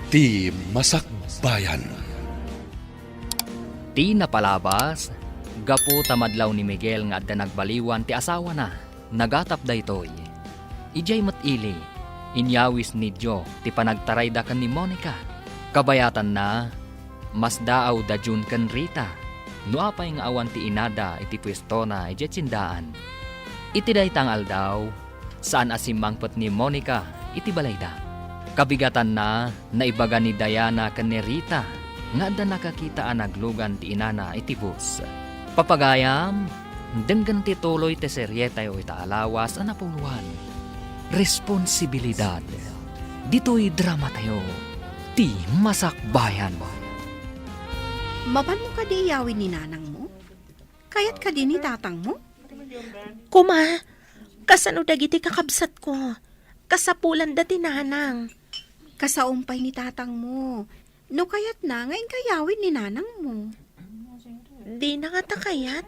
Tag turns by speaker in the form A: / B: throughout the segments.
A: Ti Masakbayan.
B: Ti napalabas, gapu tamadlaw ni Miguel nga adda nagbaliwan ti asawa na, nagatap daytoy. Ijay matili, inyawis ni Jo ti panagtaray da kan ni Monica. Kabayatan na, mas daaw da Jun kan Rita. Nuapay nga awan ti inada iti pwesto na ijay tsindaan. Iti daytang aldaw, saan asimangpot ni Monica iti balayda. Kabigatan na, naibaga ni Diana kan ni Rita, nga da nakakita naglugan ti inana iti bus. Papagayam, denggan ti tuloy ti serye tayo itaalawas anapuluan. Responsibilidad. Dito'y drama tayo. Ti Masakbayan.
C: Maban mo ka di iyawin ni nanang mo? Kayat ka di ni tatang mo?
D: Kuma, kasano dagiti kakabsat ko? Kasapulan dati nanang.
C: Kasaumpay ni tatang mo. No kayat na, ngayon kayawin ni nanang mo.
D: Di na nga takayat.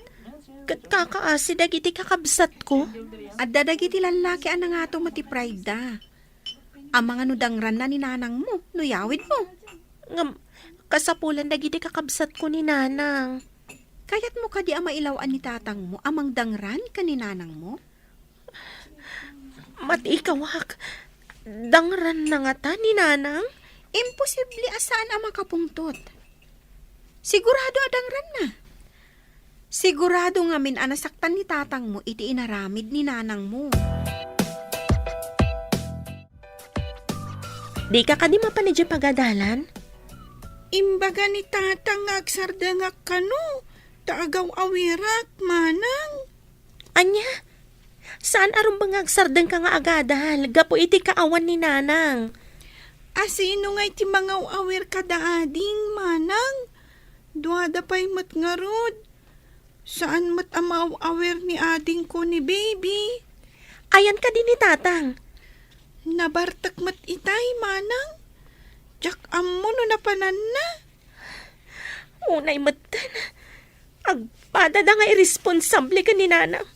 D: Kat kakaasi dagiti kakabsat ko.
C: At dadagiti lalaki ang nga ito mati pride da. Ang mga nudangran na ni nanang mo, no yawid mo.
D: Ngam, kasapulan dagiti kakabsat ko ni nanang.
C: Kayat mo ka di ang mailawan ni tatang mo, amang dangran ka ni nanang mo?
D: Matikawak. Dangran na nga ta ni nanang?
C: Imposible asaan ang makapungtot. Sigurado adangran na. Sigurado nga min anasaktan ni tatang mo iti inaramid ni nanang mo.
D: Di ka di mapanidya pagadalan?
E: Imbaga ni tatang nga agsarda nga kano, taagaw awirak, manang.
D: Anya? Saan aron bang agsardeng ka nga agadal? Gapo iti kaawan ni nanang.
E: Asino nga iti mga awir kadaading, manang? Duada pa'y matngarod. Saan mat amaw awir ni ading ko ni baby?
D: Ayan ka din ni tatang.
E: Nabartak mat itay, manang. Jak ammo no napanan na.
D: Unay matan. Agpada da nga irresponsable ka ni nanang.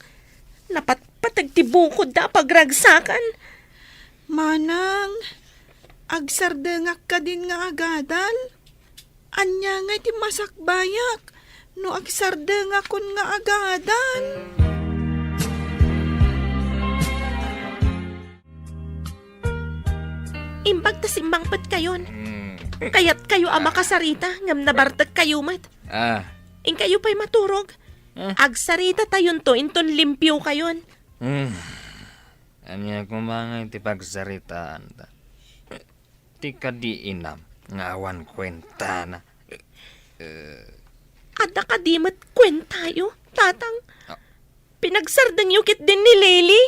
D: Napatpatagtibukod da pagragsakan.
E: Manang, agsardengak ka din nga agadal. Anya nga iti masakbayak, no agsardengak kun nga agadal.
D: Imbag ta simbangpat kayon. Kayat kayo ama kasarita, ngam nabartag kayo mat. In kayo pa'y maturog. Agsarita tayon to, inton limpyo kayon.
B: Anya kumangay ti pagsaritaan ta. Ti kadi inam, ngawan kwenta na.
D: Ada ka di mat kwentayo, tatang. Pinagsardang yukit din ni Lily.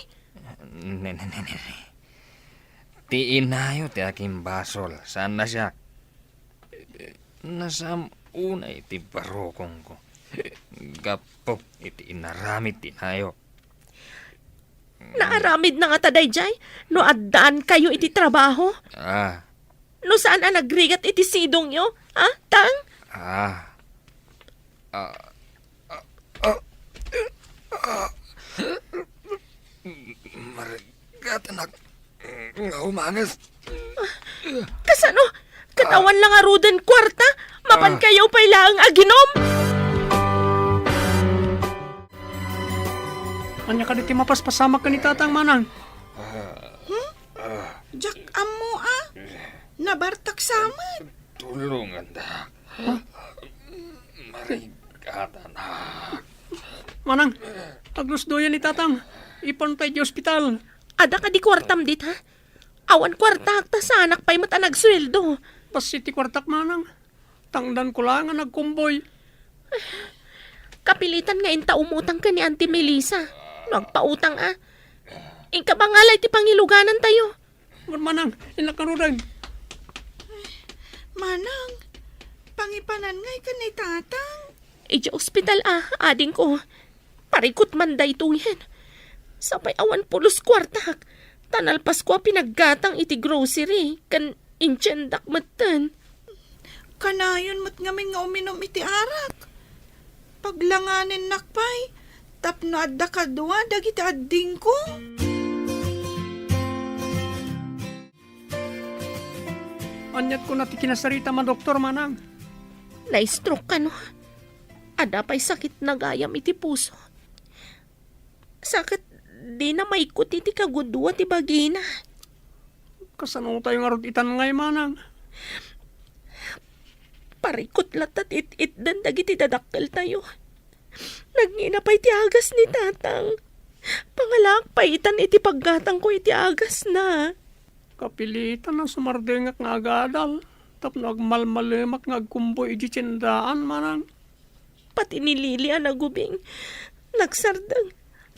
B: Ti inayo ti aking basol. Saan na siya? Nasam unay ti barokong ko. Gapop iti inaramit tinayo.
D: Naaramid na nga taday jay, no addaan kayo iti trabaho. No saan ang nagrigat iti sidong nyo? Ha, tang?
B: Marigatanak. Nga umangas.
D: Kasano? Katawan lang aruden kwarta? Mapan kayo pa'y laang aginom?
F: Anya ka diti mapaspasamak ka ni tatang manang.
E: Jak ammo nabartak samad.
B: Tulungan da. Marigatanak.
F: Manang, aglusdoyan ni tatang. Ipantay di ospital.
D: Ada ka di kwartam dit ha? Awan kwarta ta sa anak pa'y mata nagsweldo.
F: Pasiti kwartak manang. Tangdan ko lang nga nagkumboy.
D: Kapilitan nga inta umutang ka ni Auntie Melissa. Nagpautang Inka ba nga ti pangiluganan tayo?
F: Manang, inakarudag.
E: Manang, pangipanan ngay ka ni tatang.
D: Ija ospital ading ko. Parikot man da ito yan. Sapay awan pulos kwartak. Tanalpas ko pinaggatang iti grocery. Kan inchendak matan.
E: Kanayon mat ngamin nga uminom iti arak. Paglanganin nakpay, tapno adda kadwa dagiti adding ko.
F: Anyat ko na ti kinasarita man doktor manang.
D: Na-stroke ka no. Ada pa'y sakit na gayam iti puso. Sakit di na maikot iti kagudwa ti bagina.
F: Kasano tayo nga rod itan ngay manang.
D: Parikot latat it dan dagiti dadakkel tayo. Nagngina pa'y ti agas ni tatang. Pangalak paitan iti paggatang ko iti agas na.
F: Kapilitan na sumardengak nga agadal. Tapno agmalmalimak nga agkumboy iti tsindaan manang.
D: Pati ni Lili ang nagubing. Nagsardang.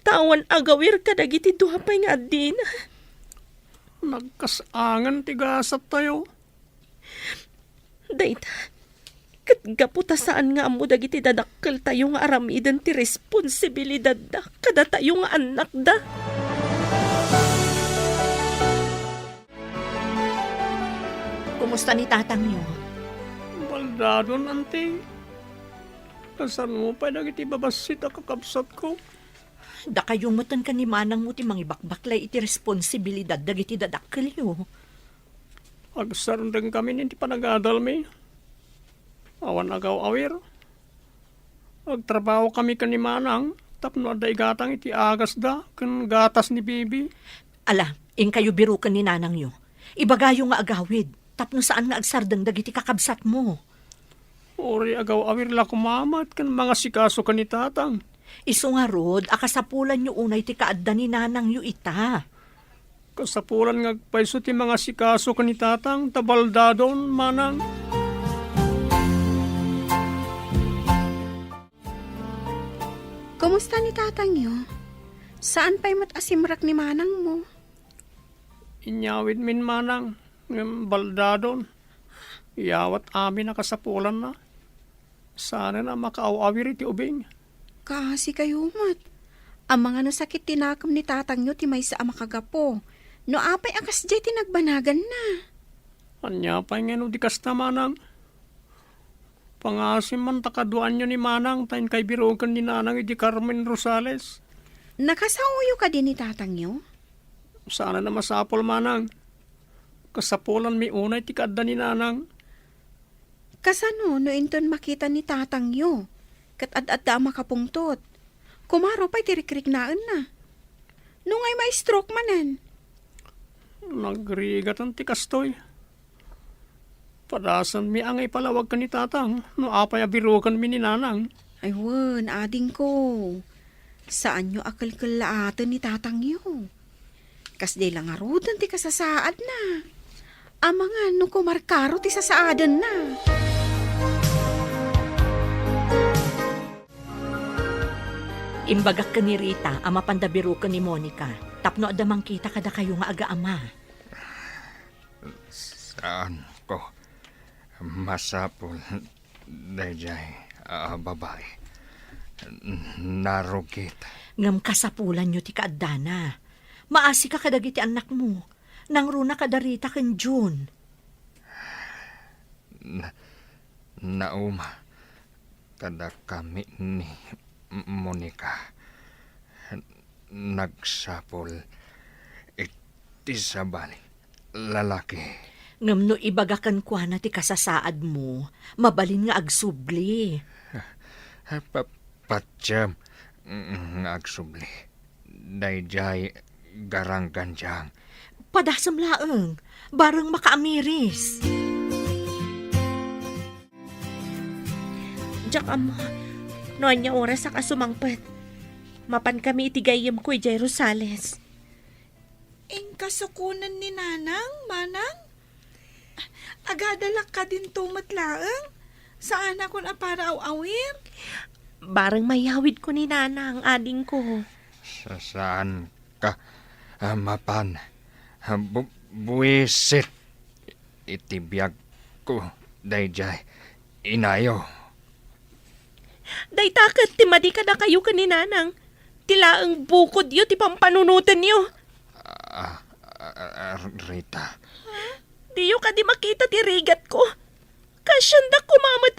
D: Tawan agawir ka dagiti duhapay nga adina.
F: Nagkasangan ti gasat tayo.
D: Dayta. Katgaputa saan nga amo dagiti dadakkel tayo nga aramidan ti responsibilidad da. Kada tayo nga anak da.
G: Kumusta ni tatang niyo?
F: Baldadon, ante. Kasan mo pa dagiti babasit a kakabsat ko.
G: Da kayong matan ka ni manang mo ti mangibakbaklay iti responsibilidad dagiti dadakkel yo.
F: Agsarundeng kami ninti panagadal mi. Awan agaw awir. Agtrabaho kami kani manang. Tapno aday gatang iti agas da. Kan gatas ni bibi.
G: Ala, ing kayo birukan ni nanang yo. Ibagayo nga agawid. Tapno saan nga agsardeng dagiti kakabsat mo.
F: Ori agaw awir la kumamat. Kan mga sikaso kani tatang.
G: Iso nga rod, akasapulan nyo unay ti kaadda ni nanang yu ita.
F: Kasapulan nga agpaiso ti mga sikaso kani tatang. Tabaldadon manang.
C: Kumusta ni tatang yo? Saan pa'y matasimrak ni manang mo?
F: Inyawid min manang. Ng baldadon. Iyawat amin na kasapulan na. Sana na makaaw-awir iti ubing.
C: Kasi kayo mat. Ang mga nasakit tinakam ni tatang nyo ti may sa makagapo. No apay akas jay tinagbanagan na.
F: Anya pa nga no di kasta manang. Pangasim man takaduan nyo ni manang tayo kay birogan ni nanang iti Carmen Rosales.
C: Nakasauyo ka din ni tatang nyo?
F: Sana na masapol manang. Kasapulan mi unay ti kaadda ni nanang.
C: Kasano no inton makita ni tatang nyo? Kat ad-adda makapungtot. Kumaro pa'y tirikrignaan na. Nung ay may stroke manan.
F: Nagrigatan ti kastoy. Padasan mi ang ipalawag ka ni tatang. No apay abirogan mi ni nanang.
C: Ay wan, ading ko. Saan nyo akalkalaatan ni tatang nyo? Kas di lang arudan ti kasasaad na. Amangan no kumarkaro ti sasaadan na.
G: Imbagak ka ni Rita, ama pandabiro ka ni Monica. Tapno adamang kita kada kayo nga aga-ama.
H: Saan ko masapol dayjay babae. Narugit.
G: Ngam kasapulan nyo ti kaadana. Maasi ka kadagiti anak mo. Nangruna kada Rita ken June.
H: Nauma kada kami ni Monica nagsapol iti sabali lalaki.
G: Ngam no ibagakan kwa na ti kasasaad mo, mabalin nga agsubli.
H: Patsyam nga agsubli. Dayjay garangganjang.
G: Padasam laeng, bareng makaamiris.
D: Diyak amo. Noon niya oras sa kasumangpet. Mapan kami itigayam ko Jay Rosales.
E: Ing kasukunan ni nanang, manang? Agadalak ka din tumatlaang? Saan ako na para awir?
D: Barang mayawid ko ni Nana ang ading ko.
H: Saan ka mapan? Buwisit itibiyag ko dayjay inayo.
D: Day takat ti madi ka na kayo ka ni Nanang. Tilaang bukod yo ti pampanunutan yo.
H: Rita.
D: Di yo ka di makita ti rigat ko. Kasyanda kumamat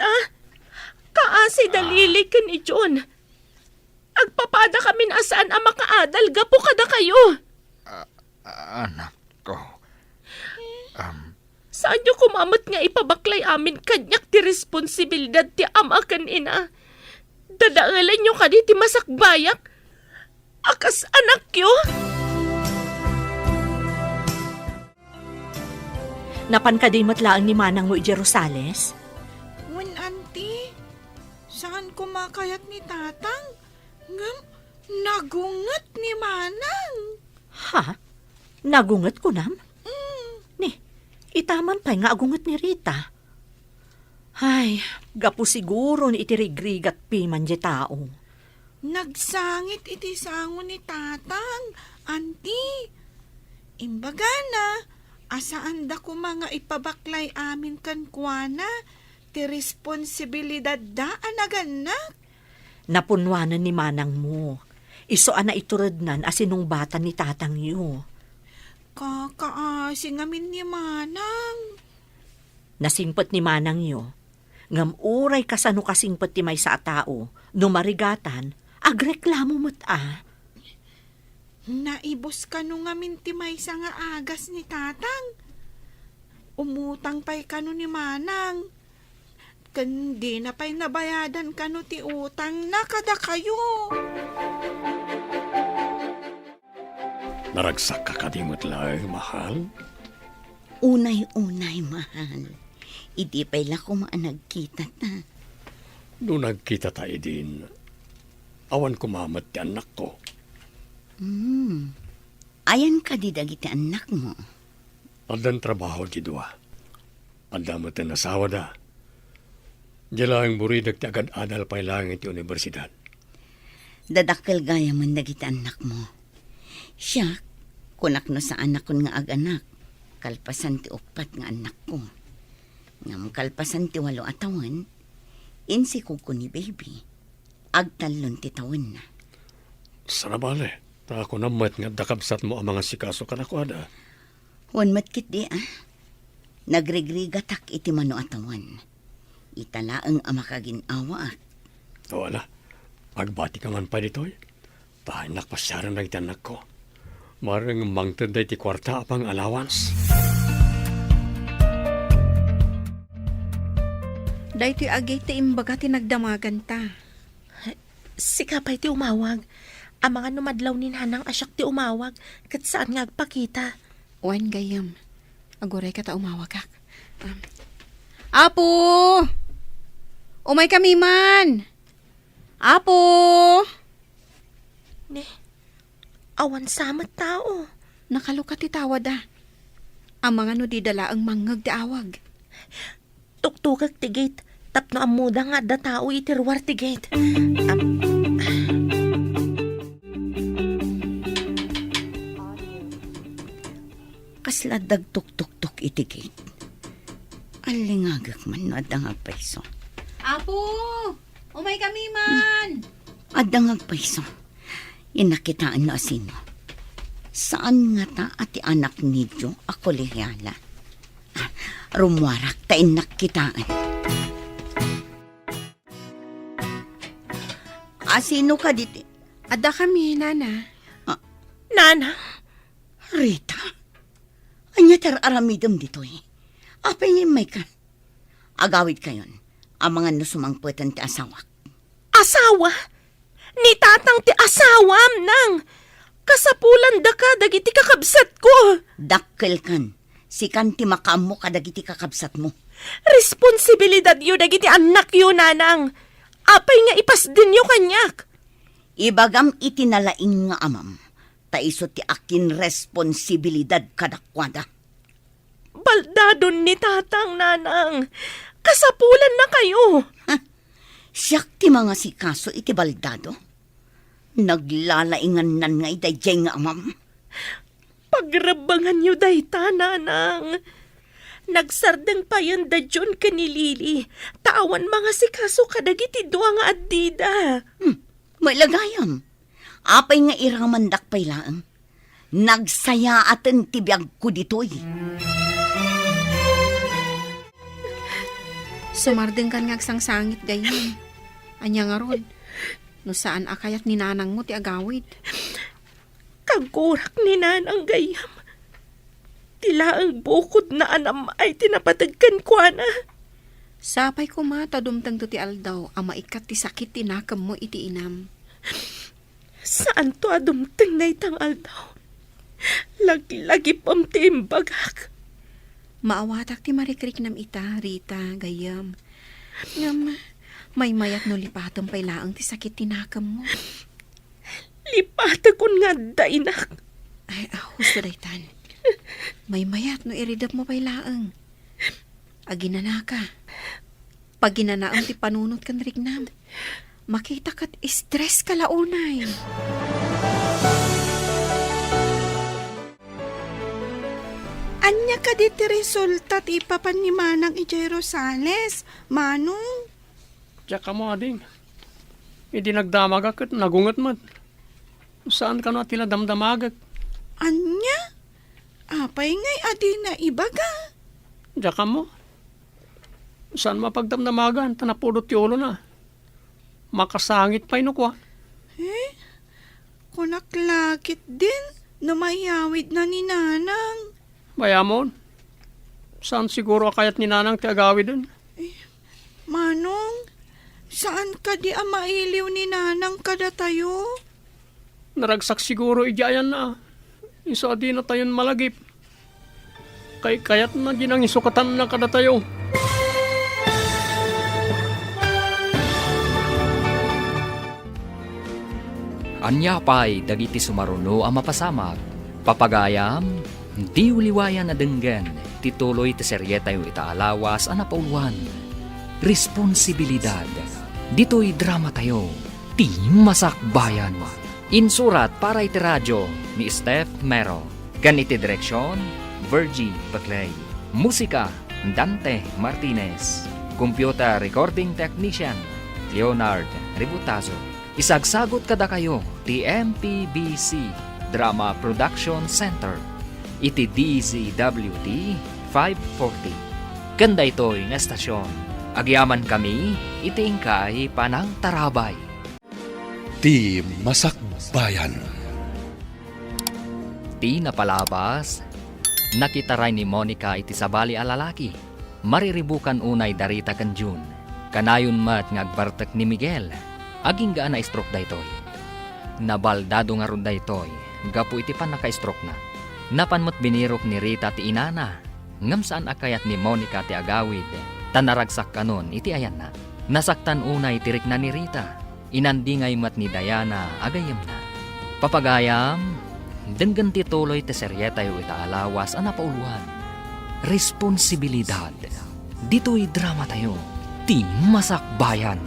D: Kaasi dalili ka ni John. Agpapada kami na saan ang makaadal gapo kada kayo.
H: Anak ko.
D: Sa saan nyo kumamat nga ipabaklay amin kanyak ti responsibilidad ti ama kan ina. Dadaalan nyo ka di ti masakbayak. Akas anak yo.
G: Napankadimot laang ni Manang mo iti Rosales?
E: Wen, auntie, saan kumakayat ni tatang? Ngam, nagungat ni Manang.
G: Ha? Nagunget ko nam? Ni, itaman pa'y nga agunget ni Rita. Ay, gapu siguro ni itirigrigat piman di tao.
E: Nagsangit iti sango ni tatang, auntie. Imbaga na, asaan da ko mga ipabaklay amin kan kuana, ti responsibilidad da anaganak.
G: Napunwanan ni Manang mo. Isoan na iturodnan asinong bata ni tatang yu.
E: Kakaasi ngamin ni Manang.
G: Nasingpot ni Manang yu. Ngam uray kasano kasingpot ti may sa tao, numarigatan, agreklamo mo't
E: Naibos ka no ngamin ti may nga agas ni tatang. Umutang pa'y kano ni Manang. Kandi na pa'y nabayadan kano ti utang na kada kayo.
F: Naragsak ka kadimot lang, mahal.
I: Unay-unay, mahal. Idi pa'y lako nagkita ta.
F: Noong nagkita tayo din, awan kumamat ti anak ko.
I: Ayan ka di dagiti anak mo.
F: Adan trabaho ti dua. Adamot na nasawa da. Dila ang buridag ti agad adal pa'y langit ti universidad.
I: Dadakkel gaya man dagiti anak mo. Siya, kunak no sa anak kon nga aganak. Kalpasan ti upat nga anak ko. Ngam kalpasan ti 8 atawan, insi ko ni baby. Agtalon ti tawen na.
F: Sarabale, ta ako namat nga dakabsat mo ang mga sikaso ka na ko ada.
I: Wan matkit di Nagregrigatak iti mano atawan. Italaang amakaginawa at.
F: Wala, pagbati ka man pa dito'y. Pahanak pasyaran na itanak ko. Marang mangtod da iti kwarta apang allowance.
C: Dahito agay ti imbaga ti nagdamagan ta.
D: Sikapay ti umawag. Ang mga numadlaw ni Nanang asyak ti umawag. Kat saan nga agpakita.
C: Wan gayam. Aguray ka ta umawag kak. Apo! Umay kami man! Apo!
D: Ne, awan samat tao.
C: Nakalukat ti tawad Ang mga no di dala ang mangag ti awag.
D: Tuktukag ti gate. Tapno ang muda nga da tao itirwar ti gate.
I: Kasla dagtuk-tuk-tuk iti gate. Alingagak man no adang agpaiso.
C: Apo! Umay kami man!
I: Adang agpaiso. Inakitaan na asino. Saan nga ta ati anak nidyo ako lihyala? Rumwarak ta inakitaan. Asino ka diti?
C: Ada kami, nana.
D: Nana,
I: Rita? Anya tar aramidam dito Apay nga may ka. Agawid kayon. Ang mga nusumangputan ti asawak.
D: asawa? Ni tatang ti asawam nang. Kasapulan da ka dagiti kakabsat ko.
I: Dakkel kan. Si kanti makamu ka dagiti kakabsat mo.
D: Responsibilidad yu dagiti anak yu, Nanang. Apay nga ipas din yu kanyak.
I: Ibagam itinalaing nga amam. Taiso ti akin responsibilidad kadakwada.
D: Baldadon ni tatang, Nanang. Kasapulan na kayo.
I: Siyak ti mga sikaso iti baldado. Naglalaingan nan nga idayjay nga amam.
D: Pagrabangan yu dayta, Nanang. Nagsardeng pa yan da John kanilili. Tawan mga sikaso kadagiti dua nga addida.
I: May lagayam. Apay nga iramandak pay laang. Nagsaya aten tibiyag ko ditoy.
C: Sumardeng kan ngagsangsangit gayon. Anya nga rod. No saan akayat ni nanang mo ti agawid.
D: Kagurak ni Nanang gayam. Tila ang bukod na anam ay tinapatagkan ko na.
C: Sapay ko mata dumtang to ti aldaw, ang maikat ti sakit tinakam mo iti inam.
D: Saan to adumtang na itang aldaw? Lagi-lagi pam ti imbagak.
C: Maawatak ti marikrik nam ita, Rita, gayam. Ngam, may mayat no lipatam pay laang ti sakit tinakam mo.
D: Lipata kun nga dainak.
C: Ay, husto daytan. May mayat no iridap mo pay laang. Aginana ka. Pag ginanaang ti panunot kan rignam, makita kat stress ka launay.
E: Anya ka di ti resulta ti papan ni Manang ijay Rosales, Manong.
F: Diyak ka mo, ading. Hindi nagdamagak at nagungat man. Saan ka na tila damdamagak?
E: Anya? Apay ngay adi na ibaga.
F: Diyak ka mo. Saan mapagdamdamagan? Tanapulot yolo na. Makasangit pa inukwa.
E: Kunak lakit din na mayawid na ni Nanang.
F: Bayamon. Saan siguro akayat ni Nanang ti agawi dun?
E: Manong, saan ka di mailiw ni Nanang kada tayo?
F: Naragsak siguro ijayan na. Isa di na tayon malagip. Kayat na ginang isukatan na kada tayo.
B: Anya pa'y dagiti sumaruno ang mapasamak. Papagayam, di uliwayan na denggan. Tituloy ti seryeta yung itaalawas ang napauluan. Responsibilidad. Dito'y drama tayo. Ti Masakbayan. Insurat para iti radyo ni Steph Mero. Ganiti direksyon, Virgie Baclay. Musika, Dante Martinez. Computer Recording Technician, Leonard Ributazo. Isagsagot kada kayo ti MPBC Drama Production Center. Iti DZWT 540. Kanda ito'y nga estasyon. Agyaman kami, iti ingkay panang tarabay.
A: Ti Masakbayan.
B: Ti napalabas, nakitaray ni Monica iti sabali a lalaki. Mariribukan unay darita kan June. Kanayon mat ngagbartek ni Miguel. Aging gaan na stroke daytoy. Nabaldado nga ron daytoy. Gapu iti pan naka-stroke na. Napanmot binirok ni Rita ti inana. Ngam saan akayat ni Monica ti agawid. Tanaragsak kanon iti ayan na. Nasaktan unay tirik na ni Rita. Inandingay mat ni Diana agayam na. Papagayam, denggan ti tuloy ti seryeta yu itaalawas ang napauluan. Responsibilidad. Dito'y drama tayo. Ti Masakbayan.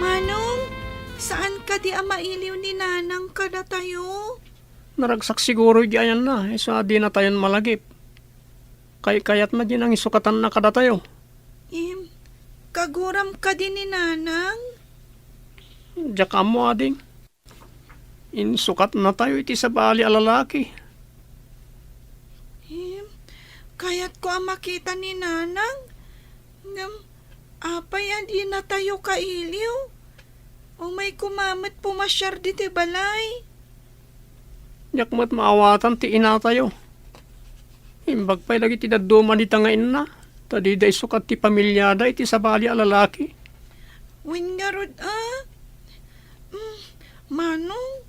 E: Manong, saan ka di mailiw ni Nanang kada tayo?
F: Naragsak siguro ijayan na. Isa di na tayon malagip. Kayat na ginang isukatan na kada tayo.
E: Kaguram ka din ni Nanang?
F: Diyak ka mo, ading. Insukat na tayo iti sabali a lalaki.
E: Kaya't ko makita ni Nanang. Apay di na tayo kailiw. O may kumamat pumasyar di ti balay.
F: Diyak mo't maawatan ti ina tayo. Imbag pa'y lagi ti daduma di tangain na. Tadi day sukat ti pamilyada iti sabali a lalaki.
E: Win nga rod Manong,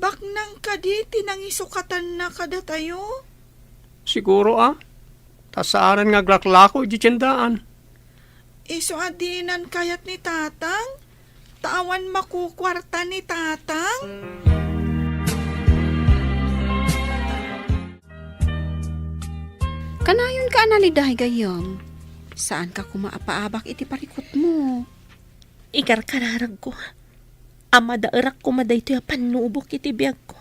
E: bak nang kadi tinangisukatan na kada tayo?
F: Siguro Tasaaran nga glaklako iti tiyendaan.
E: Iso adinan kayat ni Tatang? Tawan makukwarta ni Tatang?
C: Kanayon ka analidahay gayam. Saan ka kumaapaabak iti parikot mo?
D: Igar kararag ko. Ama dairak ko maday ito panubok iti biyag ko.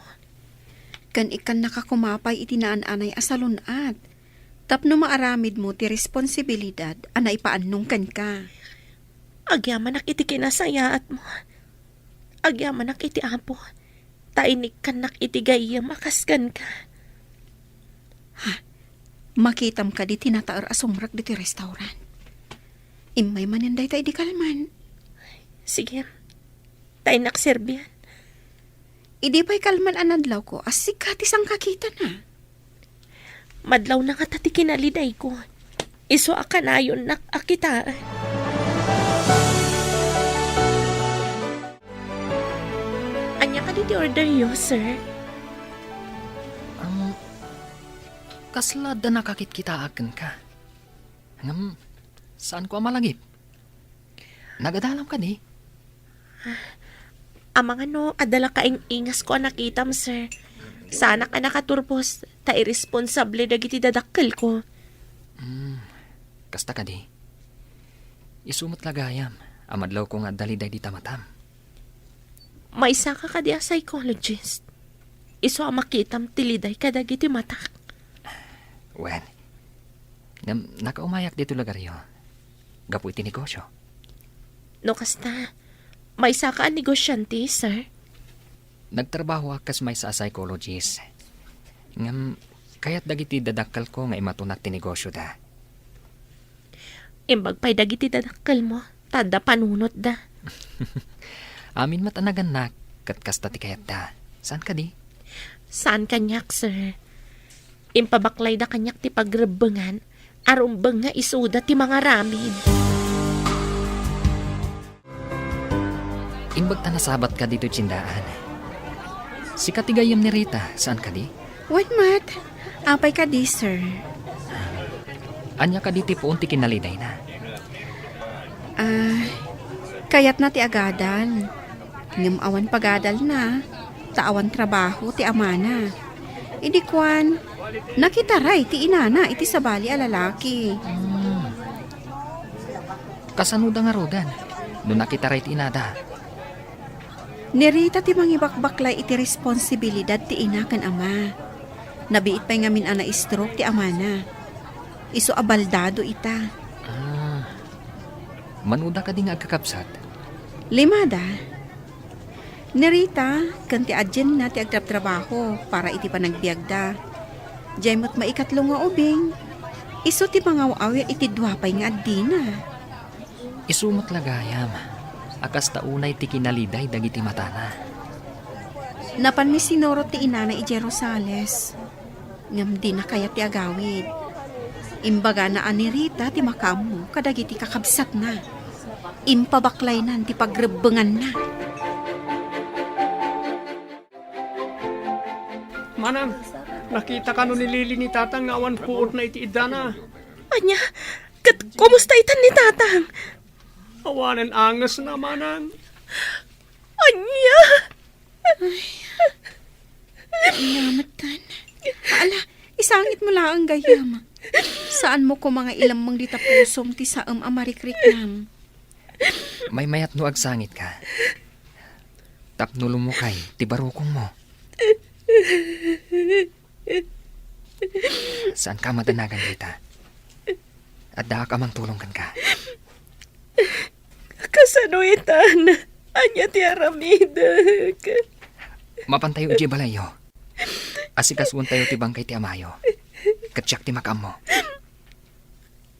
C: Kan ikan nakakumapay iti naan-anay asalunat. Tapno maaramid mo ti responsibilidad anay paannong kan ka.
D: Agyamanak iti kinasayaat mo. Agyamanak iti apo. Tainik kanak iti gayam makaskan ka.
C: Makitam ka di tinataar asumrak di ti restaurant. Imay maninday tayo di kalman.
D: Sige. Tainak serbian.
C: Idi pa'y kalman anadlaw ko, asik katis ang kakita na.
D: Madlaw na nga tati kinaliday ko. Iso akanayon nak akitaan. Anya ka di order yo, sir?
B: Ang kasla da nakakit kita akin ka. Ngam, saan ko malagip? Nagadalam ka di?
D: Amang ano, adala kaing ingas ko nakitam, sir. Sana ka nakaturpos, ta irresponsable dagiti dadakkel ko.
B: Kasta ka di? Isumot lagayam, amadlaw ko nga daliday di tamatam.
D: May isa ka kadi a psychologist. Iso ang makitam tiliday kadagiti matak.
B: Wen, ngam nakaumayak dito lagaryo. Gapu iti negosyo.
D: No kasta, may isa ka ang negosyante, sir.
B: Nagtrabaho akas may sa psychologist. Ngam, kaya't dagiti dadakkel ko nga imatunak ti negosyo da.
D: Imbag pa'y dagiti dadakkel mo, tada panunot da.
B: Amin matanagan na, kat kasta ti kayat da. Saan ka di?
D: Saan kanyak, sir? Impabaklay da kanyak ti pagrebengan, arumbeng nga isuda ti mga ramin.
B: Imbag ta nasabat ka dito tsindaan. Si katigayam ni Rita, saan ka di?
C: What, Mat? Apay ka di, sir.
B: Anya ka di ti puon ti kinaliday na.
C: Kayat na ti agadan. Ngam awan pagadal na. Taawan trabaho ti amana. Idikwan, nakitaray ti inana iti sabali a lalaki.
B: Kasanuda nga rodan, no nakita ti inada.
C: Nirita ti mangibakbaklay iti responsibilidad ti ina ken ama. Nabiit pa'y ngamin ana stroke ti amana. Iso abaldado ita.
B: Manuda ka di nga agkakapsat.
C: Limada. Nirita, kan ti adyen na ti agtrap-trabaho para iti panagbiagda. Diyaymot maikatlo nga ubing. Iso ti mangaw-awir iti duwapay nga addina.
B: Isumot lagayam. Akas taunay ti kinaliday dagiti matana.
C: Napan mi sinoro ti inana ije Rosales. Ngam di na kaya ti agawid. Imbaga na anirita ti makamu kadagiti kakabsat na. Impabaklay nan ti pagrebengan na.
F: Manang, nakita ka no ni Lili ni Tatang nga awan puot na iti idana.
D: Anya, kumusta itan ni Tatang?
F: Awanan angas na, Manang.
D: Anya!
C: Inyamatan. Ala, isangit mo lang ang gayam. Saan mo ko mga ilang mang ditapusom ti saam amarikrik nam?
B: May mayat no agsangit ka. Tapnulo mo kay, ti barukong mo. Saan ka madanagan dita? At daa ka mang tulong kan ka.
D: Kasanuitan, anya ti aramidag.
B: Mapantayo iti balayo. Asikasuan tayo ti bangkay ti amayo. Katsyak ti makam mo.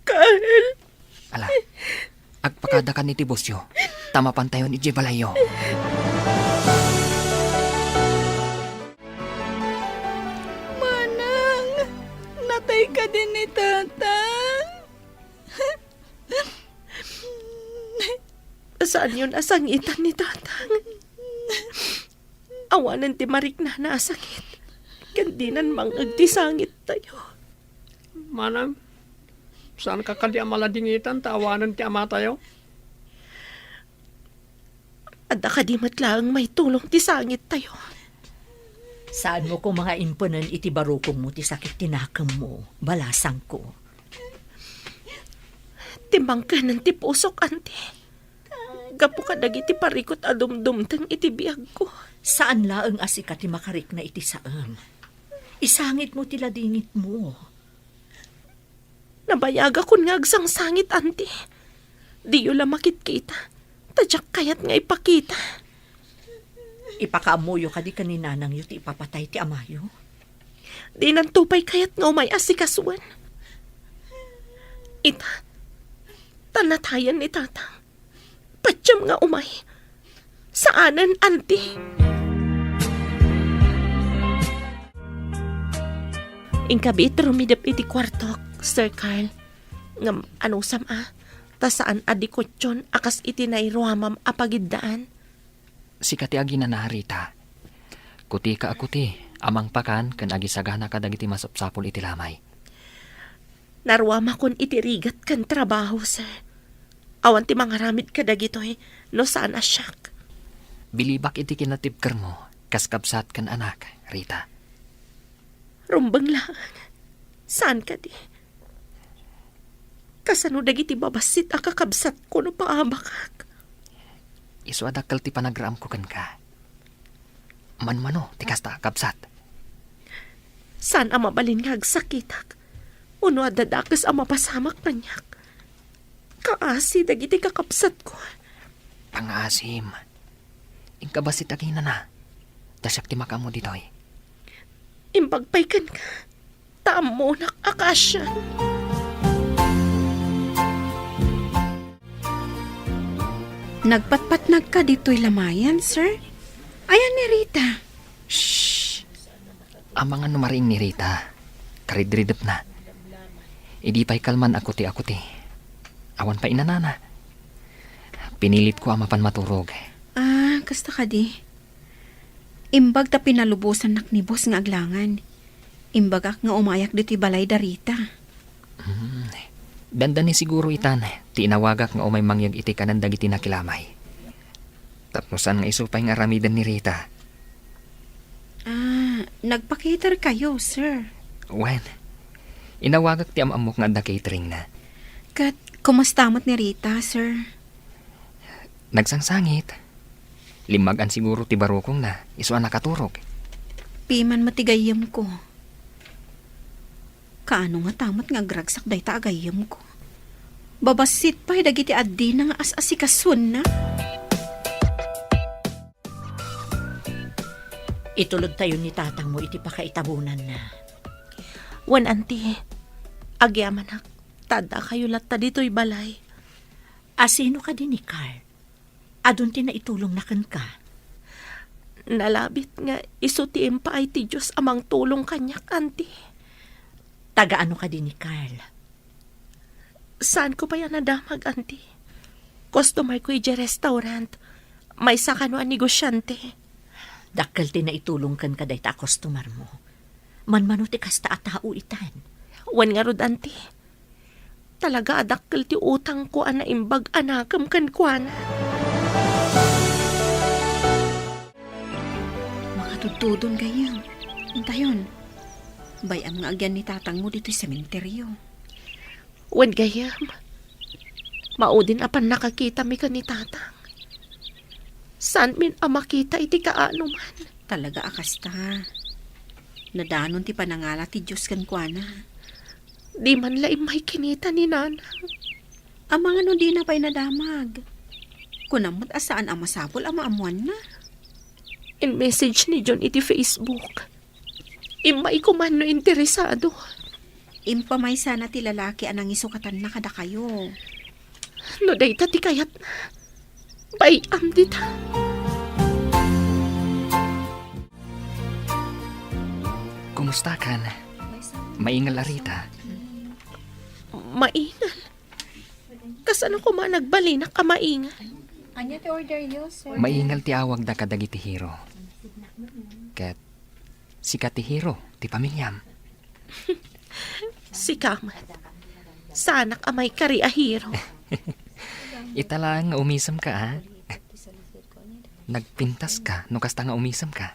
D: Carl!
B: Ala, agpakada ka ni ti bosyo. Tamapantayon iti balayo.
E: Manang, natay ka din ni Tatang.
D: Saan yun asangitan ni Tatang? Awanan ti marik na nasakit. Kandinan mangag ti sangit tayo.
F: Manang, saan ka kadi amaladingitan tawanan ti ama tayo?
D: Adda ka di matlaang may tulong ti sangit tayo.
G: Saan mo ko mga imponan iti barukong mo ti sakit tinakam mo, balasang ko.
D: Timbang ka ng ti pusok, ante. Gapo ka dagiti parikot adumdumtang iti biyag ko.
G: Saan laang asika ti makarik na iti saam? Isangit mo ti ladingit mo.
D: Nabayaga kun nga agsang sangit, ante. Di yun lamakit kita. Tadyak kayat nga ipakita.
G: Ipakaamuyo ka di kaninanang yu ti ipapatay ti amayo.
D: Di nang tupay kayat nga umay asikasuan. Ita, tanatayan ni Tatang. Patyam nga umay. Saanan, ante? Ingkabit rumidap iti kwartok, Sir Carl. Ngam, ano sama? Ta saan adikotyon akas iti nairuamam apagiddaan?
B: Si kati agi na naharita. Kuti ka akuti, amang pakan kan agi sagana ka dagiti masapsapol iti lamay.
D: Naruama kon iti rigat kan trabaho, sir. Awan ti mangaramid ka dagitoy, no saan asyak.
B: Bilibak iti kinatibker mo, kaskabsat kan anak, Rita.
D: Rumbang lang. Saan ka di? Kasano dagiti babasit akakabsat ko no paabakak.
B: Isu adakkel ti panagraam ko kan ka. Manmano, ti kasta kabsat.
D: Saan ang mabalin nga agsakitak? Uno adadakis ang mapasamak panyak. Kaasi dagiti kakabsat ko.
B: Pangasim. Ingkabasit agina na. Dasyak ti makamo ditoy.
D: Imbagpaykan ka. Taam mo nak akasyan.
C: Nagpatpatnag ka dito'y lamayan, sir? Ayan ni Rita.
B: Shhh! Ang mga numaring ni Rita, karidridap na. Idi pa'y kalman ako ti. Awan pa inanana. Pinilit ko ang mapan maturog.
C: Kasta ka di. Imbag ta pinalubusan nak ni boss nga aglangan. Imbagak nga umayak dito'y balay da Rita.
B: Danda ni siguro itan, ti inawagak nga umay mangyag iti kanan dagiti nakilamay. Tapnosan nga isupay nga ramidan ni Rita.
C: Nagpa-cater kayo, sir.
B: Wen, inawagak ti amamok nga da catering na.
C: Kat, kumastamot ni Rita, sir?
B: Nagsangsangit. Limagan siguro ti barukong na, iso ang nakaturog.
C: Piman matigayam ko. Kaano nga tamot nga agragsak day ta agayam ko. Babasit pa dagiti addi na nga as-asikasun na.
G: Itulog tayo ni tatang mo iti pakaitabunan na.
D: Wan anti, agyaman ak, tada kayo latta dito'y balay.
G: Asino ka din ni Carl? Adun ti na itulong na kan ka.
D: Nalabit nga isutiim pa ay ti Diyos amang tulong kanyak, anti.
G: Taga-ano ka din ni Carl?
D: Saan ko pa yan nadamag, anti? Customer ko ije restaurant. May sakano ang negosyante.
G: Dakkel ti na itulong kan ka day ta customer mo. Manmano ti kasta at tao itan.
D: Wan nga rod, anti. Talaga adakkel ti utang ko ana imbag anakam kan kuana.
C: Makatutudon kayo. Intayon. Bayam nga agyan ni tatang mo dito'y sementeryo.
D: Wan gayam. Maudin apan nakakita mi ka ni tatang. San min ang makita iti kaano man?
C: Talaga akasta. Nadanon ti panangala ti Diyos kan kuana.
D: Di man laim may kinita ni nanang.
C: Ang mga no di na pa'y nadamag. Kunamot asaan ang masapol ang maamuan na.
D: In message ni John iti Facebook. Imay ko man no interesado.
C: Impamay sana ti lalaki anang isukatan na kada kayo.
D: No dayta ti kayat na. Bayam dita.
B: Kumusta kan? Maingal Rita.
D: Maingal. Kasano ko man nagbalinak ka maingal?
B: Maingal ti awag da kadagiti hero. Ket si kati hero ti pamilyam.
D: Si Kamat. Sanak amay kari ahiro.
B: Itala nga umisam ka, ha? Nagpintas ka, no kasta nga umisam ka.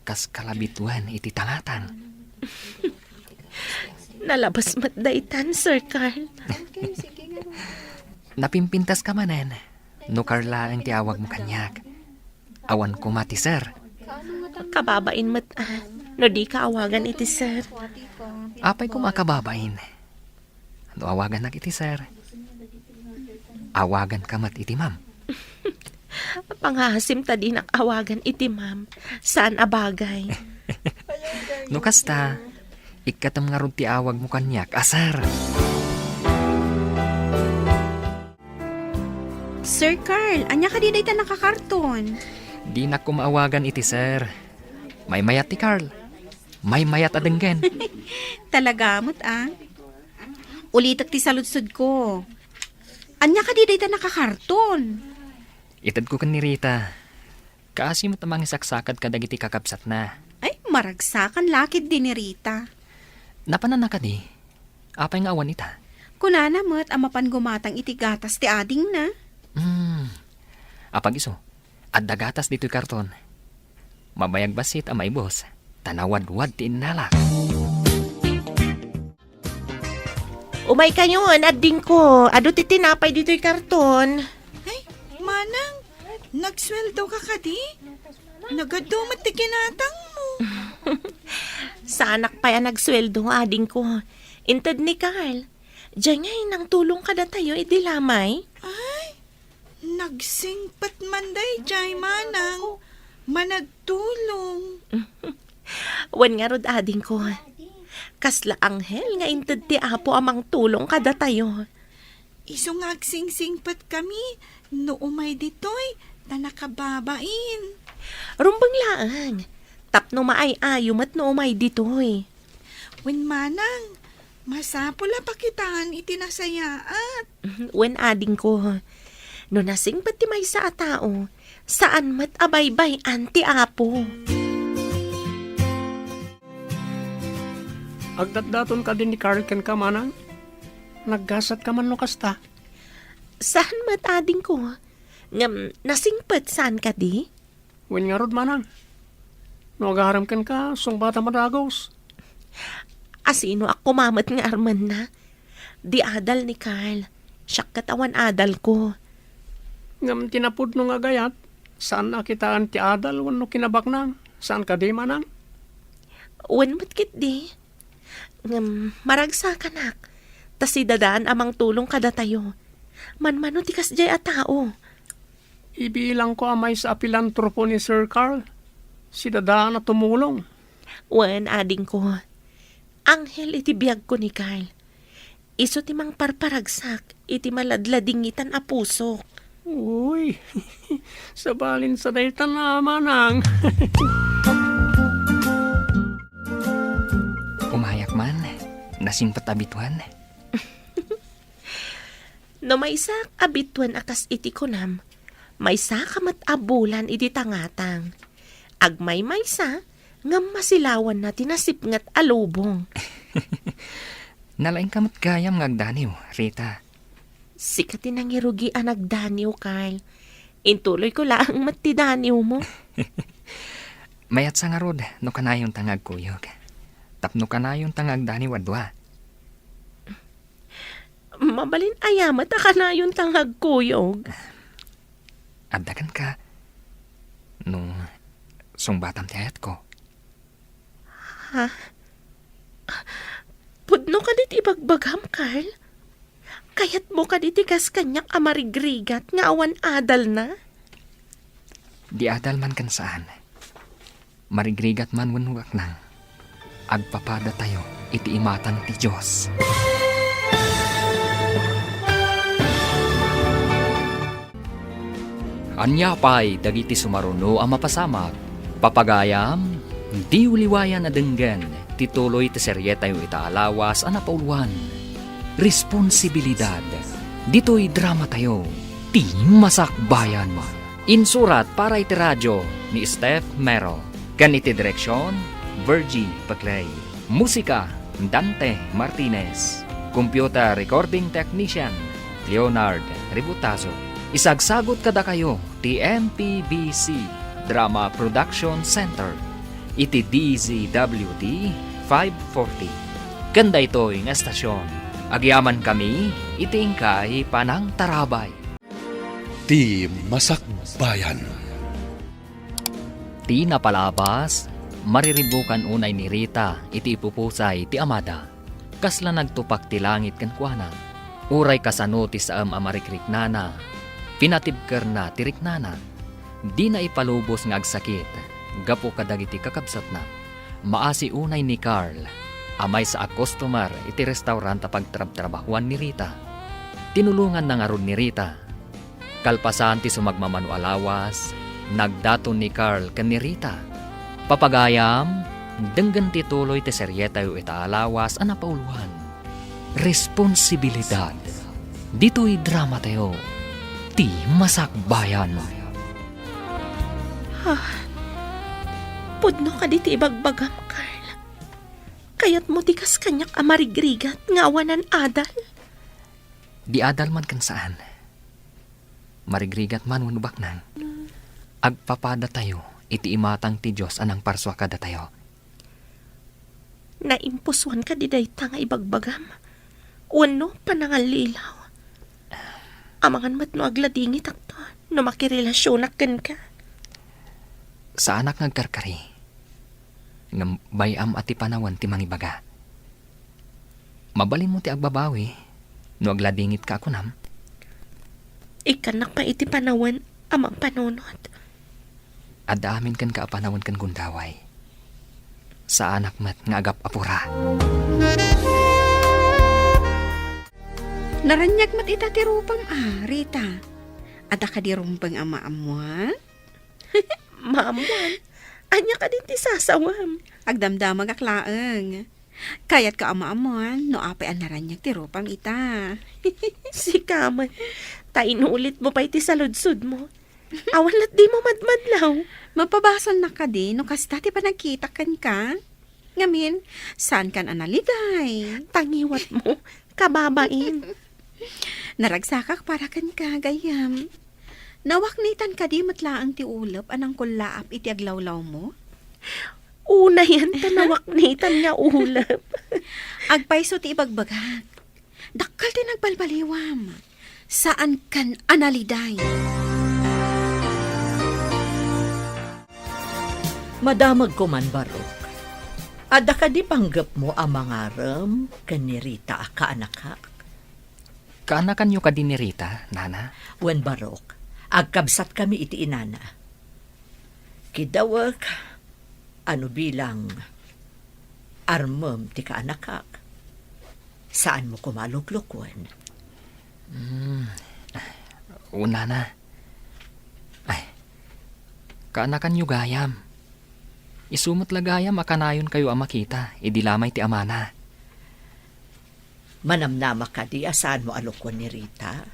B: Kas kalabituan iti tangatan.
D: Nalabas matdaitan, Sir Carl.
B: Napimpintas ka manen. No Carla ang tiawag mo kanyak. Awan ko mati, sir.
D: Kababain mat no di ka awagan iti sir.
B: Apay ko makababain. No awagan na iti, sir. Awagan ka mat iti, ma'am.
D: Panghasim ta di nakawagan iti ma'am. Saan abagay?
B: No kasta, ikatam nga ron ti awag mo kanyak, asar.
C: Sir Carl, anya ka di day ta nakakarton?
B: Di na ko maawagan iti, sir. May mayat ti Carl. may mayat adenggen.
C: Talagamot Ulitak ti saludsod ko. Anya ka di dayta nakakarton.
B: Itad ko kan ni Rita. Kaasi mo tamang isaksakad ka dagiti kakabsat na.
C: Ay, maragsakan lakid din ni Rita.
B: Napanan na ka di. Apay nga awan ita.
C: Kunana mo't amapan gumatang iti gatas ti ading na.
B: Apag iso. At dagatas dito'y karton. Mabayag basit amay boss. Tanawad-wad ti inalak.
D: Umay kayo, ading ko. Ado ti tinapay dito'y karton.
E: Ay, manang, nagsweldo ka ka di? Nagadumat ti kinatang mo.
D: Sa anak pa yan nagsweldo, ading ko. Intad ni Carl. Diyan ngay nang tulong ka na tayo, idilamay.
E: Ay, nagsingpat manday jay manang. Managtulong.
D: Wan nga rod ading ko. Kasla anghel nga intad ti apo amang tulong kada tayo.
E: Iso nga agsingsingpat kami. No umay ditoy, ta nakababain.
D: Rumbang laang. Tapno maay-ayom at no umay ditoy.
E: Wen manang, masapula pakitaan itinasayaat.
D: Wen ading ko. No nasing pati may sa tao, saan mat abaybay anti apo.
F: Agdatdaton ka din ni Carl ken ka manang. Naggasat ka man no kasta.
D: Saan mat ading ko? Ngam, nasingpat saan ka di?
F: Wen nga rod manang. No agaram ken ka, sung bata madagos.
D: Asino ako mamat nga arman na? Di adal ni Carl. Siyak katawan adal ko.
F: Ngam tinapod no nga gayat. Saan akitaan ti adal wano kinabak nang? Saan ka di manang?
D: Wen matkit di? Ngam, maragsa ka nak. Tas si dadaan amang tulong kada tayo. Manmano ti kasjay a tao.
F: Ibilang ko amay sa apilantropo ni Sir Carl. Si dadaan na tumulong.
D: Wen ading ko. Anghel iti biyag ko ni Carl. Iso ti mang parparagsak, iti maladladingitan a puso.
F: Uy, sabalin sa dayta na manang.
B: Umayak man. Nasimpat abituan.
D: No may sa abituan akas iti kunam, may sa kamat abulan iti tangatang. Agmay may sa, ngam masilawan na tinasipngat alubong.
B: Nalaing kamot gayam ngagdaniw, Rita.
D: Sikat tinangirugi ang nagdaniw, Carl. Intuloy ko lang matidaniw mo.
B: Mayat sa nga rod, no kanayon tangag kuyog. Tapno kanayon tangag daniw adwa.
D: Mabalin ayamat ka na yung tanghag kuyog.
B: Abdagan ka. Nung sungbatam ti ayat ko.
D: Ha? Pudno ka dit ibagbagam, Carl? Kayat mo ka dit ikas kanyak amarigrigat nga awan adal na?
B: Di adal man kan saan. Marigrigat man wanwak nang. Agpapada tayo iti imatan ti Diyos. Anya pa'y dagiti sumaruno ang mapasamak. Papagayam, di uliwayan na denggan. Tituloy ti serye tayo itaalawas ang napauluan. Responsibilidad. Dito'y drama tayo. Ti Masakbayan mo. Insurat para iti radyo ni Steph Mero. Kan iti direksyon, Virgie Paclay. Musika, Dante Martinez. Computer Recording Technician, Leonard Ributazo. Isagsagot kada kayo ti MPBC Drama Production Center iti DZWD 540. Kanda ito'y nga estasyon. Agyaman kami iti ingkay Panang Tarabay.
A: Ti Masakbayan.
B: Ti napalabas, mariribukan unay ni Rita iti ipupusay ti amada. Kasla nagtupak ti langit kan kuana. Uray kasano ti saam amarikrik-nana. Pinatibker na tirik-nana. Di na ipalubos nga agsakit. Gapo kadagiti kakabsat na. Maasi unay ni Carl. Amay sa customer iti restaurant pagtrab-trabahuan ni Rita. Tinulungan na nga ron ni Rita. Kalpasan ti sumagmamano alawas. Nagdaton ni Carl kan ni Rita. Papagayam, Denggan tituloy ti seryeta yu itaalawas ang napauluan. Responsibilidad. Dito'y drama tayo. Ti masakbayan.
D: Pudno ka di ti ibagbagam, Carl. Kayat mo di kas kanyak amarigrigat ngawanan adal.
B: Di adal man kan saan. Marigrigat man wanubak nang. Agpapada tayo, iti imatang ti Diyos anang parswa kada tayo.
D: Naimpuswan ka di dayta nga ibagbagam. Wano panangalilaw. Amangan mat no agladingit akto. No makirelasyonak kan ka.
B: Sa anak nagkarkari. Ngam bayam ati panawan ti mangibaga. Mabalin mo ti agbabawi. No agladingit ka ako nam.
D: Ikanak pa iti panawan amang panunod.
B: Adaamin kan ka apanawan kan gundaway. Sa anak mat nga agap apura.
C: Naranyag mat ita ti rupam Rita. Ada ka di rumpang ama-amuan?
D: Maamuan, anya ka din ti sasawam.
C: Agdamdamag aklaeng. Kayat ka ama-amuan, no apay ang naranyag ti rupam ita.
D: Si Kaman, tainulit mo pa iti saludsud mo. Awalat di mo madmadlaw.
C: Mapabasol na ka di, no kasta ti panagkita kan ka. Ngamin, saan kan analiday?
D: Tangiwat mo, kababain.
C: Naragsakak para kan ka, gayam. Nawaknitan ka di matlaang ti ulap anang kulaap iti aglawlaw mo?
D: Una yan, tanawaknitan nga ulap.
C: Agpaiso ti ibagbagak. Dakkal ti nagbalbaliwam. Saan kan analiday?
G: Madamag ko man, Barok. Ada ka di panggap mo ang mga ram kanirita ka anakak?
B: Kaanakan nyo ka din ni Rita, nana?
G: Wen Barok, agkabsat kami iti inana. Kidawak, ano bilang armam ti ka anakak? Saan mo kumaluklukwan?
B: Una na. Ay, kaanakan nyo gayam. Isumot lagayam akanayon kayo ang makita, idilamay ti amana.
G: Manamnama ka di asaan mo alukwan ni Rita?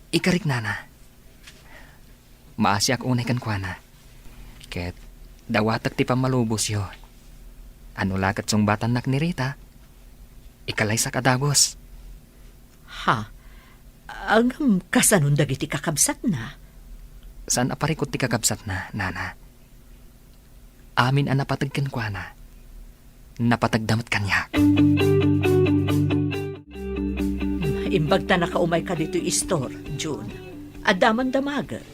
B: Ikarik nana. Maasi ak unay kan kwa na. Ket dawatak ti pamalubos yo. Ano lakat song batan nak ni Rita? Ikalay sa kadagos.
G: Ha? Ang kasanun dagiti kakabsat na?
B: Saan aparikot ti kakabsat na, nana? Amin ang napatagkan kwa na. Napatagdamat kanya.
G: Imbag ta nakaumay ka dito istor, June. Adaman damagag.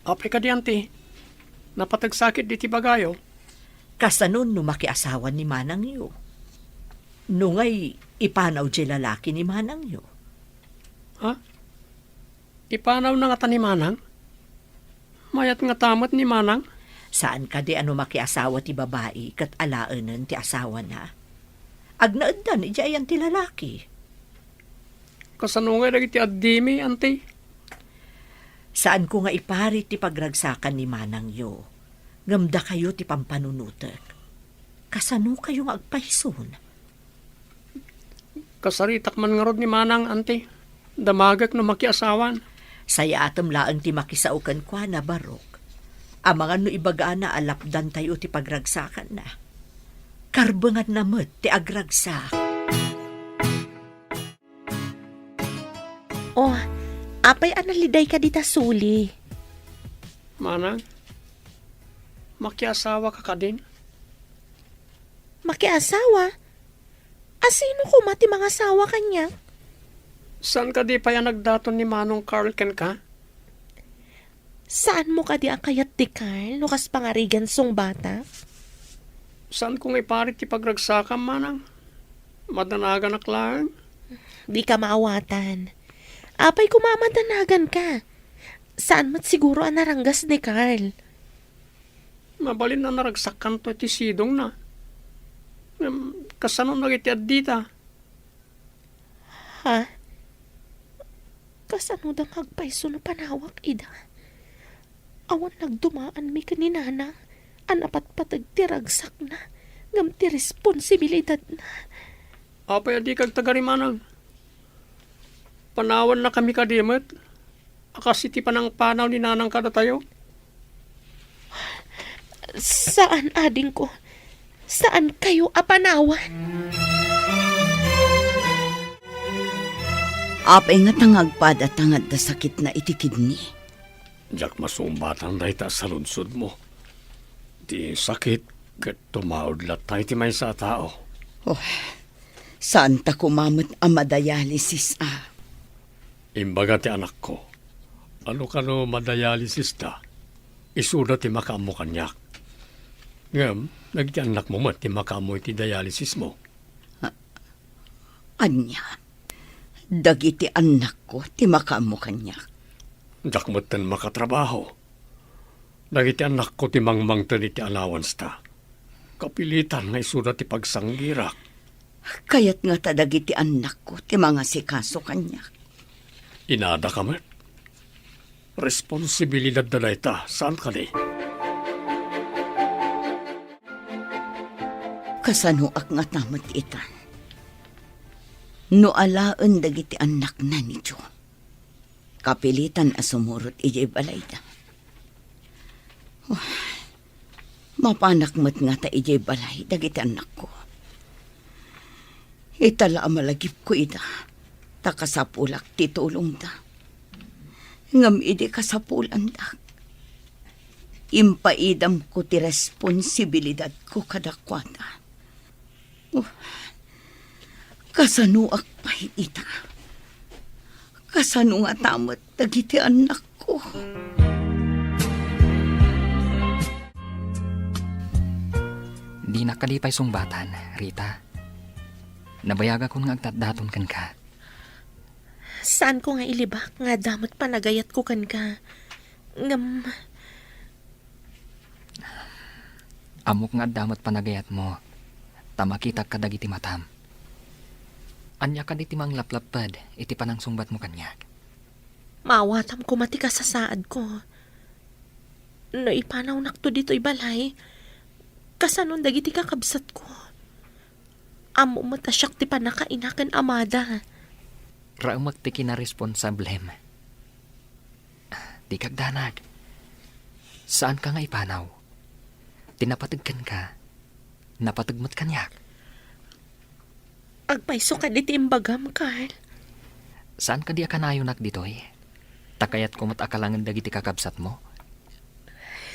F: Apay ka diyanti. Napatagsakit di ti bagayo.
G: Kasanun no makiasawan ni Manang yo. Nungay ipanaw di lalaki ni Manang yo.
F: Ha? Ipanaw na nga ta ni Manang? Mayat nga tamat ni Manang?
G: Saan ka di ano makiasawa ti babae kat alaanan ti asawa na? Agnaaddan iti ayan ti lalaki.
F: Kasanungay lagi ti addimi, ante.
G: Saan ko nga ipari ti pagragsakan ni Manang yo? Ngamda kayo ti pampanunutek. Kasano kayo nga agpahison?
F: Kasaritak man nga rod ni Manang, ante. Damagak no makiasawan.
G: Saya atam laang ti makisaukan kwa na, Barok. Amangan no ibagaan na alapdan tayo ti pagragsakan na. Karbangan na met ti agragsak.
D: Oh, apay analiday ka dita suli.
F: Manang, makiasawa ka din?
D: Makiasawa? Asino ko mati mga asawa kanya?
F: Saan ka di pa yan nagdaton ni Manong Carl ken ka?
D: Saan mo ka di ang kayat ti Carl? Nukas pangarigan song bata?
F: Saan kong iparit ti pagragsakam, Manang? Madanagan ak lang.
D: Di ka maawatan. Apay kumamadanagan ka. Saan mat siguro ang naranggas ni Carl?
F: Mabalin na naragsakan to ti sidong na. Kasano nagitiad dita?
D: Ha? Kasano dang hagpaiso no panawak, ida? Awan nagdumaan mi kaninana. anapat patag tiragsak na. Ngam ti responsibilidad na.
F: Apay adi kag tagarimanang. Panawan na kami kadimot. Akasi ti panang panaw ni nanang kada tayo.
D: Saan, ading ko? Saan kayo apanawan?
I: Apay nga tangagpada tangad da sakit na iti kidney.
F: Jak masumbatan dahi ta sa lunsod mo. Di sakit kat tumaod latay ti may sa tao.
I: Saan ta kumamot ang madayalisis
F: Imbaga ti anak ko. Ano kano madayalisis ta? Isuda ti makamo kanyak. Ngam, nagti anak mo mat ti makamo iti dialysis mo.
I: Anya, dagiti anak ko ti makamo kanyak.
F: Dakmatan makatrabaho. Dagiti anak ko ti mangmangtan iti allowance ta. Kapilitan na isuda ti pagsanggirak.
I: Kayat nga ta dagiti anak ko ti mga sikaso kanyak.
F: Inada ka mat. Responsibilidad na ita. Saan ka di?
I: Kasanuak nga tamat itan. No alaan dagiti anak na ni Jo. Kapilitan asumurot ijay balayda. Mapanak mat nga ta ijay balay dagiti anak ko. Itala malagip ko ida. Takasapulak titulong da. Ngam ide kasapulan da. Impaidam ko ti responsibilidad ko kadakwada. Kasanuak pa ita. Kasano nga tamat dagiti anak ko.
B: Di nakalipay sungbatan, Rita. Nabayaga ko nga agtatdaton kan ka.
D: Saan ko nga ilibak nga damot panagayat ko kan ka? Ngam,
B: Amok nga damot panagayat mo. Tamakita ka dagiti matam. Anya ka diti mang laplapad, iti panang sungbat mo kanyak.
D: mawatam ko mati ka sa saad ko. No ipanaw nakto dito ibalay, kasanon dagiti kakabsat ko. Amo matasyak ti panakainakan amada.
B: Raumak ti kinaresponsablem. Di kagdanag. Saan ka nga ipanaw? Tinapatagkan ka. Napatagmat kanyak.
D: Agpaiso ka diti imbagam, Carl.
B: Saan ka di akanayonak ditoy? Takayat ko matakalangan dagiti kakabsat mo?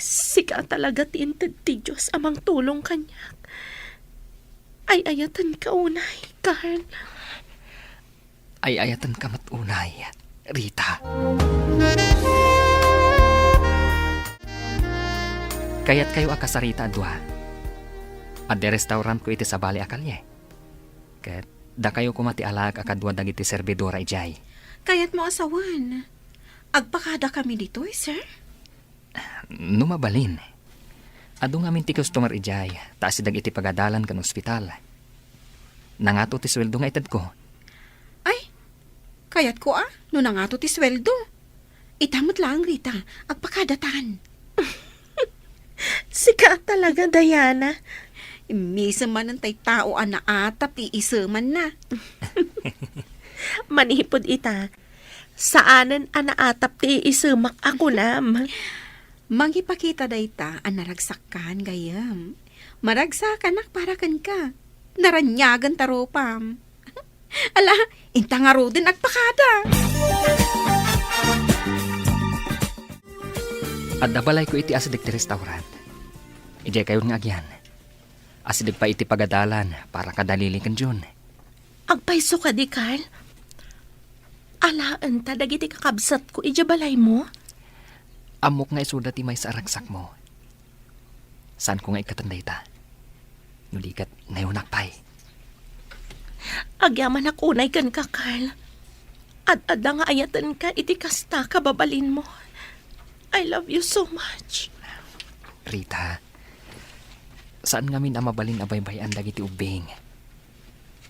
D: Sika talaga tinted ti Diyos amang tulong kanyak. Ay ayatan ka unay, Carl.
B: Ay ayatan ka matunay, Rita. Kaya't kayo akasarita adwa. At de restaurant ko iti sa Bali Akalye. Kat da kayo kumati alag akadwa dagiti servidora ijay.
C: Kaya't mo asawan. Agpakada kami dito, sir.
B: Numabalin. Ado nga min ti customer ijay, taas dag iti pagadalan kan ospital. Nangato ti sweldo nga itad ko.
C: Ay, kayat ko no nangato ti sweldo. Itamot lang, Rita, agpakadatan.
D: Sika talaga, Diana.
C: Misa man ang tay tao na atap, iisaman na.
D: Manihipod ita. Saanan anaatap ti isumak ako nam.
C: Mangipakita dayta ang naragsakan gayam. Maragsakan para kan ka. Naranyagan taropam. Ala, inta nga ro din agpakada.
B: At dabalay ko iti asidik ti restaurant. Ijay kayo nga agyan. Asidik pa iti pagadalan para kadalili kan Jun.
D: Agpaiso ka di, Carl. Alaan ta dagiti kakabsat ko ijabalay mo.
B: Amok nga isuda ti may sa aragsak mo. Saan ko nga ikatanday ta? Nulikat ngayon nakpay.
D: Agyaman akunay kan ka, Carl. At ada nga ayatan ka iti kasta kababalin mo. I love you so much.
B: Rita, saan nga min amabalin abay-bayan dagiti ubing?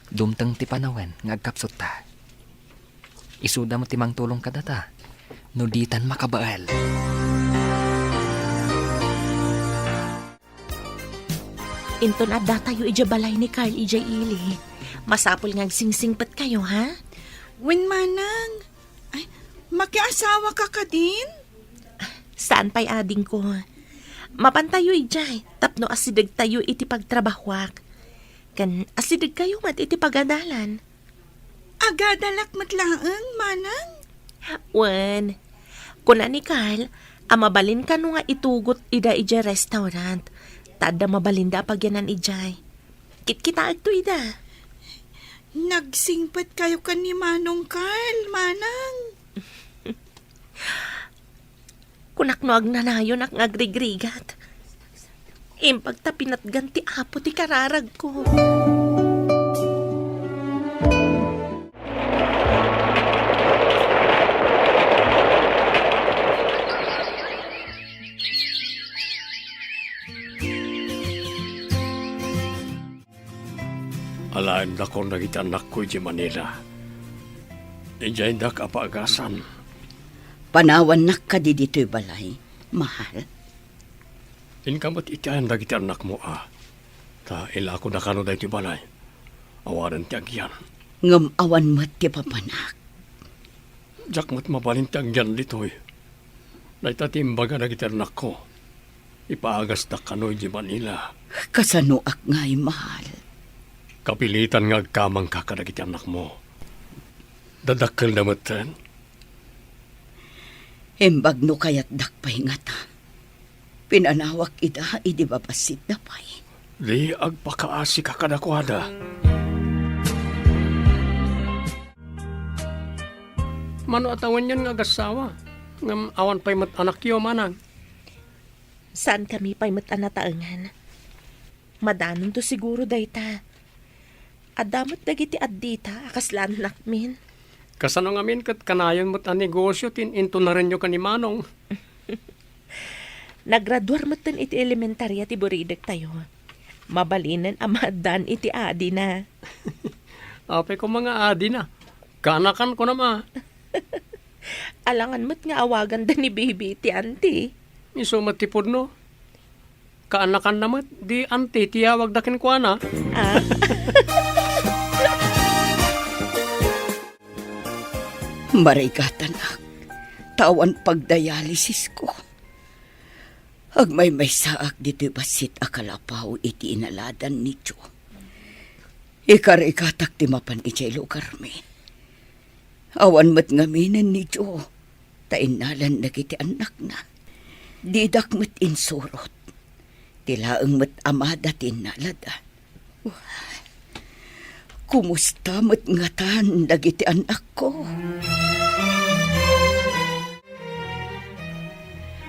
B: Dumtang ti panawan nga agkapsot ta. Isuda mo timang tulong ka data. Nuditan makabaal.
D: Into na da tayo ija balay ni Carl ija ili. Masapol nga singsingpat kayo, ha?
E: Wen manang. Ay, makiasawa ka ka din?
D: Saan pa'y ading ko? Mapantayo ijay, tapno asidag tayo iti pagtrabahwak. Kan asidag kayo mat iti pagadalan.
E: Agadalak matlaang, manang.
D: Wen, kuna ni Carl, mabalin ka no nga itugot ida ija restaurant. Tada mabalinda pagyanan ijay. Kit-kita ito ida.
E: Nagsingpat kayo ka ni Manong Carl, manang.
D: Kunak no agnanayon ak ngagrigrigat. Impagta pinatganti apo ti kararag ko.
F: Alaim na ko nagit anak ko di Manila. Ijay dak apaagasan.
I: Panawan nak ka di dito'y balay, mahal.
F: Inkamot itayan nagit anak mo Ta ila ko na kano dahi ti balay. Awaran ti agyan.
I: Ngam awan mat ti papanak.
F: Jak mat mabalin ti agyan ditoy. Naitatimbaga nagit anak ko. Ipaagas na kano di Manila.
I: Kasano ak nga'y mahal.
F: Kapilitan nga agkamang kakanagit anak mo. Dadakkel na matan.
I: Embag no kayat dakpay nga ta. Pinanawak ida, idi babasit na pay.
F: Di agpakaasi ka kadakwada. Mano atawan yan nga agasawa. Ngam awan pa'y mat anak yo manang.
D: Saan kami pa'y matanataangan? Madanon to siguro dayta. Adamat dagiti addita, akaslan nakmin.
F: Kasano ngamin kat kanayon mo't ang negosyo into na rin yung kanimanong.
D: Nagraduar mo tan iti elementarya ti Buridag tayo. Mabalinan amadan iti adi na.
F: Ape ko mga adi na. Kanakan ko naman.
D: Alangan mo't nga awagan da ni baby iti auntie.
F: Iso matipod no. Kaanakan naman, di auntie tiyawag dakin ko na.
I: Marigatan ak. Tawan pagdialysis ko. Agmay saak dito basit akalapaw iti inaladan ni Jo. Ikar-ikatak ti mapan iti lugar mi. Awan mat ngaminan ni Jo. Tainalan nagiti anak na. Didak mat insurot. Tilaang mat amada tinalada. Kumusta mat ngatan dagiti anak ko?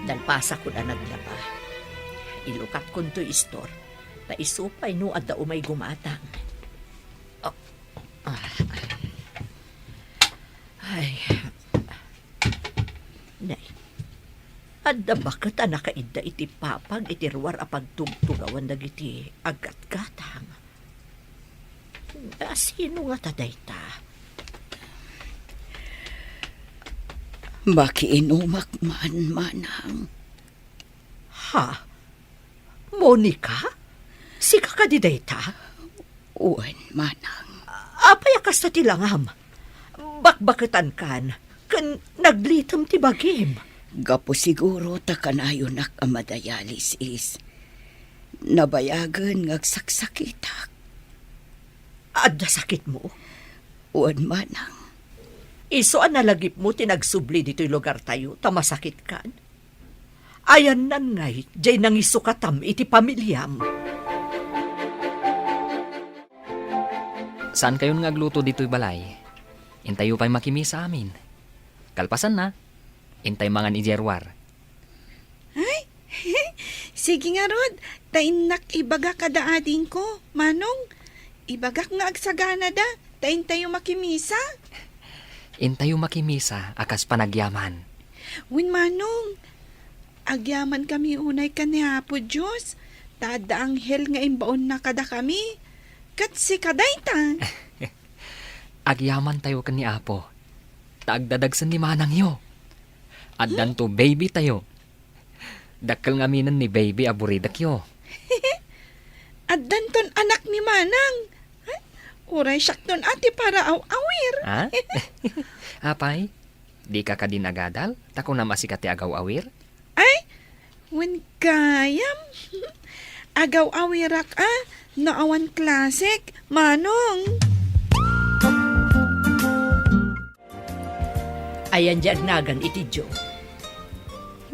I: Dalpasa ko na naglaba. Ilukat ko to istor. Ta isupay no at umay gumatang. Ay. Nay. Adda bakit nakaida iti papag iti ruwar apag tugtugawan dagiti agat-gatang. Sino nga taday ta? Makiinumak man, manang. Ha? Monica? Si kakadiday ta? Uwan, manang. Apay akas na tilangam. Bakbakitan kan naglitam ti bagim. Gapo siguro ta kanayo nak amadayalis nabayagan ngagsaksakitak. Adda sakit mo? Uwan, manang. Iso ang nalagip mo tinagsubli dito'y lugar tayo, tamasakit kan. Ayan nan ngay, jay nang isukatam iti pamilyam.
B: Saan kayo ngagluto dito'y balay? Intayo pa'y makimi sa amin. Kalpasan na. Intay mga ni Jerwar.
E: Ay, sige nga Rod. Tainak ibaga kadaadin ko, manong. Ibagak nga agsagana da. Tayo makimisa.
B: Intayo makimisa, akas panagyaman.
E: Win manong. Agyaman kami unay kanihapo Diyos. Tada anghel nga imbaon na kada kami. Kat si kadayta.
B: Agyaman tayo kan ni Apo. Taagdadagsan ni manang yo. Addan to baby tayo. Dakkel nga minan ni baby aburidak yo.
E: At danton anak ni Manang. Ay, uray siyak ton ati para awir.
B: Ha? Apay, di ka din agadal? Tako na masikat ti agaw-awir?
E: Ay, wen gayam. Agaw awirak naawan klasik, Manong.
G: Ayan di agnagan iti Jo.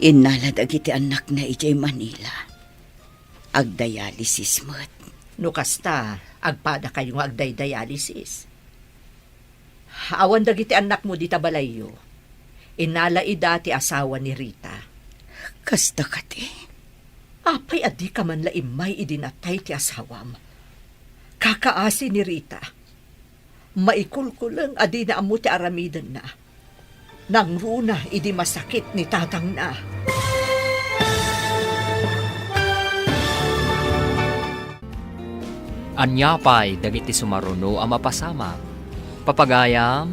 I: Inalad iti anak na ijay Manila. Agdialysis mo't.
G: No kasta, agpada kayo nga agday-dialysis. Awan dagiti anak mo di tabalayo. Inala ida ti asawa ni Rita.
I: Kasta kati.
G: Apay adi ka man laimay idinatay ti asawam. Kakaasi ni Rita. Maikulkulang adi na amo ti aramidan na. Nang runa idi masakit ni tatang na.
B: Anyapay dagiti sumaruno ang mapasama. Papagayam,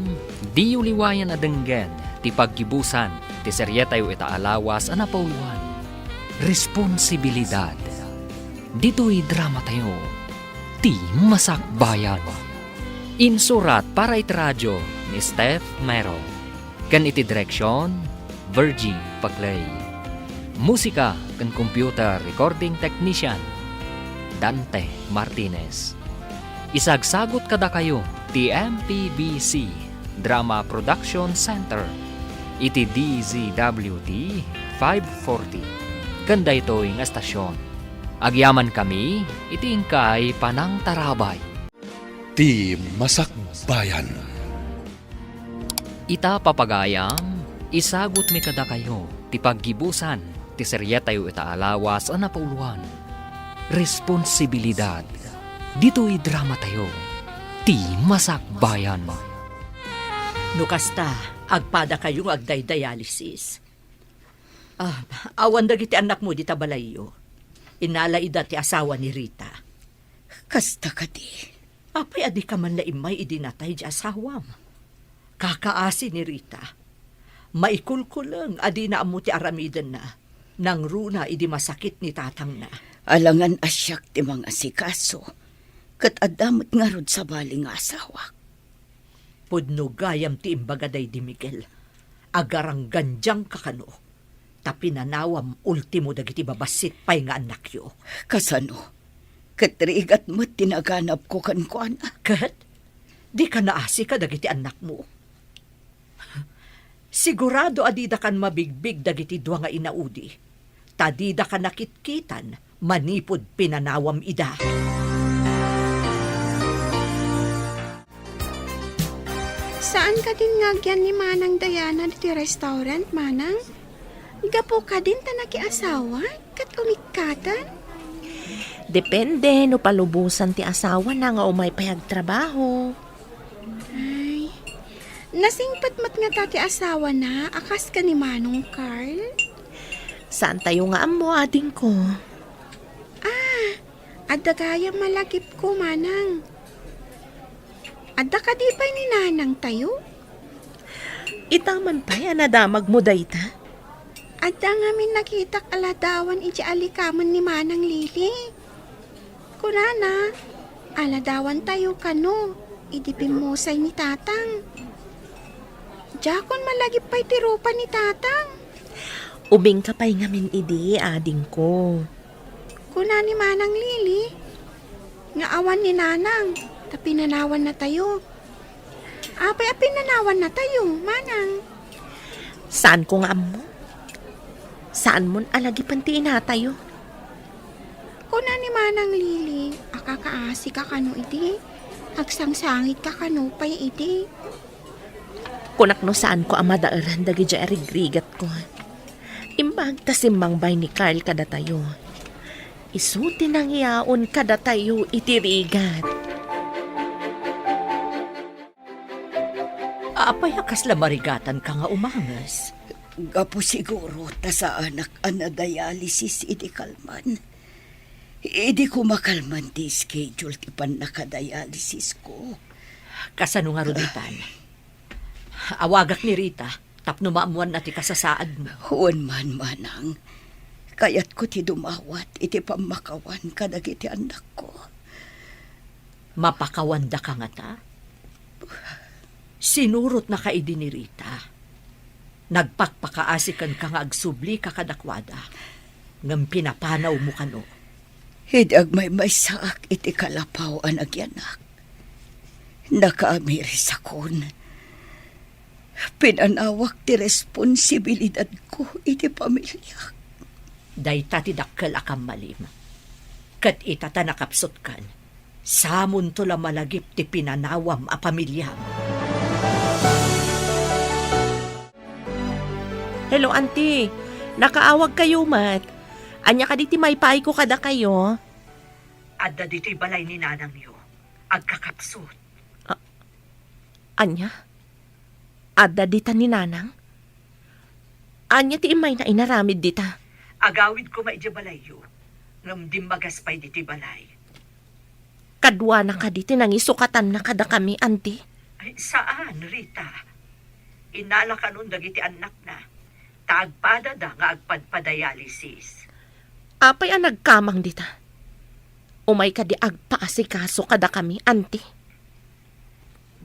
B: di uliwayan adenggen, ti paggibusan, ti seryetayo itaalawas ang napauluan. Responsibilidad. Dito'y drama tayo. Ti Masakbayan. Insurat para iti radyo ni Steph Mero. Kan iti direksyon, Virgie Paclay. Musika kan computer recording technician, Dante Martinez. Isagsagot kada kayo ti MPBC Drama Production Center iti DZWD 540 kanda ito'y nga estasyon. Agyaman kami iti ingkay Panang Tarabay.
A: Ti Masakbayan.
B: Ita papagayam, isagot mi kada kayo ti paggibusan ti seryetayo itaalawas ang napauluan. Responsibilidad. Dito'y drama tayo. Ti Masakbayan.
G: No kasta, agpada kayo nga agday-dialysis. Awan dagiti anak mo di tabalayo. Inala ida ti asawa ni Rita.
I: Kasta kati.
G: Apay adi ka man laimay idinatay di asawam. Kakaasi ni Rita. Maikulkulang adi na amo ti aramidan na. Nang runa idi masakit ni tatang na.
I: Alangan asyak ti mga asikaso. Kat adamot nga rod sa baling asawa.
G: Pudno gayam ti imbagaday di Miguel. Agarang ganjang kakano. Tapi nanawam ultimo dagiti babasit pay nga anak yo.
I: Kasano? Katrigat mo tinaganap ko kankwana.
G: Kat, di ka naasi ka dagiti anak mo. Sigurado adida kan mabigbig dagiti dua nga inaudi. Tadida ka nakitkitan, manipod pinanawam ida.
C: Saan ka din ngagyan ni Manang Diana dito restaurant, Manang? Gapo ka din tanakiasawa? Kat umikatan?
D: Depende no palubusan ti asawa na nga umay payagtrabaho.
C: Ay, nasingpat mat nga tati asawa na, akas ka ni Manong Carl?
D: Saan tayo nga amo ading ko?
C: Adda kaya malagip ko, Manang. Adda ka di pa ni Nanang tayo?
D: Itaman pa yan nadamag mo dayta.
C: Adda nga min nakitak aladawan iti alikaman ni Manang Lili. Kunana, aladawan tayo kano, idipimusay ni Tatang. Jakon malagip pa'y tirupa ni Tatang.
D: Ubing ka pa'y ngamin idi, ading ko.
C: Kuna ni Manang Lili, nga awan ni Nanang, tapinanawan na tayo. Apay pinanawan na tayo, Manang.
D: Saan ko nga amo? Saan mo alagi pantiin na tayo?
C: Kuna ni Manang Lili, akakaasi ka kano iti, agsangsangit ka kano pa'y iti.
D: Kunak no saan ko amadaaran dagi dya erigrigat ko. Imbag tasimbang bay ni Carl kada tayo. Isuti nang iyaon kada tayo itirigat.
G: Apay akas lamarigatan ka nga umangas.
I: Gapo siguro ta sa anak ana dialysis idi kalman. Idi ko makalman ti schedule ti pan nakadialysis ko.
G: Kasano nga roditan? Awagak ni Rita, tapno maamuan na ti kasasaad mo.
I: Huwag man manang. Kayat ko ti dumawat iti pamakawan kadagiti anak ko.
G: Mapakawanda ka nga ta. Sinurot na ka idi ni Rita. Nagpakpakaasikan ka nga agsubli ka kadakwada. Ngam pinapanaw mo kano.
I: Hidag may saak iti kalapaw ang agyanak. Nakaamiris akon. Pinanawak ti responsibilidad ko iti pamilya.
G: Dayta ti dakkel akam malim. Kat itata nakapsot kan. Samon to la malagip ti pinanawam a pamilya.
D: Hello, auntie. Nakaawag kayo, mat. Anya ka di ti may paay ko kada kayo.
G: Adda dito'y balay ni nanang yo. Agkakapsot.
D: Anya? Adda dita ni nanang? Anya ti imay na inaramid dita.
G: Agawid ko maidya balay yo. Ngam di magaspay dito'y balay.
D: Kadwa na ka diti nangisukatan na kada kami, auntie.
G: Ay, saan, Rita? Inala ka nun dagiti anak na. Taagpada da nga agpadpadialysis.
D: Apay ang nagkamang dita. Umay ka di agpaasikaso kada kami, auntie.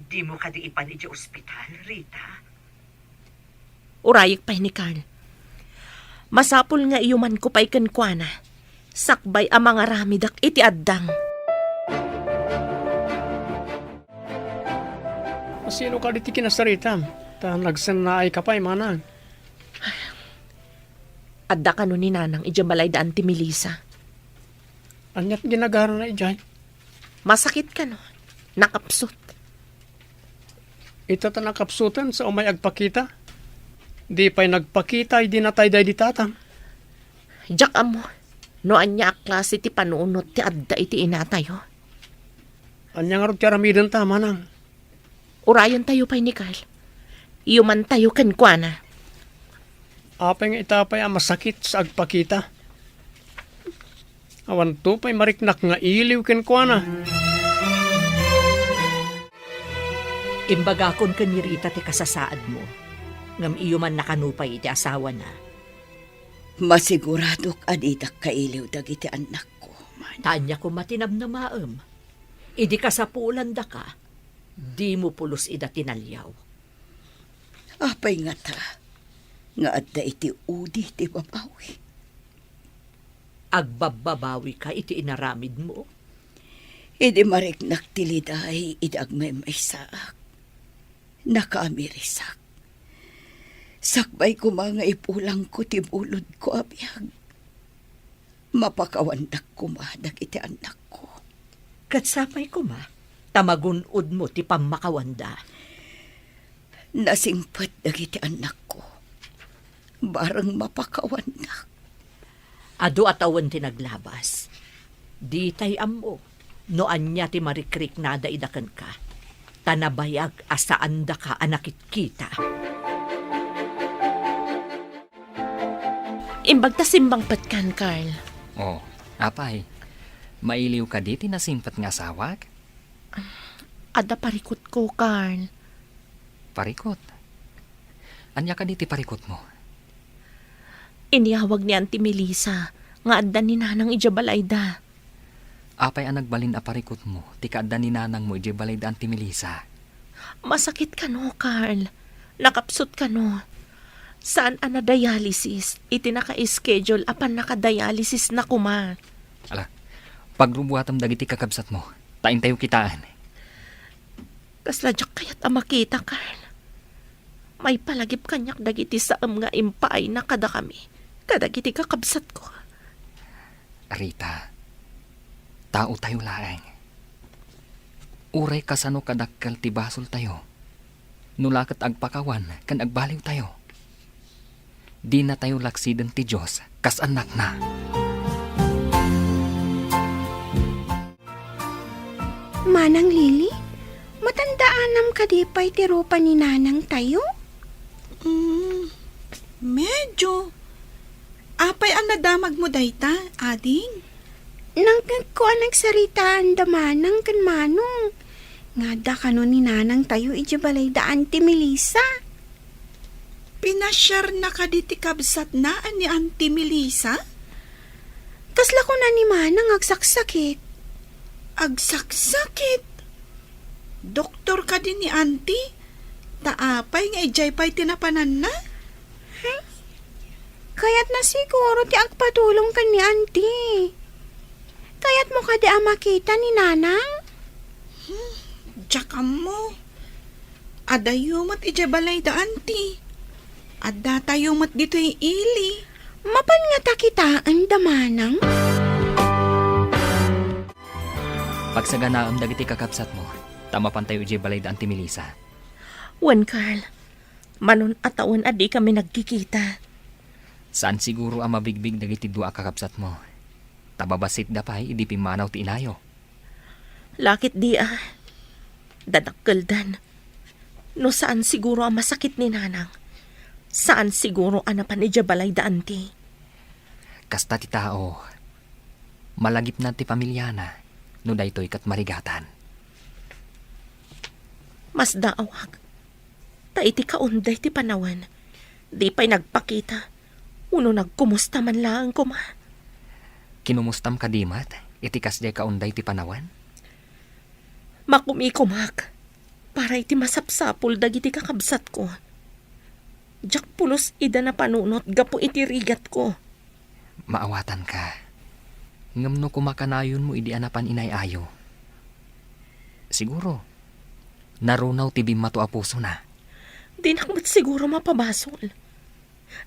G: Di mo ka di ipan iti ospital, Rita.
D: Urayik pa'y ni Carl. Masapul nga iyuman ko pa'y kenkwana. Sakbay ang mga ramidak iti addang.
F: Sino ka diti kinasarita? Ta nagsanaay ka pa, manang.
D: Adda ka nun ni nanang ijabalay daan ti Melissa.
F: Anyat ginagara na ijay.
D: Masakit ka no. Nakapsot.
F: Ito ta nakapsutan sa umay agpakita. Di pa'y nagpakita, di natay day di tatang.
D: Diyak amo. No anya klase ti panunot ti adda iti inatayo.
F: Anya nga rin karamidan ta, manang.
D: Urayon tayo pa'y ni Carl. Iyuman tayo kenkwana.
F: Apay nga itapay ang masakit sa agpakita. Awan to pa'y mariknak nga iliw kenkwana.
G: Imbagakon ka ni Rita ti kasasaad mo. Ngam iyo man nakanupay iti asawa na.
I: Masiguradok adidak kailiw dagiti anak ko.
G: Tanya ko matinab na maem. Idi kasapulan da ka. Di mo pulos ida tinalyaw.
I: Apay nga ta. Nga adda iti udi ti babawi.
G: Agbababawi ka iti inaramid mo.
I: Idi mariknak tiliday idag may saak. Nakaamirisak. Sakbay ko mga ipulang ko ti bulod ko abiyag. Mapakawandak ko madag iti anak ko.
G: Katsapay ko ma, tamagunod mo ti pamakawanda.
I: Nasingpat dagiti anak ko. Barang mapakawandak.
G: Ado atawan ti naglabas. Di tay amo, no anya ti marikrik nada idakan ka. Tanabayag asaan da ka anakit kita.
D: Imbag ta simbang patkan, Carl.
B: Oh, apay. Mailiw ka diti na simpat nga sawag?
D: Adda parikot ko, Carl.
B: Parikot. Anya ka diti parikot mo?
D: Iniyawag ni Auntie Melissa nga adda ni nanang ijabalay da.
B: Apay ang nagbalin a parikot mo, ti kaadda ni nanang mo ijibalay da Auntie Melissa.
D: Masakit ka no, Carl. Nakapsot ka no. Saan ana dialysis? Iti naka-schedule apan naka-dialysis na kuma.
B: Ala, pagrubuhatam dagiti kakabsat mo, tain tayo kitaan.
D: Kasladyak kayat ang makita, Carl. May palagip kanyak dagiti sa nga impaay na kada kami. Kadagiti kakabsat ko.
B: Rita, tao tayo laeng. Uray kasano kadakkel ti basol tayo. Nulakat agpakawan kan agbaliw tayo. Di na tayo laksiden ti Diyos kas anak na.
C: Manang Lili, matandaanam ka di pa'y tirupa ni nanang tayo?
E: Medyo. Apay ang nadamag mo dayta, ading.
C: Nang ko nagsaritaan da manang kan manong. Nga da kano ni nanang tayo ijabalay da Auntie Melissa.
E: Pinasyar na ka diti kabsat na ni Auntie Melissa?
C: Kasla ko na ni Manang agsaksakit.
E: Agsaksakit. Doktor ka din ni auntie. Taapay nga ijay pa'y tinapanan na.
C: Kaya't na siguro ti agpatulong ka ni auntie. Kaya't mo ka di makita ni Nanang?
E: Jakam mo. Adayo mat ijay balay da auntie. Adda tayo mat dito'y ili.
C: Mapan nga takitaan da Manang?
B: Pagsaganaam dagiti kakapsat mo, tama pantayo ijay balay da Auntie Melissa.
D: Wan Carl, manon atawan adi kami nagkikita.
B: Saan siguro ang mabigbig dagiti dua kakapsat mo? Tababasit da pa'y idi pimanaw ti inayo.
D: Lakit di dadakkeldan. No saan siguro ang masakit ni Nanang? Saan siguro anapan ni Jabalay da auntie?
B: Kasta ti tao, malagip na ti pamilyana, no daytoy kat marigatan.
D: Mas daawag. Ta iti kaunday ti panawan. Di pa'y nagpakita. Uno nagkumusta man lang kuma.
B: Kinumustam ka dimat, itikas di kaunday ti panawan?
D: Makumikumak. Para iti masapsapul dagiti kakabsat ko. Jak pulos ida na panunot gapo iti rigat ko.
B: Maawatan ka. Ngam no kumakanayon mo idi anapan inay-ayo. Siguro, narunaw ti bimato a puso na.
D: Di nakmat siguro mapabasol.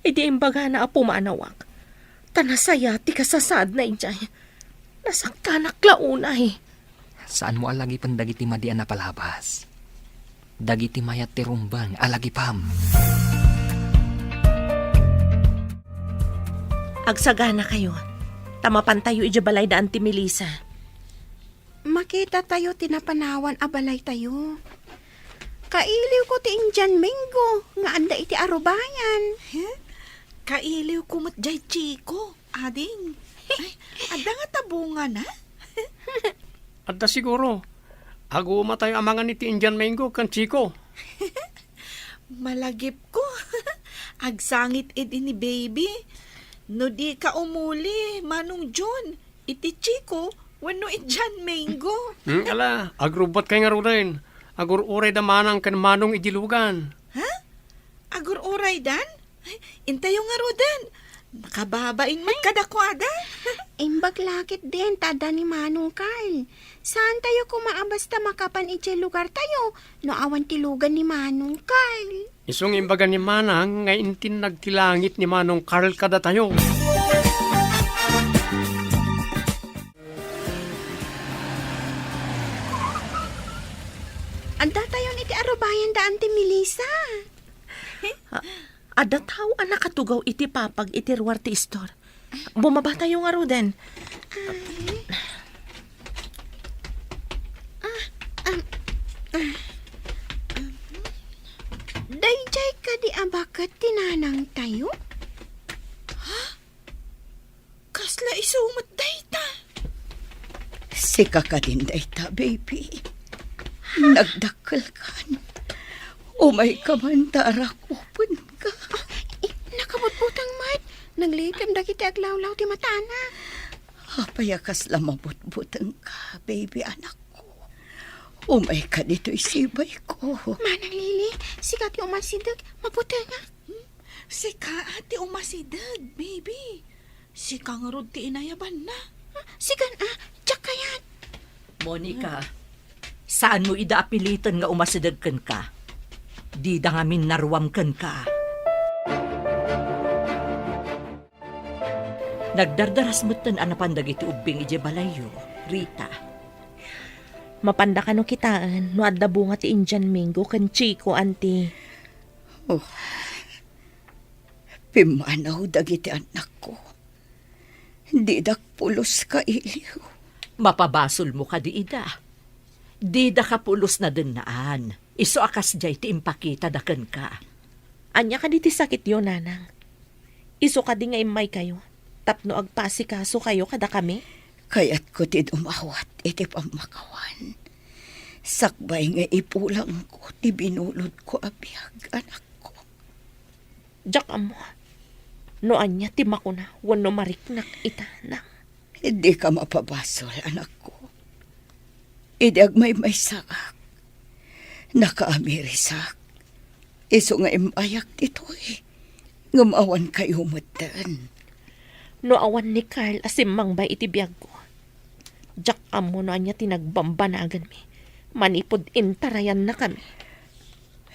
D: Idi imbaga na apo manawak. Tanasaya ti kasasad na ijay. Nasangkanak launay.
B: Saan mo alagi pandagiti madian na palabas? Dagiti mayat ti rumbang alagi pam.
D: Agsagana kayo. Tamapan tayo ijabalay da Auntie Melissa.
C: Makita tayo tinapanawan abalay tayo. Kailiw ko ti Indian Mingo nga anda iti arubayan.
E: Kailiw ko mat jay chiko, ading. Ay, adda nga tabungan na.
F: Adda siguro. Aguma tayo amangan iti Indian Mango kan Chico.
E: Malagip ko. Agsangit edi ni baby. No di ka umuli, Manong John. Iti Chico, wano Indian Mango.
F: Ala, agrubot kay nga rin. Agur-uray da manang kan manong idilugan.
E: Ha? Agur-uray dan? Intayo nga rodan. Nakababain man kadakwada.
C: Imbag lakit din tada ni Manong Carl. Saan tayo kumaabasta makapan iti lugar tayo? No awan tilugan ni Manong Carl.
F: Isong imbaga ni manang nga intin nagtilangit ni manong Carl kada tayo.
C: Anda tayo ni ti arubayan da Auntie Melissa.
D: Ada tao ang nakatugaw iti papag iti ruwar ti istor. Bumaba tayo nga roden.
C: Dayjay ka di abakat tinanang tayo?
E: Kasla isumat dayta.
I: Sika ka din dayta, baby. Nagdakkel kan. Umay ka man tarakupon ka.
C: Nakabutbutang mat. Naglitam da kita aglawlaw ti matana.
I: Hapayakas lamabutbutang ka, baby anak ko. Umay ka dito isibay ko.
C: Manang Lili, sikat yung masidag, mabuti nga.
E: Sika ati umasidag, baby. Sika nga rod ti inayaban na.
C: Sigan tsak kayan.
G: Monica, saan mo ida apilitan nga umasidagkan ka? Di da ngamin naruwamkan ka. Nagdardaras mo tan anapandag iti ubing ije balayo, Rita.
D: Mapanda ka no kitaan, no adda bunga ti Indian Mango kan Chico, auntie.
I: Oh, pimanaw dagiti anak ko. Di dakpulos ka iliw.
G: Mapabasol mo ka di ida. Di da ka pulos na dinaan. Iso akas jay ti impakita daken ka.
D: Anya ka di ti sakit yun, nanang. Iso ka di nga imay kayo. Tapno agpasikaso kayo kada kami.
I: Kaya't ko ti dumawat iti pamakawan. Sakbay nga ipulang ko ti binulod ko abiyag anak ko.
D: Diyak amo. No anya ti makuna wano mariknak itanang.
I: Hindi ka mapabasol, anak ko. Idag may saak. Nakaamirisak. Iso nga imayak dito eh. Ngumawan kayo mutan.
D: No awan ni Carl asimang ba itibiyag ko. Jak amo na niya tinagbambanagan mi. Manipod intarayan na kami.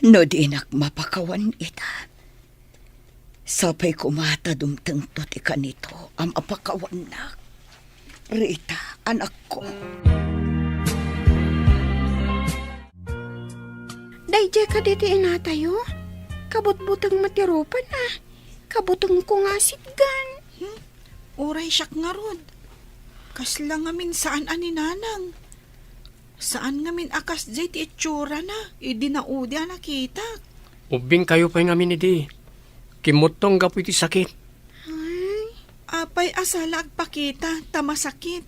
I: No dinak mapakawan ita. Sapay kumata dumtengtot ika nito ang apakawan na. Rita, anak ko.
C: Dayjay ka dito inatayo. Kabutbutang matirupan ah. Kabutang ko nga sitgan.
E: Uray siyak nga rod. Kasla ngamin saan ani nanang. Saan ngamin akas jay ti itsura na. Idi na udya nakita.
F: Ubing kayo pa'y ngamin idi. Kimutong gapu iti sakit.
E: Apay asala agpakita, tamasakit.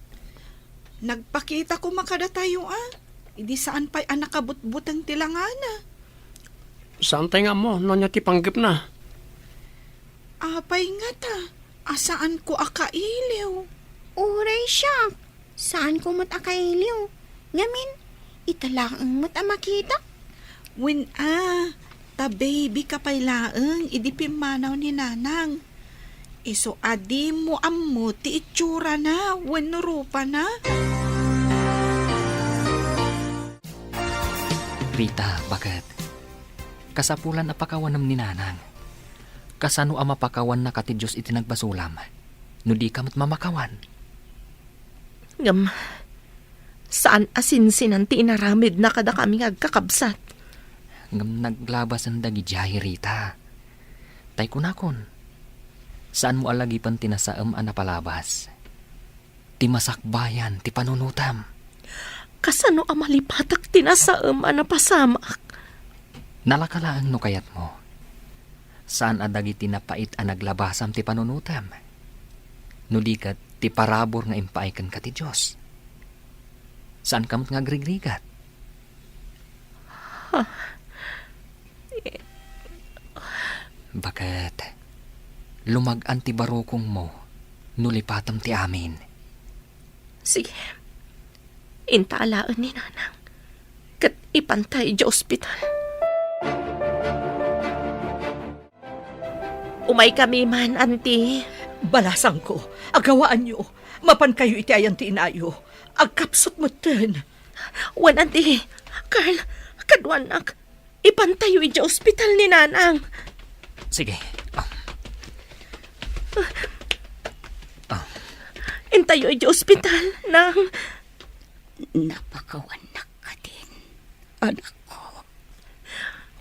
E: Nagpakita ko makada tayo ah. Idi saan pa'y anak kabutbutang tilangana.
F: Saan tayo nga mo? No niya ti panggip na.
E: Apay nga ta. Asaan ko akailiw?
C: Uray siya. Saan ko mat akailiw? Ngamin, italaang mat makita.
E: Win ta baby ka pa'y laeng, idi pimanaw ni nanang. Iso adi mo ammo ti itsura na, wenno rupa na.
B: Rita, bakit? Kasapulan na pakawanam ni nanang. Kasano ang mapakawan na kati Diyos iti nagbasulam? No di kamot mamakawan.
D: Ngam, saan asinsinan ti inaramid na kada kami agkakabsat?
B: Ngam naglabas ang dagijay, Rita. Tay kunakon. Saan mo alagipan tinasaam ang napalabas? Ti masakbayan, ti panunutam.
D: Kasano ang malipatak tinasaam ang napasamak?
B: Nalakalaang no kayat mo. Saan adagi tinapait ang naglabasam ti panunutam? No di kat ti parabor nga impaikan ka ti Diyos. Saan kamot nga grigrigat? Bakit? Lumag-an ti barukong mo, nulipatam ti amin.
D: Sige, intalaan ni nanang. Kat ipantay di ospital. Umay kami man, auntie.
G: Balasang ko, agawaan nyo. Mapan kayo iti ayan ti inayo. Agkapsot mo ten.
D: Wan, auntie. Carl, kadwanak. Ipantayo di ospital ni nanang.
B: Sige.
D: Intayo di ospital, nang.
I: Napakawanak ka din, anak ko.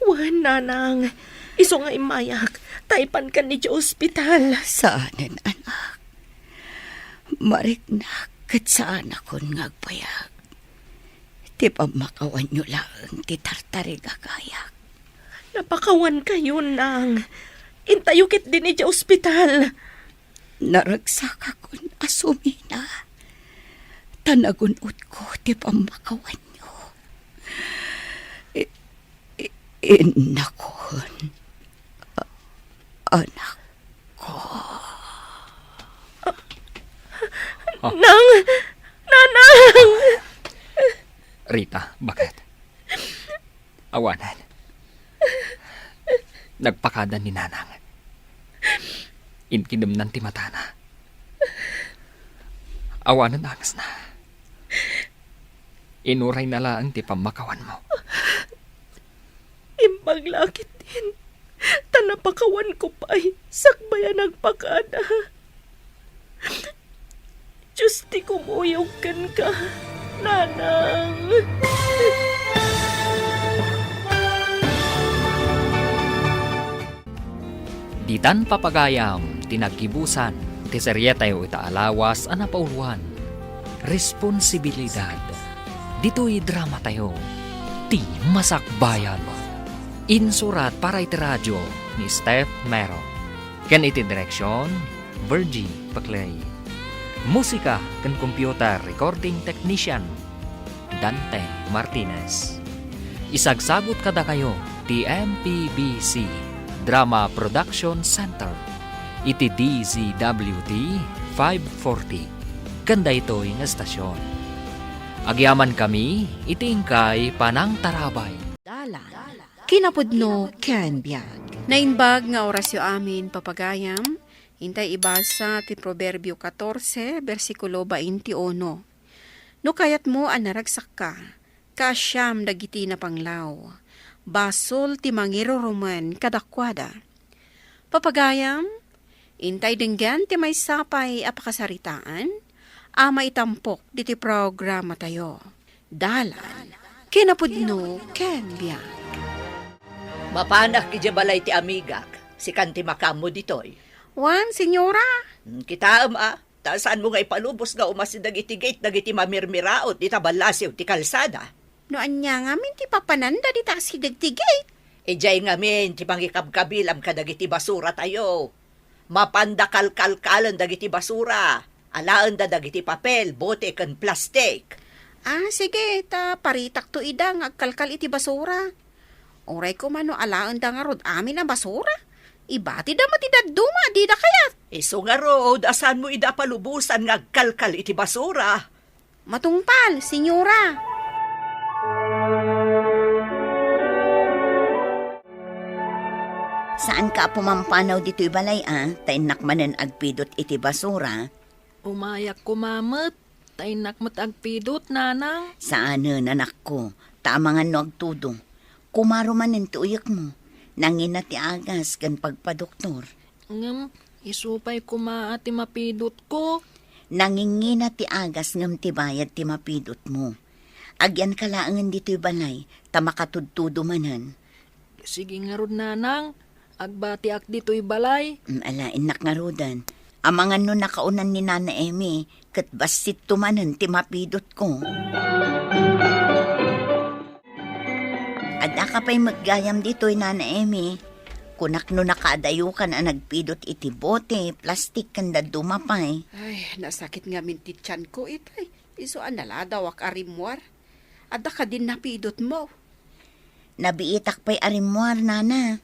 D: Wan, nanang. Iso nga imayak. Taipan ka ni di ospital.
I: Saanin, anak. Mariknak kat saan akong ngagpayag. Ti pamakawan nyo lang ti tartari gagayak.
D: Napakawan kayo, nang. Intayo kit din ni di ospital.
I: Naragsak akong asumina. Tanagunot ko ti pamakawan nyo. Inakon. Anak ko.
D: Nang! Nanang!
B: Rita, bakit? Awanan. Nagpakada ni nanang. Inkidam ng timatana. Awanan angas na. Inuray na lang ti pamakawan mo.
D: Imbaglakit din. Tanapakawan ko pa'y sakbayan nagpakada. Diyos ti kumuyaw kan ka, nanang.
B: Ditan papagayam, tinagkibusan, ti seryetayo itaalawas anapauluan. Responsibilidad. Dito'y drama tayo. Ti Masakbayan. Insurat para iti radyo ni Steph Mero. Ken iti direksyon, Virgie Paclay. Musika ken computer recording technician, Dante Martinez. Isagsagot kada kayo ti MPBC Drama Production Center iti DZWT 540 kanda ito'y nga estasyon. Agyaman kami, itingkay panang tarabay.
C: Kinapudno ken biag. Nainbag nga orasyo amin papagayam, hintay ibasa ti Proverbio 14, versikulo 21. No kayat mo anaragsak ka, kasyam dagiti na panglaw, basol ti mangiruruman kadakwada. Papagayam, intay denggan ti may sapay apakasaritaan, ama itampok diti programa tayo. Dalan, kinapudno ken biag.
G: Mapanak ijabalay ti amigak, si kanti makamo ditoy.
C: Wan, senyora,
G: Kitaam taasan mo nga ipalubos nga umasidag iti gate dagiti mamirmiraot di tabalasiw ti kalsada.
C: no anya nga min ti papananda di taksidag ti gate.
G: Ijay nga min, ti pangikabkabilam ka dagiti basura tayo. Mapandakalkalkalan dagiti basura. Alaan da dagiti papel, bote kan plastik.
C: Sige, paritak to idang agkalkal iti basura. Oray ko mano alaan da nga rod amin ang basura. Ibati da matidad duma, di da kayat.
G: Iso nga rod, asan mo ida palubusan nga agkalkal iti basura?
C: Matungpal, senyora.
I: Saan ka pumampanaw dito'y balay Tainak manen agpidot iti basura.
D: Umayak ko mamat, tainak mat agpidot, nanang.
I: Saan anak ko? Tamangan no agtudo. Kumaro manen ti uyak mo. Nangin na ti agas kan pagpadoktor.
D: Ngam, isupay ko ati mapidot ko.
I: Nangingina ti agas ngam ti bayad ti mapidot mo. Agyan kalaangan dito'y balay, tamakatudtudo manan.
D: Sige nga rod, nanang. Agbati ak dito'y balay.
I: Ala, inak nga rodan. Amangan no nakaunan ni Nana Emi, kat basit tumanan ti mapidot ko. Ada ka pa'y maggayam dito'y Nana Emi. Kunak no nakaadayukan ang nagpidot iti bote, plastik kanda dumapay.
C: Ay, nasakit nga min ti tiyan ko itay. Iso anala daw ak arimwar. Ada ka din napidot mo.
I: Nabiitak pa'y arimwar, Nana.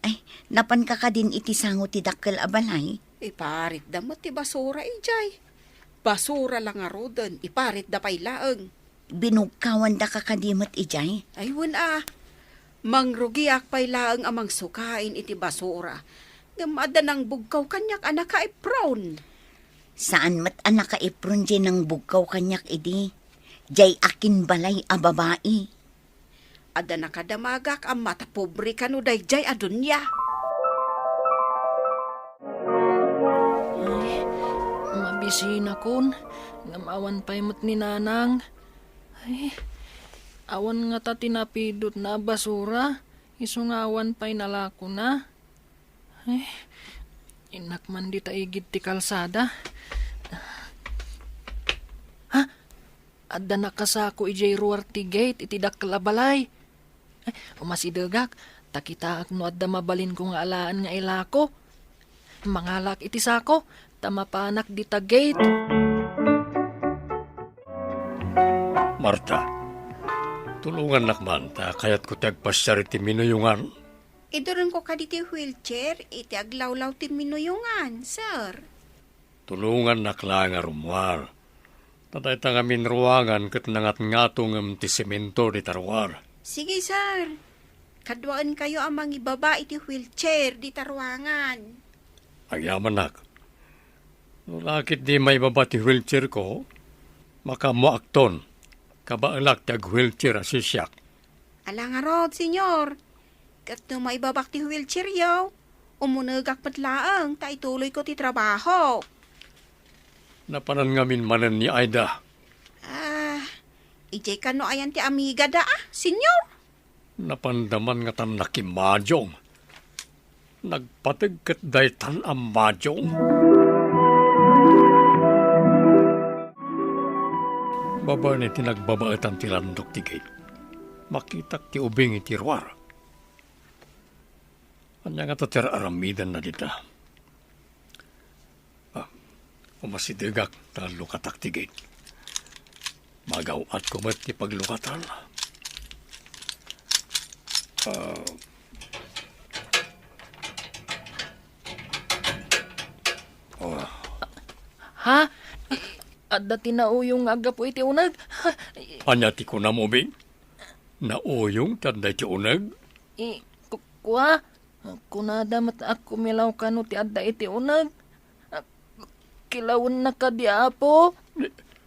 I: Ay, napan ka din iti sango ti dakkel abalay.
C: Iparit da mo ti basura ijay. Basura lang nga rodan, iparit da pa'y laeng.
I: Binugkawan da kakadimat ijay.
C: Ay, mangrugiak pa'y laeng amang sukain iti basura. Gamada ng bugkaw kanyak anak ka ipron.
I: Saan mat anak ka ipron dyan ng bugkaw kanyak idi? Jay akin balay a babae.
C: Ada nakadamagak ang mata pobre kanu dayjay adunya.
D: Ay, mabisina kon. Ngamawan pa'y mat ni nanang. Ay, awan nga ta tinapidot na basura. Isungawan pa'y nalako na. Ay, inak man di taigid ti kalsada. Ha? Adda nakasako ijay ruwar ti gate iti dakklabalay. Ay, umasidagak. Takita ak no adda mabalin ko nga alaan nga ilako. Mangalak iti sako. Tamapanak di ta gate.
F: Marta, tulungan nakman ta kayat ko tagpasyar iti minuyungan.
C: Iduron ko ka diti wheelchair, iti aglawlaw ti minuyungan, sir.
F: Tulungan nakla nga rumwar. Tatay ta nga minruwangan kat nangat-ngatong ti semento di tarwar.
C: Sige, sir. Kadwaan kayo amang ibaba iti wheelchair di tarwangan.
F: Agyaman nak. Lakit di may baba ti wheelchair ko, makamuakton. Kabaalak tag wheelchair asisyak.
C: Ala nga rod, senyor. Kat no maibabak ti wheelchair yaw, umunagak patlaang, ta ituloy ko ti trabaho.
F: Napanan ngamin manan ni Aida.
C: Ijay ka no ayan ti amiga da, senyor.
F: Napandaman nga tan nakimadyong. Nagpatag kat daytan ang madyong. Baba ni tinagbabaetan ti landok ti gate. Makitak ti ubing iti ruwar. Anya nga tatir aramidan na dita. Umasidigak ta lukatak ti gate. Magawat ko mat ti paglukatan.
D: Ha?
B: Adda tinauyong aga po iti unag.
F: Anya ti kunam ubing? Nauyong tanday ti unag?
B: Kuha, kunada mat ako milaw kano ti adda iti unag. Kilawon na ka di apo.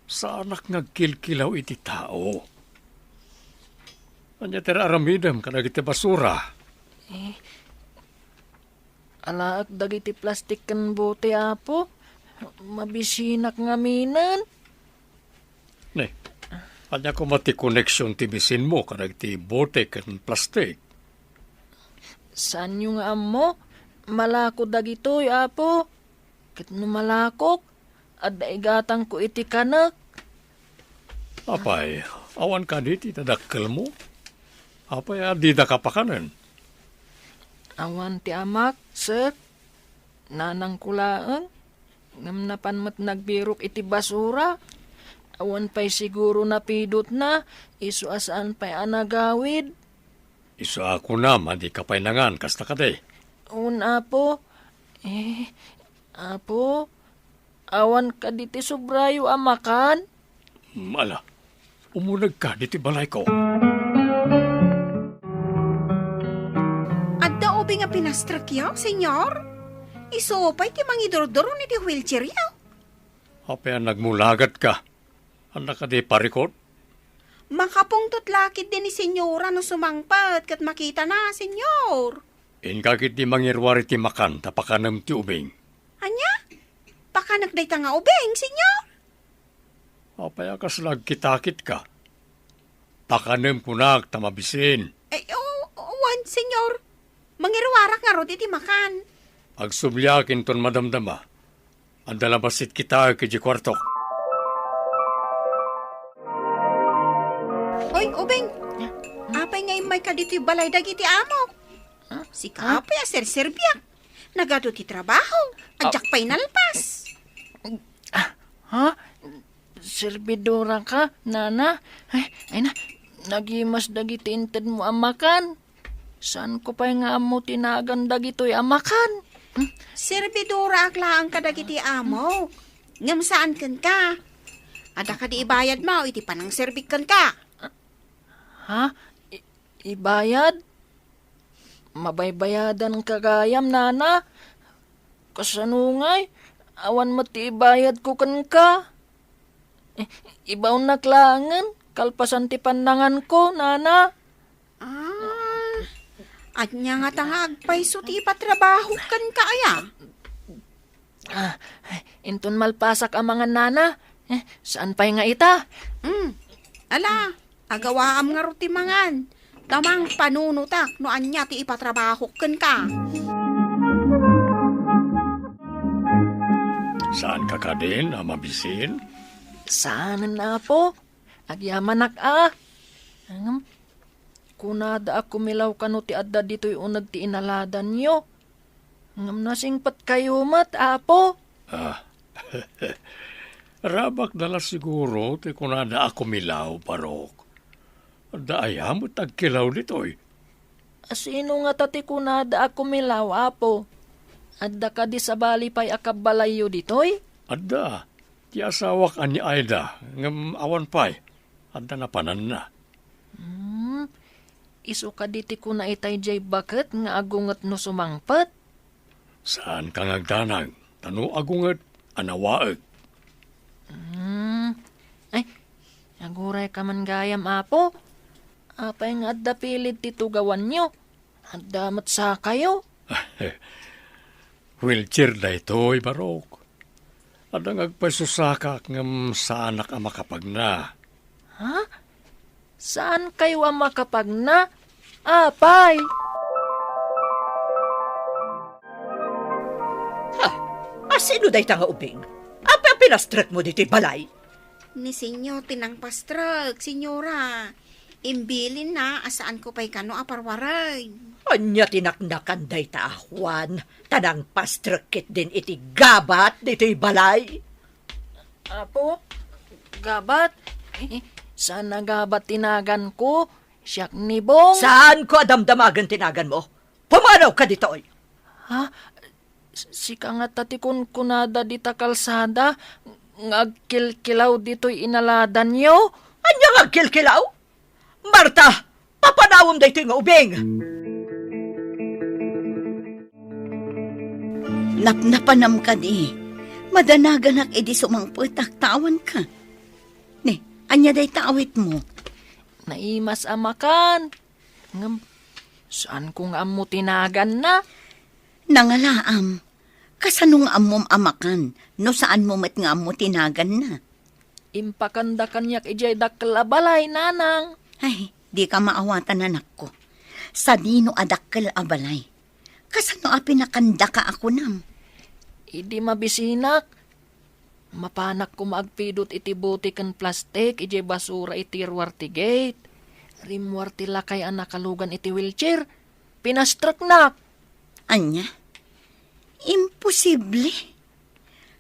F: Sa anak nagkilkilaw iti tao. Anya tira aramidam kanag iti basura.
B: Alaak dagiti plastik kan bote apo. Mabisinak nga minan.
F: Ne, anya ko mati koneksyon ti bisin mo kanag ti bote kan plastik.
B: Saan yung amo? Malako dagitoy apo. Kat no malakok, adda igatang ko iti kanak.
F: Apay, awan ka diti tadakkel mo. Apay, adi da kapakanan.
B: Awan ti amak, sir. Nanang kulaang. Ngamnapan mat nagbirok iti basura. Awan pa'y siguro napidot na. Isu asaan pa'y anagawid.
F: Isa ako na, mandi ka pa'y nangan, kasta ka de.
B: Un apo. Apo. Awan ka diti sobrayo amakan.
F: Mala, umunag ka diti balay ko.
C: Adda obi nga pinastrakyaw, senyor? Isopay ti mangidordoro ni ti wheelchair yaw.
F: Apay, nagmulagat ka. Anak ka di parikot.
C: Makapungtot lakid din ni senyora no sumangpat kat makita na, senyor.
F: Inkakit di mangirwari ti makan, tapakanam ti ubing.
C: Anya? Pakanagday ta nga ubeng, senyor.
F: Apay, akaslag kitakit ka. Pakanam kunak, tamabisin.
C: Wan, senyor. Mangirwarak nga rod iti makan.
F: Agsubliakin ton madamdama. Ang dalabasit kita kiji kwartok.
C: Oy, ubeng. Apay nga may kaditi balay dagiti amo. Si kapay a serserbiak. Nagado ti trabaho. Adyak pa'y nalpas.
B: Ha? Servidora ka, nana? Ay na, nagimas dagiti inted mo amakan. Saan ko pa nga amo tinagan dagito'y amakan?
C: Servidora aklaan ka dagiti amo. Ngam saan kan ka? Ada ka di ibayad mo, iti panang serbik kan ka.
B: Ha? Ibayad? Mabaybayadan kagayam, nana? Kasanungay, awan mati ibayad ko kan ka. Ibaw naklangan, kalpasan ti pandangan ko, nana.
C: At niya nga tangag paiso ti patrabaho kan ka aya.
B: Inton malpasak ang mga nana. Saan pa'y nga ita?
C: Ala, agawaam nga ruti mangan. Tamang panunutak no anya ti ipatrabaho kan ka.
F: Saan ka ka din, amabisin?
B: Saan na po? Agyaman ak. Kunada ako milaw kano ti adda dito'y unag ti inaladan nyo. Ngam nasingpat kayo mat, apo.
F: Rabak dala siguro, ti kunada ako milaw, parok. Daayam mo tagkilaw dito'y.
B: Sino nga tati kunada ako milaw, apo? Adda ka di sa bali pa'y akabalayo dito'y?
F: Adda, ti asawak ani Aida, ngam awan pa'y. Adda na panan na.
B: Isu ka diti ko na itay jay bakit nga agungat no sumangpat?
F: Saan kang agdanag? Tano agungat, anawaag.
B: Ay, naguray ka man gayam, apo. Apay nga adda pilit titugawan nyo. Adda mat sa kayo.
F: Wheelchair da ito'y barok. Adang agpasusakak ngam sa anak ang makapagna.
B: Ha? Saan kayo ang makapagna? Apay!
G: Sino day ta nga ubing? Apa ang pinastrak mo dito'y balay?
C: Ni senyor tinang pastrag, senyora. Imbilin na asaan ko pa'y kano aparwaray.
G: Anya tinaknakan day ta ahwan. Tanang pastrakit din iti gabat dito'y balay.
B: Apo, gabat? Saan na gabat tinagan ko? Siyak ni Bong.
G: Saan ko adamdamagan tinagan mo? Pumanaw ka dito'y.
B: Ha? Si kangat tatikon kunada di ta kalsada, ngagkilkilaw dito'y inaladan niyo.
G: Anya nga kilkilaw? Marta, papanawom da ito nga ubing.
I: Napnapanam ka di. Madanagan edi sumangputak tawan ka. Ne, anya day tawit mo.
B: Naimas amakan. Ngam, saan ko nga mo tinagan na?
I: Nangalaam. Kasanong amom amakan, no saan mo met nga mo tinagan na.
B: Impakanda kanyak ijay dakkel abalay, nanang.
I: Ay, di ka maawatan anak ko. Sa dino adakkel abalay. Kasano a pinakanda ka ako nam?
B: Idi mabisinak. Mapanak ko maagpidot iti butik kan plastik, ijay basura iti ruwarti gate. Rimwarti lakay ang nakalugan iti wheelchair. Pinastrak na.
I: Anya? Imposible.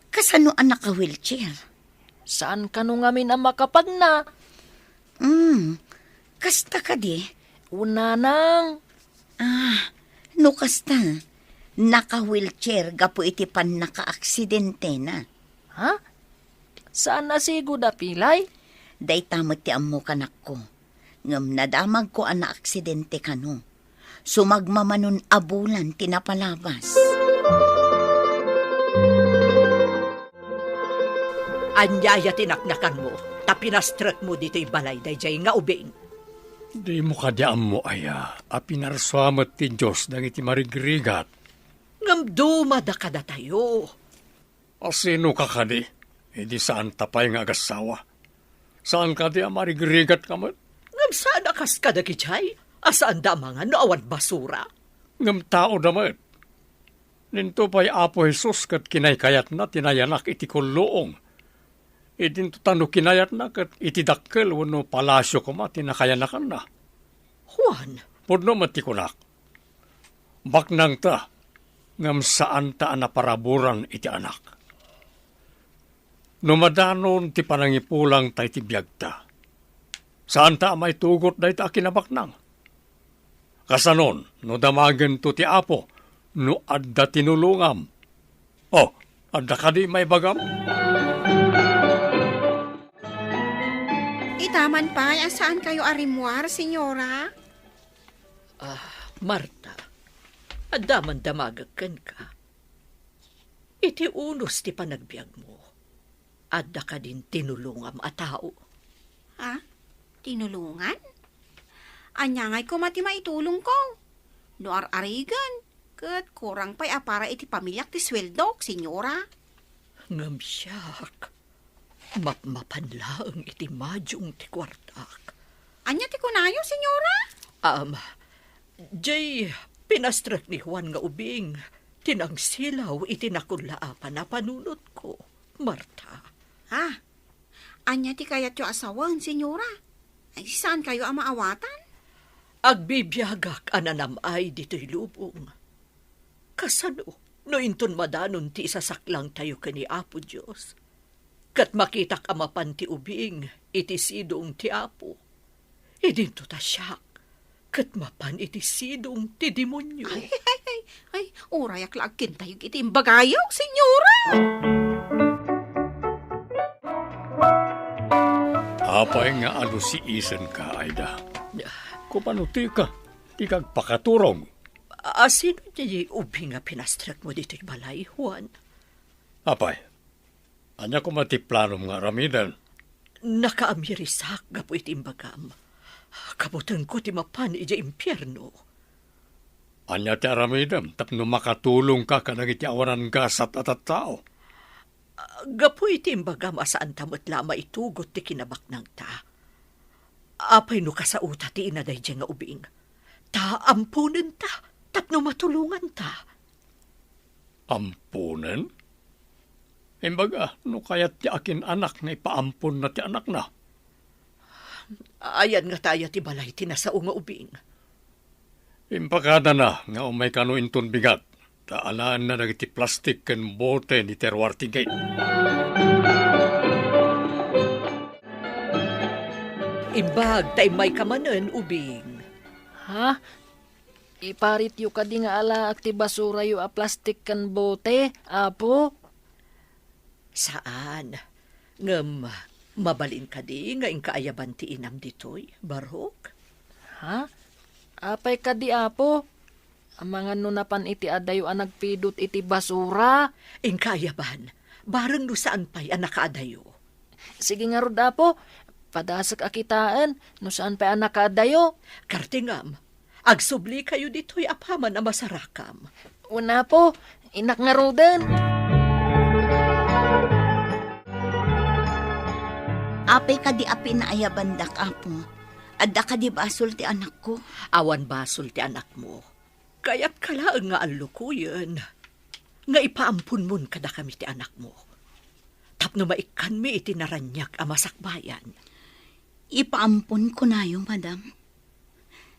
I: Kasano ang naka-wheelchair?
B: Saan ka nung ngamin ang makapag na?
I: Kasta ka di?
B: Una nang.
I: No kasta. Naka-wheelchair gapo iti pan naka-aksidente na.
B: Ha? Saan nasigo da pilay?
I: Day tamot ti ammo kanak ko. Ngam nadamag ko ang na-aksidente kano. Sumagmamanon abulan tinapalabas.
G: Anyaya tinaknakan mo, tapinastrak mo dito'y balay dayjay nga ubing.
F: Di mo kadyaan mo aya, apinarsuamat ti Diyos dang iti marigrigat.
G: Ngam dumada ka da tayo.
F: Asino ka kadi? Di saan tapay nga agasawa? Saan ka di ang marigrigat ka mo?
G: Ngam saan akas ka da kichay? Asaan da mga naawan basura?
F: Ngam tao damat. Ninto pa'y Apo Jesus kat kinaykayat na tinayanak iti kulloong. Idinto tano kinayat na kat iti dakkel wano palasyo ko ma tinakayanakan na.
G: Juan,
F: Pudno matikunak. Baknang ta, ngam saan ta anaparaburan iti anak. Numadanon ti panangipulang tay ti biyagta. Saan ta may tugot day ta kinabaknang. Kasanon, no damagen to ti Apo, no adda tinulungam. Oh, adda ka di may bagam?
C: Itaman pa, saan kayo arimwar, senyora?
G: Marta, adaman damagakan ka. Iti unos ti panagbiag mo. Adda ka din tinulungam a tao.
C: Ha? Tinulungan? Anya ngay ko mati maitulong ko. No ar-arigan. Kat kurang pa'y apara iti pamilyak ti sweldok, senyora.
G: Ngam siyak. Mapmapan lang iti madyong ti kwartak.
C: Anya ti kunayo, senyora?
G: Jay, pinastrak ni Juan nga ubing. Tinangsilaw iti nakunlaapan na panunot ko, Marta.
C: Ha? Anya ti kayat yo asawan, senyora? Ay, saan kayo ang maawatan?
G: Agbibiyagak ananamay dito'y lubong. Kasano, no inton madanon ti isasaklang tayo kani Apo Diyos. Kat makitak amapan ti ubing, iti sidong ti Apo. Idinto ta siyak, kat mapan iti sidong ti demonyo.
C: Ay, urayak lagkin tayo iti imbagayaw, senyora!
F: Apay nga ano si Isen ka, Aida. Kupanuti ka, di kagpakaturong.
G: Sino niya ubing nga pinastrak mo dito'y balay, Juan?
F: Apay, anya ko matiplanom nga ramidan.
G: Nakaamirisak nga po itimbagam. Kabutan ko ti mapan ija impyerno.
F: Anya ti aramidam, tapno makatulong ka kanang iti awanan gasat at tao.
G: Gapoy timbagam asaan tamot lama itugot ti kinabak ng ta. Apay no kasauta ti inaday dyan nga ubing. Ta ampunen ta, tapno matulungan ta.
F: Ampunen? Imbaga, no kayat ti akin anak nga ipaampun na ti anak na.
G: Ayan nga tayo ti balay tinasao nga ubing.
F: Impakada na nga umay kano inton bigat. Taalaan na nagiti plastik ken bote ni terwarti gate.
G: Imbag tay may kamanan ubing.
B: Ha? Iparit yu ka di nga ala akti basura yu a plastik kan bote, Apo?
G: Saan? Ngam, mabalin ka di nga kaayaban ti inam ditoy, Barhok.
B: Ha? Apay ka di apo? Ang mga nunapan iti adayo ang nagpidot iti basura.
G: Kaayaban, bareng no saan pa'y anak adayo.
B: Sige nga rod apo, padasak akitaan, no saan pa anak adayo.
G: Kartingam, agsubli kayo ditoy apaman ang masarakam.
B: Una po, inak nga rodan.
I: Apay ka di api na ayabandak, apo. Adda ka di basol ti anak ko.
G: Awan basol ti anak mo. Kaya't kalaang nga alukuyan. Nga ipaampun mon kada kami ti anak mo. Tapno maikan mi iti naranyak ang masakbayan.
I: Ipaampun ko na yung madam.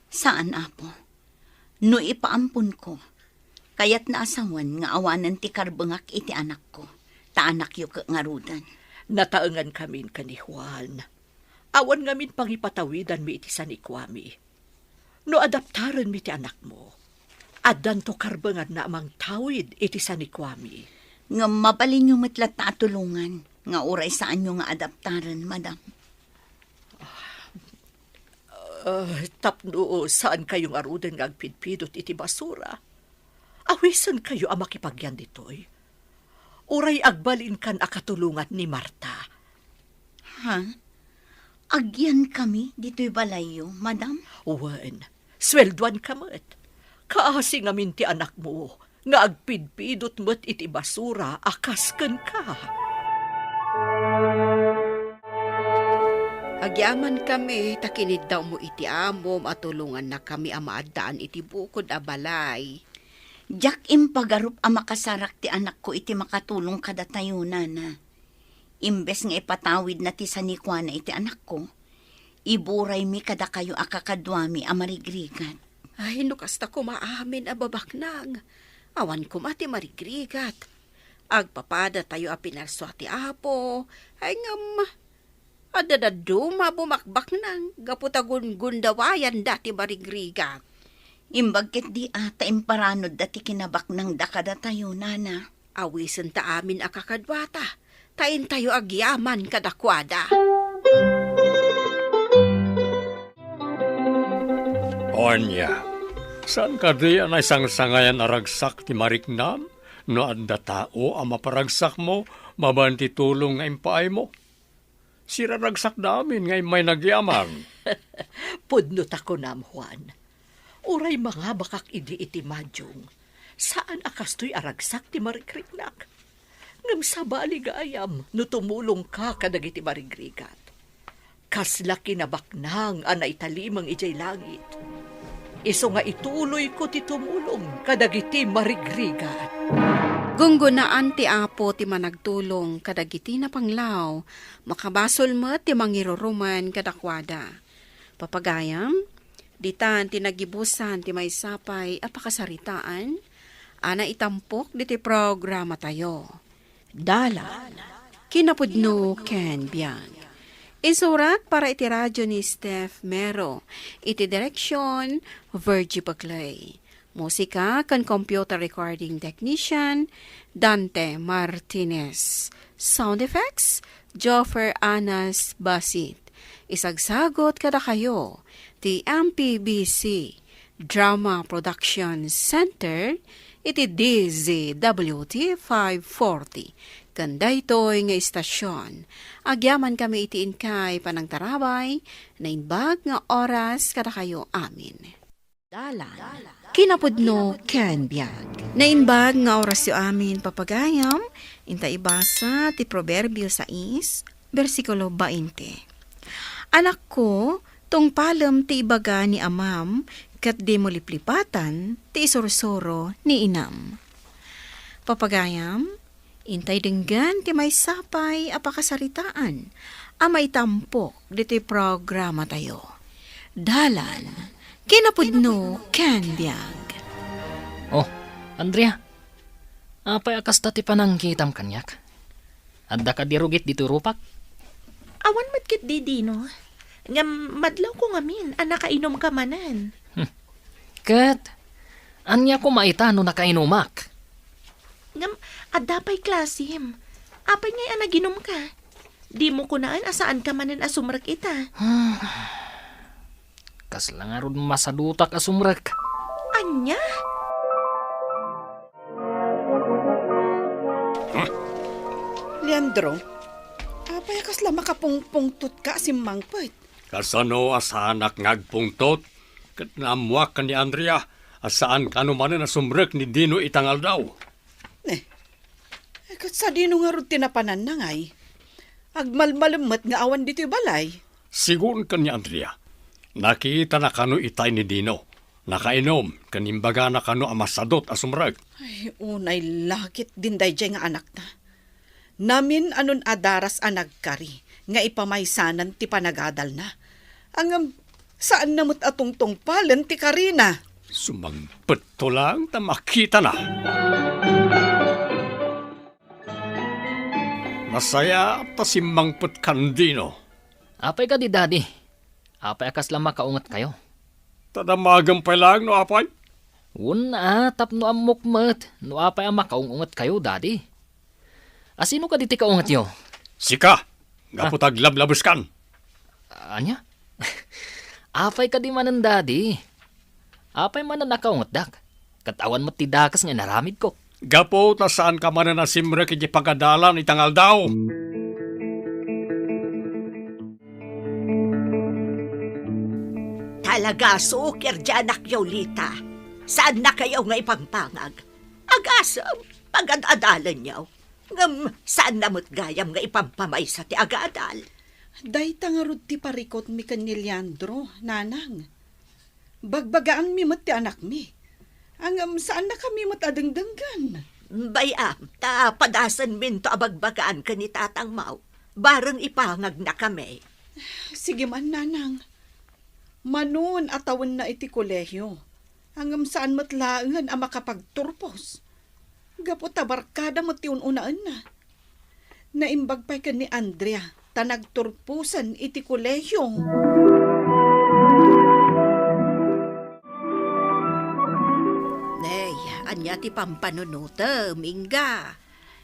I: Saan, apo? No ipaampun ko, kaya't naasawan nga awanan ti karbengak iti anak ko. Ta anak yu ngarudan.
G: Nataengan kamin kani Juan. Awan ngamin pangipatawidan mi iti sanikwami. No adaptaren mi ti anak mo. Addan to karbengan na amang tawid iti sanikwami.
I: Nga mabalin yung matlat na atulungan. Nga oray saan yung nga adaptaran, madam.
G: Tapno saan kayong aruden nga agpidpidot iti basura? Awisan kayo ang makipagyan ditoy. Uray agbalin kan akatulungan ni Marta.
I: Ha? Agyan kami dito'y balayo, madam?
G: Wen, swelduan kamet. Kaasi nga minti anak mo, nga agpidpidot mo't iti basura, akasken ka.
C: Agyaman kami, takinid daw mo iti amom at tulungan na kami ang maadaan iti bukod a balay.
I: Jack impagarup ang makasarak ti anak ko iti makatulong kada tayo na. Imbes nga ipatawid na ti sanikwana iti anak ko, iburay mi kada kayo akakadwami ang marigrigat.
C: Ay, nukasta ko maamin a babaknang. Awan ko mati marigrigat. Agpapada tayo a pinarso ti apo. Ay ngam, adadaduma bumakbak nang gaputagun gundawayan dati marigrigat.
I: Imbagkit di ata imparanod dati kinabak ng dakada tayo, nana.
C: Awisan ta amin akakadwata. Tain tayo agyaman kadakwada.
F: Onya, saan ka di ang isang sangayan aragsak ti mariknam? No adda tao ang maparagsak mo, mabanti tulong nga impaay mo? Siraragsak namin ngay may nagyaman.
G: Pudnot ako nam, Juan. Uray mga bakak idi iti madyong. Saan akastoy aragsak ti marikriknak? Ngam sabali gayam, no tumulong ka kadag iti marigrigat. Kasla kinabaknang anay talimang ijay langit. Iso nga ituloy ko ti tumulong kadag iti marigrigat.
C: Gunggunaan ti apo ti managtulong kadagiti na panglaw, makabasol mo ti mangiruruman kadakwada. Papagayam, ditan ti nagibusan ti may sapay apakasaritaan, ana itampok diti programa tayo. Dala, kinapudno Ken Bian. Isurat para iti radyo ni Steph Mero, iti direksyon Virgie Baclay. Musika kan computer recording technician Dante Martinez. Sound effects Joffer Anas Basit. Isagsagot kada kayo ti MPBC Drama Production Center iti DZWT 540. Kanda ito'y nga istasyon. Agyaman kami itiin kay panangtarabay na inbag nga oras kada kayo amin. Dala. Kinapudno Ken Biag. Nainbag nga oras yu amin papagayam, inta ibasa ti Proverbio 6, versikulo 20. Anak ko, tong palem ti ibaga ni amam, kat di mo liplipatan, ti isursuro ni inam. Papagayam, intay denggan ti may sapay apakasaritaan, amay tampok diti programa tayo. Dalan. Kinapudno Ken Biag.
B: Oh, Andrea. Apay akas dati panangkitam kanyak. Adda ka dirugit dito rupak?
D: Awan matkit di dino. Nga madlaw ko ngamin, nakainom ka manan.
B: Kat, anya ko maitano nakainumak.
D: Nga adda pa'y klasim. Apay ngay naginom ka. Di mo kunaan asaan ka manan asumrek ita.
B: Kaslangarod masadutak asumrek.
D: Anya?
C: Leandro, apay kasla makapungpungtot ka si Mangpet.
F: Kasano asanak ngagpungtot? Kat naamwak ka ni Andrea, asaan ka naman na sumrek ni Dino itangal daw.
C: Kat sa dino nga rin tinapanan na ngay. Agmalmalamat nga awan dito'y balay.
F: Sigun ka ni Andrea. Nakita na kano itay ni Dino. Nakainom, kanimbaga na kano amasadot asumrek.
C: Ay, unay lakit din dayjay nga anak na. Namin anon adaras anagkari, nga ipamaysanan ti panagadal na. Ang saan namot atong tungpalan ti Karina?
F: Sumangpet to lang, ta makita na. Masaya ta si Mangpet Kandino.
B: Apay ka di daddy. Apay akas lang makaungat kayo.
F: Tadamagang pa lang no apay.
B: Wuna, tapno ang mukmat. No apay ang makaungat kayo, daddy. Asino ka diti kaungat yo?
F: Sika, gaputag lablabos kan.
B: Anya? Apay ka di manan, daddy. Apay manan nakaungat dak. Katawan mo ti dakas nga naramid ko.
F: Gapo ta saan ka man na simrek iti pagadalan itangal daw.
G: Talaga, sukir dyan, Yolita. Saan na kayo nga ipangpangag? Agasam, pagad-adalan niyo. Saan namot gayam nga ipampamay sa ti agadal?
C: Day tangarod ti parikot mi kan ni Leandro, nanang. Bagbagaan mi mat ti anak mi. Ang saan na kami mat adengdenggan?
G: Bayam, ta padasan min to abagbagaan ka ni Tatang Mau. Bareng ipangag na kami.
C: Sige man, nanang. Manon atawan na iti kolehyo. Hanggang saan matlaangan ang makapagturpos. Gapo tabarkada mo ti ununaan na. Naimbag pa'y ka ni Andrea, tanagturpusan iti kolehyo.
G: Nay, anya ti pampanunuta, Mingga.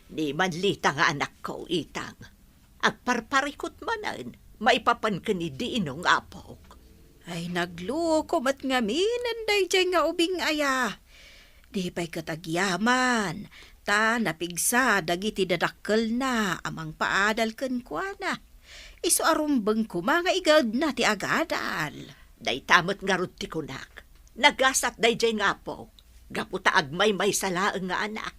G: Di manlita nga anak ko, Itang. Agparparikot manan, maipapan ka ni Dinong apok.
C: Ay nagluko mat ngaminan day dyan nga ubing aya. Di pa'y katagyaman. Ta napigsa dagiti dadakkel na amang paadal ken kuana. Isu arumbeng ko mga igad na ti agadal.
G: Day tamot nga rod ti kunak. Nagasat day jay nga po. Gaputa agmay may salaang nga anak.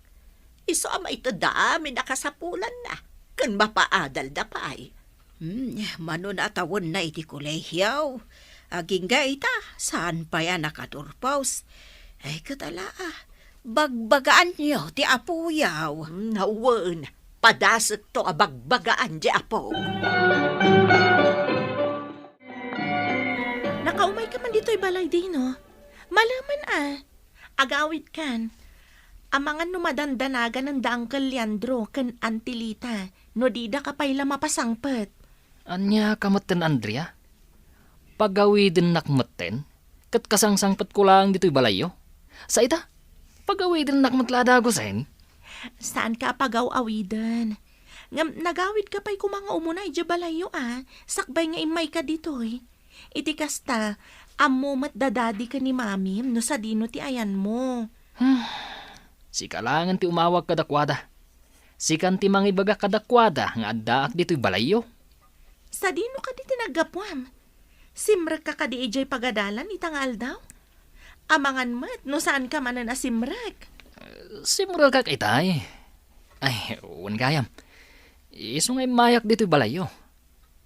G: Isu amay tadami nakasapulan na. Kan mapaadal da pa'y.
C: Manon atawon na iti kolehyaw. Aging gaita, saan pa yan nakaturpaws? Ay katala bagbagaan niyo ti apuyaw.
G: Nawan, padasot to abagbagaan di apo.
D: Nakaumay ka man dito'y balay Dino. Malaman agawid kan. Amangan numadandanagan ng Uncle Leandro kan Antilita. No dida ka pa'y lamapasangpet.
B: Anya kamatan, Andrea? Pagawidin nakmaten, kat kasangsangpat ko lang dito'y balayo. Sa ita, pagawidin nakmatlada ko sen.
D: Saan ka pagaw-awidan? Nagawid ka pa'y kumanga umunay di balayo Sakbay nga imay ka dito'y. Iti kasta, amumat dadadi ka ni mami no sa dino ti ayan mo.
B: Si kalangan ti umawag kadakwada. Si kan ti mangibaga kadakwada nga addaak dito'y balayo.
D: Sa dino ka di tinagapwam. Simrek ka kadi ijay pagadalan itangal daw? Amangan mat, no saan ka manan simrek?
B: Simrek ka kitay. Ay, uwan gayam. Iso ngay mayak dito'y balayo.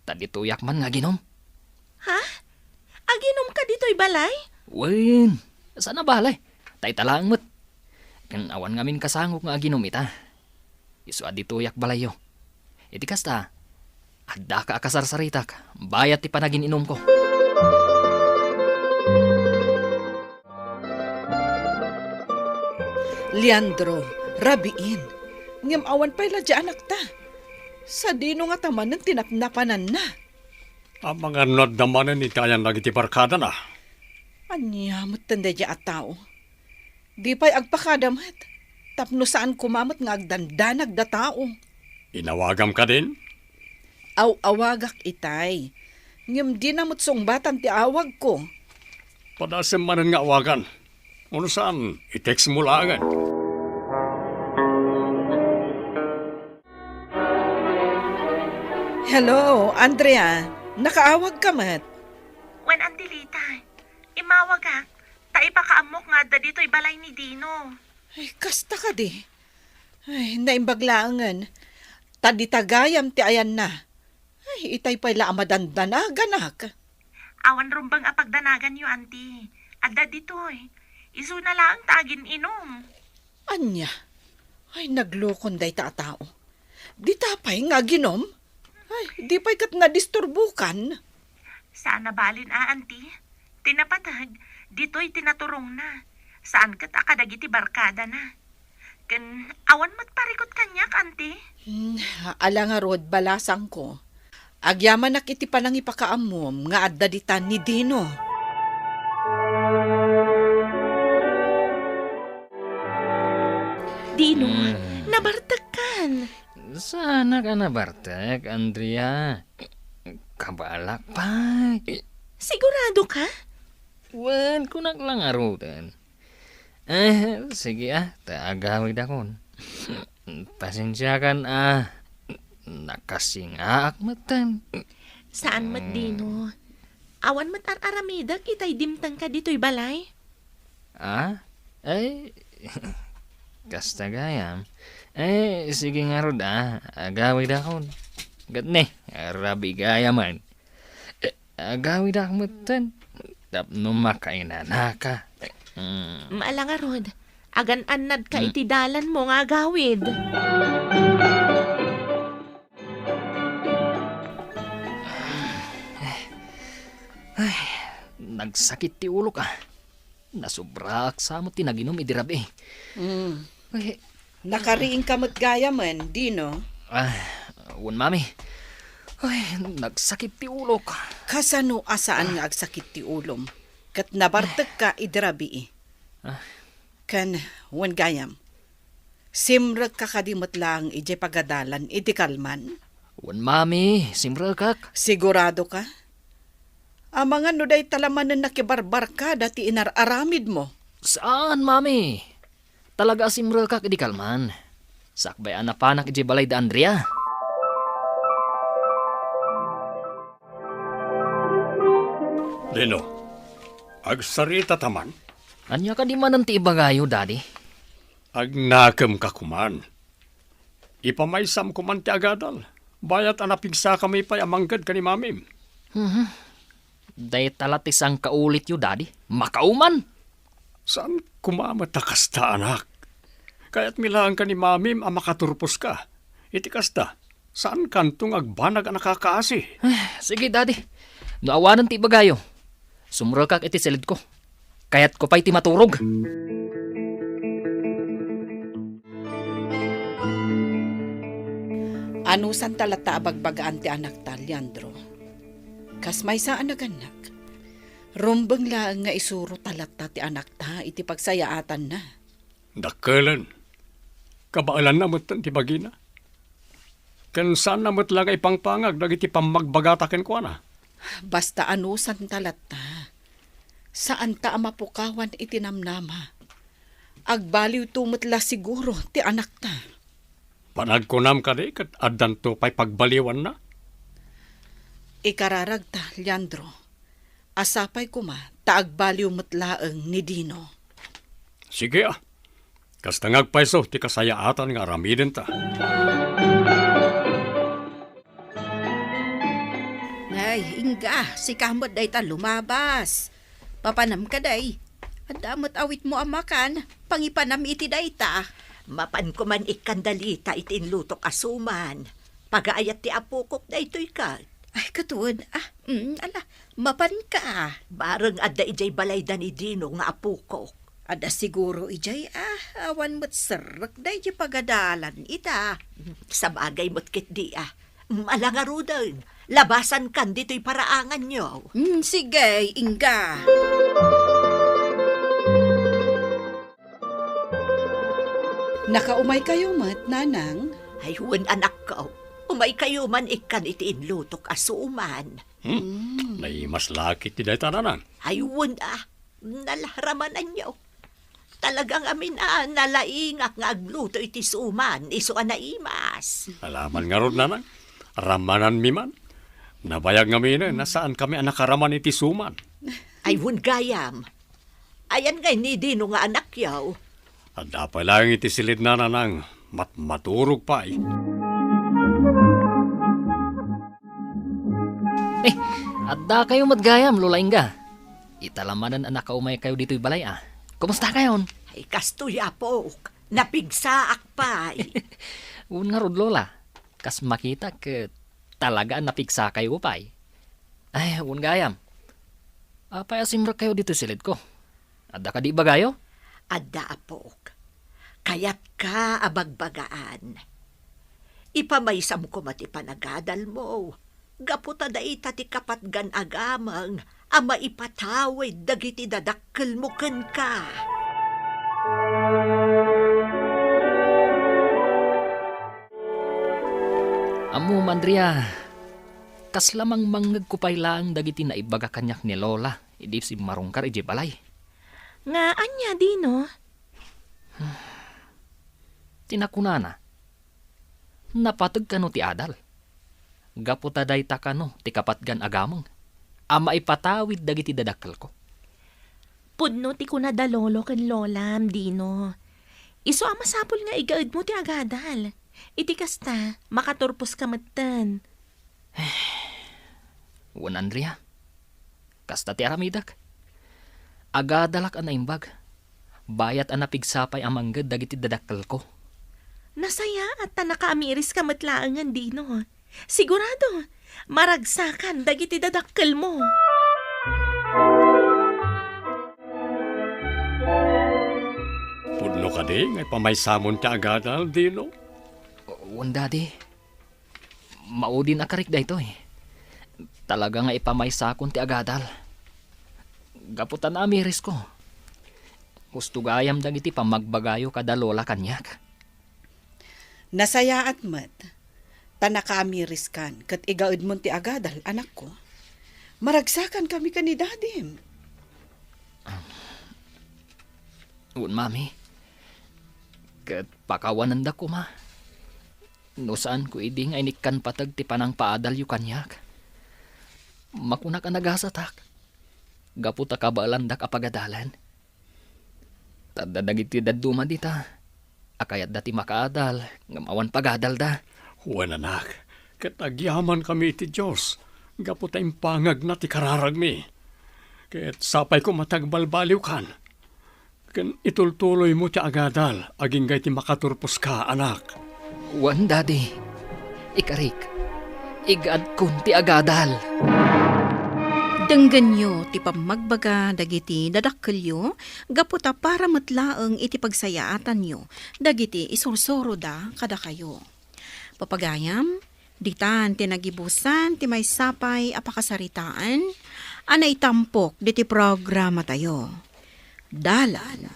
B: Tadituyak man nga ginom.
D: Ha? Aginom ka dito'y balay?
B: Wen, sana balay. Tay talang mat. Kan awan ngamin kasangok nga ginom ita. Iso adituyak balayo. Iti kasta, adda ka akasarsaritak. Bayat ti panagin inom ko.
C: Leandro, rabiin. Ngam awan pa'y ladya anak ta. Sa dino nga taman ng tinapnapanan na.
F: Ang mga nadamanan ni tayan lagi ti barkada na.
C: Anyamot tanda dya at tao. Di pa'y agpakadamat. Tapno saan kumamot nga agdandanag da tao.
F: Inawagam ka din?
E: Aw-awagak itay. Ngem di namot sungbatan ti awag ko.
F: Padasem manan nga awagan. Ano saan? I-text mo langan.
E: Hello, Andrea. Nakaawag ka mat.
D: Wen andilita, imawag ha. Ta ipakaamok nga da dito'y balay ni Dino.
E: Ay, kasta ka di. Ay, naimbaglaangan. Taditagayam ti ayan na. Ay, itay pala amadandanagan.
D: Awan rumbang apagdanagan yu, auntie. Adda dito'y. Isu na lang tagin inom.
E: Anya? Ay, naglukon day ta tao. Di tapay nga ginom? Ay, di pa'y kat nadisturbukan.
D: Saan nabalin auntie? Tinapatag, dito'y tinaturong na. Saan kat akadagiti barkada na. Kan awan matparikot kanyak, auntie.
E: Ala nga rod, balasang ko. Agyaman nak iti panang ipakaamom nga adda ditan ni Dino.
D: Dino, nabartakan.
B: Sana ka na, Bartek, Andrea. Kabalak pa.
D: Sigurado ka?
B: Wan, kunak lang arutan. Sige taagawid akon. Pasensya kan nakasinga akmatan.
D: Saan mat, Dino? Awan mat ar-aramidag itay dimtang ka dito'y balay?
B: Ay, kasta gayam. Sige nga rod agawid akon. Gatne, arabi gayaman. Agawid akmatan. Tapno makainanaka.
D: Maalang arod, agan-anad ka iti dalan mo nga gawid.
B: Nagsakit ti ulo ka. Nasubrak sa mo tinaginom idirabi. Ay,
E: Nakariing kamot gayaman, Dino.
B: wan mami. Ay, nagsakit ti ulo ka.
E: Kasano asaan nga agsakit ti ulom? Kat nabartag ka idrabi Kan, wan gayam. Simrag ka kadimot lang ije pagadalan iti kalman.
B: Wan mami, simrakak.
E: Sigurado ka? Ang mga nuday talamanan na kibarbar ka dati inararamid mo.
B: Saan mami? Talaga simrakak idi kalman. Sakbay anapanak ije balay da Andrea.
F: Dino, agsarita taman.
B: Anya ka di man ti ibagayo, daddy?
F: Agnakam ka kuman. Ipamaysam kuman ti agadal. Bayat anapigsa kami pa'y amanggad ka ni mamim.
B: Day talatisang kaulit yu, daddy. Makauman!
F: Saan kumamatakas ta, anak? Kaya't milaan ka ni mamim ang makaturpos ka. Iti kasta, saan kantong agbanag ang nakakaasi?
B: Sige, daddy. Naawanan ti ibagayo. Sumrakak iti silid ko. Kaya't ko pa'y ti maturog.
E: Ano san talata abagbagaan ti anak ta, Leandro? Kas may saan naganak. Rumbang lang nga isuro talata ti anak ta iti pagsayaatan na.
F: Dakalan. Kabaalan na mo't ti bagina. Kan saan na mo't lang ay pangpangag dagiti pamagbagataken ko na.
E: Basta ano san talata. Saan ta amapukawan iti namnama. Agbaliw tumutla siguro ti anak ta.
F: Panagkunam ka di kat addan to pa'y pagbaliwan na.
E: Ikararag ta, Leandro. Asapay kuma, taagbaliw mutlaeng ni Dino.
F: Sige Kasta ngagpaiso ti kasayaatan nga aramiden ta.
C: Ay, Inga, si kamot day ta lumabas. Papanam ka day. Adamot awit mo amakan, pangipanam iti day ta.
G: Mapan ko man ikandalita itinlutok asuman. Pagaayat ti apukok da ito'y ka.
C: Ay, katuod. Ala, mapan ka.
G: Bareng adda ijay balay da ni Dino nga apukok.
C: Ada siguro ijay, awan mo't sarak day di pagadalan ita.
G: Sa bagay mo't kit di Malangarudan, labasan kan dito'y paraangan nyo.
C: Sige, Inga.
E: Nakaumay kayo mat, nanang?
G: Ay, huwan anak ko. Umay kayo man ikan iti inlutok asuman.
F: Nay mas laki ti day tananan.
G: Ayun nalaramanan niyo. Talagang amin nalaingak nga agluto iti suman, iso naimas.
F: Alaman nga ron nanang. Ramanan mi man. Nabayag nga mi nasaan kami anakaraman iti suman.
G: Ayun gayam. Ayan nga ni Dino nga anak yaw.
F: At dapat lang iti silid na nanang maturog pa
B: Adda kayo matgayam, lulaing ga. Italamanan anak kaumay kayo dito'y balay Kumusta kayon?
G: Ay kastuya po. Napigsaak pa.
B: Un nga rod, lola. Kas makita ka talaga napigsa kayo pay. Ay, un gayam. Apay asimra kayo dito silid ko. Adda ka di ba gayo?
G: Adda apok. Kayat ka abagbagaan. Ipamaysam ko mati panagadal mo. Gaputa da ita ti kapatgan agamang ama ipatawid dagiti dadakkel mo ken ka.
B: Amo, Mandria. Kas lamang manggagkupay lang dagiti na ibaga kanyak ni Lola. Idi si marungkar iji balay.
D: Nga anya, Dino?
B: Tinakunana. Napatag ka no ti adal. Gaputa day ta ka no ti kapatgan agamang. Ama ipatawid dagiti dadakkel ko.
D: Pudno ti kuna da lolo ken lolam, Dino. Iso ama sapol nga igaad mo ti agadal. Iti kasta, makaturpos ka matan.
B: Wan, Andrea. Kasta ti aramidak. Agadalak ang naimbag. Bayat ang napigsapay ang manggad dagiti dadakkel ko.
D: Nasaya at nakaamiris ka matlaangan, Dino. Sigurado, maragsakan dagiti dadakkel mo.
F: Pudno ka di, ngay pamaysamon ti agadal, Dino.
B: Wan, Daddy. Maudin akarik da ito Talaga nga ipamaysakon ti agadal. Gaputan na amiris ko. Gusto gayam dagiti pamagbagayo kada lola kanyak.
C: Nasaya at mat. Tanakamiris kan, kat igaud mo ti agadal, anak ko. Maragsakan kami ka ni dadim.
B: Un, Mami. Kat pakawanan da ko, ma. No saan ko iding ay nikan patag ti panang paadal yu kanyak. Makunak ang nagasatak. Gaputa ka baalandak apagadalan. Tadadag iti daduma dita. Akayat dati makaadal, ngamawan pagadal da.
F: Huwan anak, katagyaman kami iti Diyos. Gaputa impangag na ti kararag mi. Ket sapay ko matagbalbaliw kan. Ken itultuloy mo ti agadal, aging gay ti makaturpos ka, anak.
B: Wan, Daddy. Ikarik. Igad kun ti agadal.
C: Denggan nyo ti pamagbaga dagiti dadakkelyo, gaputa para matlaeng iti pagsayaatan nyo, dagiti isursuro da kada kayo. Papagayam, ditan tinagibusan ti may sapay apakasaritaan, anay tampok diti programa tayo. Dalan,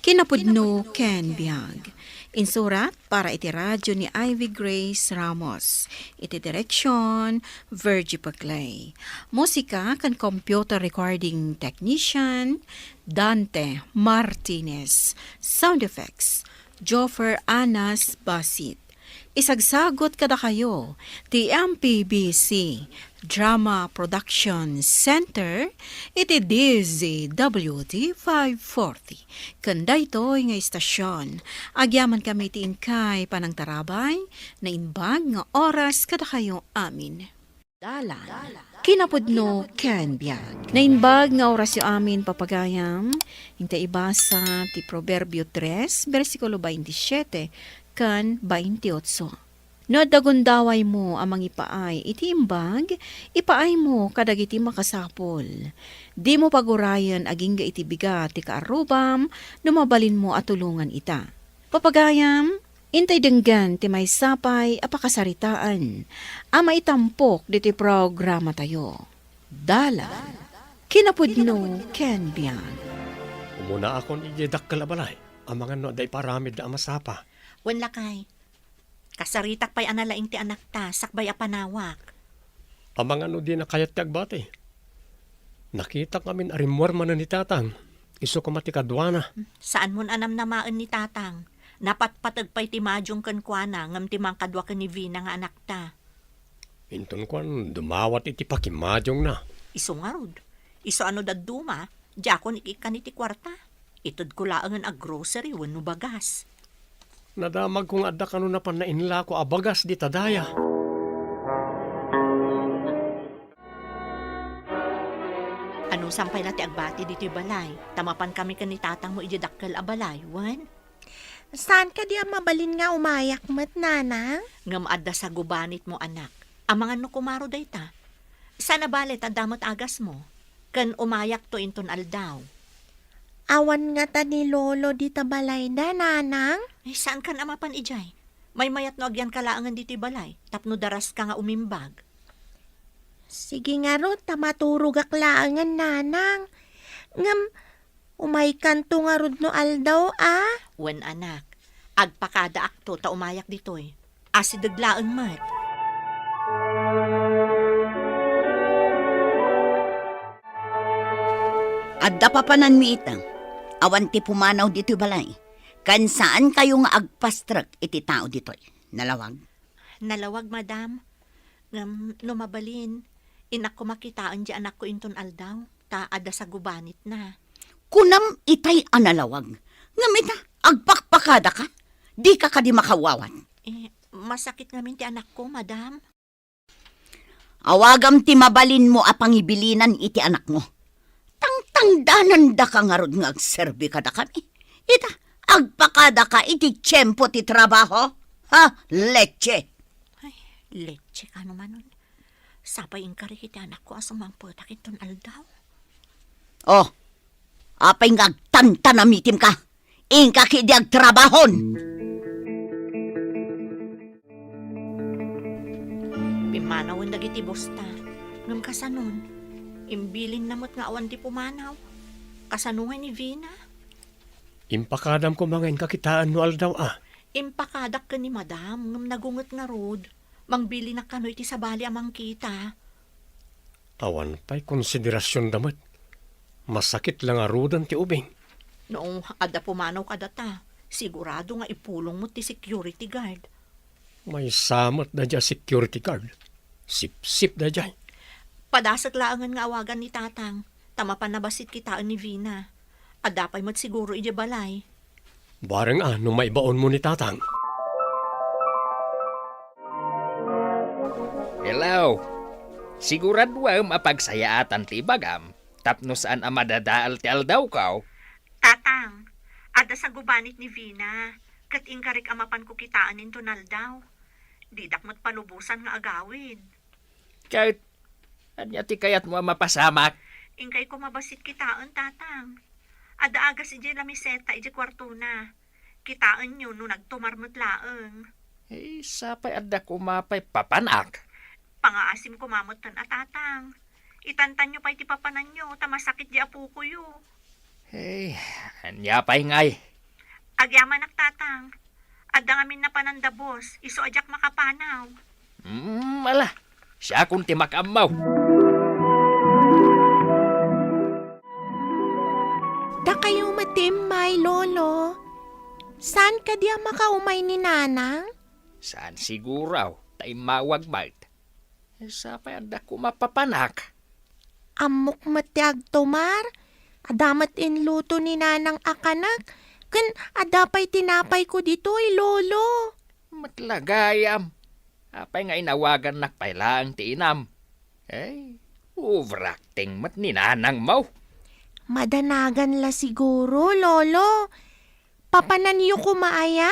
C: kinapudno Ken Biag. Insurat para iti radyo ni Ivy Grace Ramos. Iti direksyon, Virgie Paclay. Musika kan computer recording technician, Dante Martinez. Sound effects, Joffer Anas Basit. Isagsagot kada kayo, ti MPBC Drama Production Center, iti DZWD 540. Kanda ito'y nga istasyon. Agyaman kami ti inkay panang tarabay, na inbag nga oras kada kayo amin. Dalan. Kinapudno Ken Biag. Na inbag nga oras yung amin papagayam, hinta ibasa ti Proverbio 3, versikulo 27, kan 28. No dagundaway mo amang ipaay, iti imbag, ipaay mo kadagiti makasapol. Di mo pagurayan aging ga iti bigat, ti kaarubam, numabalin mo at tulungan ita. Papagayam, intay denggan ti may sapay apakasaritaan, ama itampok diti programa tayo. Dala, kinapudno Ken Biag.
F: Umuna akong ijedak kalabalay. Ang mga no day paramid na amasapa.
G: Wan lakay. Kasaritak pa'y analaing ti anak ta, sakbay a panawak.
F: Amang ano din na kayat ti agbate. Nakita kamin arimwar man na ni tatang. Iso ko matikadwana.
G: Saan mon anam namaan ni tatang? Napatpatag pa'y ti madyong kankwana, ngam ti mangkadwa ka ni Vina nga anak ta.
F: Inton kwan, dumawat iti pakimadyong na.
G: Iso nga rod. Iso ano daduma, jakon ikikan iti kwarta. Itod ko laangan a grocery wano bagas.
F: Nadamag kong adda kano na panainla ko abagas di tadaya.
G: Anong sampay na ti agbati dito balay? Tamapan kami ni tatang mo ididakkel a balay, wan?
D: Saan ka di mabalin nga umayak mat, nanang?
G: Ngam adda sa gubanit mo anak. Ang mga no kumaro dayta. Sana balit adamot agas mo. Kan umayak to inton aldaw.
D: Awan nga ta ni lolo di tabalay da, nanang?
G: Eh, saan kan amapan ijay? May mayat no agyan kalaangan dito balay. Tapno daras ka nga umimbag.
D: Sige nga ro, tamaturog aklaangan, nanang. Ngam, umay kanto nga rod no aldaw, ah?
G: Wen anak, agpakada akto ta umayak ditoy. Asidaglaan mat.
I: Adda pa panan mi itang. Awan ti pumanaw dito balay. Kan saan kayo nga agpastrak iti tao ditoy? Nalawag?
G: Nalawag, madam. Ngam, lumabalin. Inak ko makitaan di anak ko inton aldaw. Ta ada sa gubanit na.
I: Kunam itay analawag. Ngamita, agpakpakada ka? Di ka di makawawan.
G: Eh, masakit ngamin ti anak ko, madam.
I: Awagam ti mabalin mo apangibilinan iti anak mo. Tangtangdanan da ka nga rod nga agserbi ka da kami. Ita, agpakada ka iti tiyempo ti trabaho. Ha, leche.
G: Ay, leche ka naman nun. Sapay ingkari iti anak ko asang mangputak inton aldaw.
I: Oh, apay nga agtantanamitim ka. Ingka kidi agtrabahon.
G: Pimanawan dagiti bosta. Ngam kasanon, imbilin namot nga awan ti pumanaw. Kasanungan ni Vina.
F: Impakadam ko mga kakitaan no aldaw ah.
G: Impakadak ka ni madam, ngam nagungot nga rod. Mangbili na kanoy ti sabali amang kita.
F: Awan pa'y konsiderasyon damat. Masakit lang arudan ti ubing.
G: Noong ada pumanaw ka data, sigurado nga ipulong mo ti security guard.
F: May samot na dya security guard. Sip-sip na dya.
G: Padasat laangan nga awagan ni tatang. Tama pa nabasit kitaan ni Vina. Adapay mat siguro ije balay.
F: Barang no maibaon mo ni tatang.
B: Hello. Siguraduam apagsayaatan ti bagam. Tapno saan amadadaal ti aldaw kaw.
G: Tatang, ada sa gubanit ni Vina. Kat ingkarik amapan ko kitaan in tunal daw. Di dakmat palubusan nga agawid.
B: Kahit, anya ti kayat mo mapasamak.
G: Ingkay ko mabasit kitaan, tatang. Ada agas ije lamiseta ije kwarto na. Kitaan nyo no nagtumarmot laeng.
B: Eh, sapay adda kumapay papanak.
G: Pangaasim ko mamot tan atatang. Itantan nyo pa'y ti papanan nyo, tamasakit di apu ko yo.
B: Eh, anya pa'y ngay.
G: Agyaman tatang. Ada ngamin na panandabos, iso ajak makapanaw.
B: Ala, siya kung ti makamaw.
D: Da kayo matimay, lolo. Saan ka di makaumay ni nanang?
B: Saan siguraw, tayo mawag bait. Eh, sapay adda kumapapanak.
D: Amok matiag tumar. Adamat inluto ni nanang akanak. Kan adapay tinapay ko dito'y lolo.
B: Matlagayam. Apay nga inawagan nakpailaang ti inam. Eh, overacting mat ni nanang mau.
D: Madanagan la siguro, lolo. Papananyo ko maaya?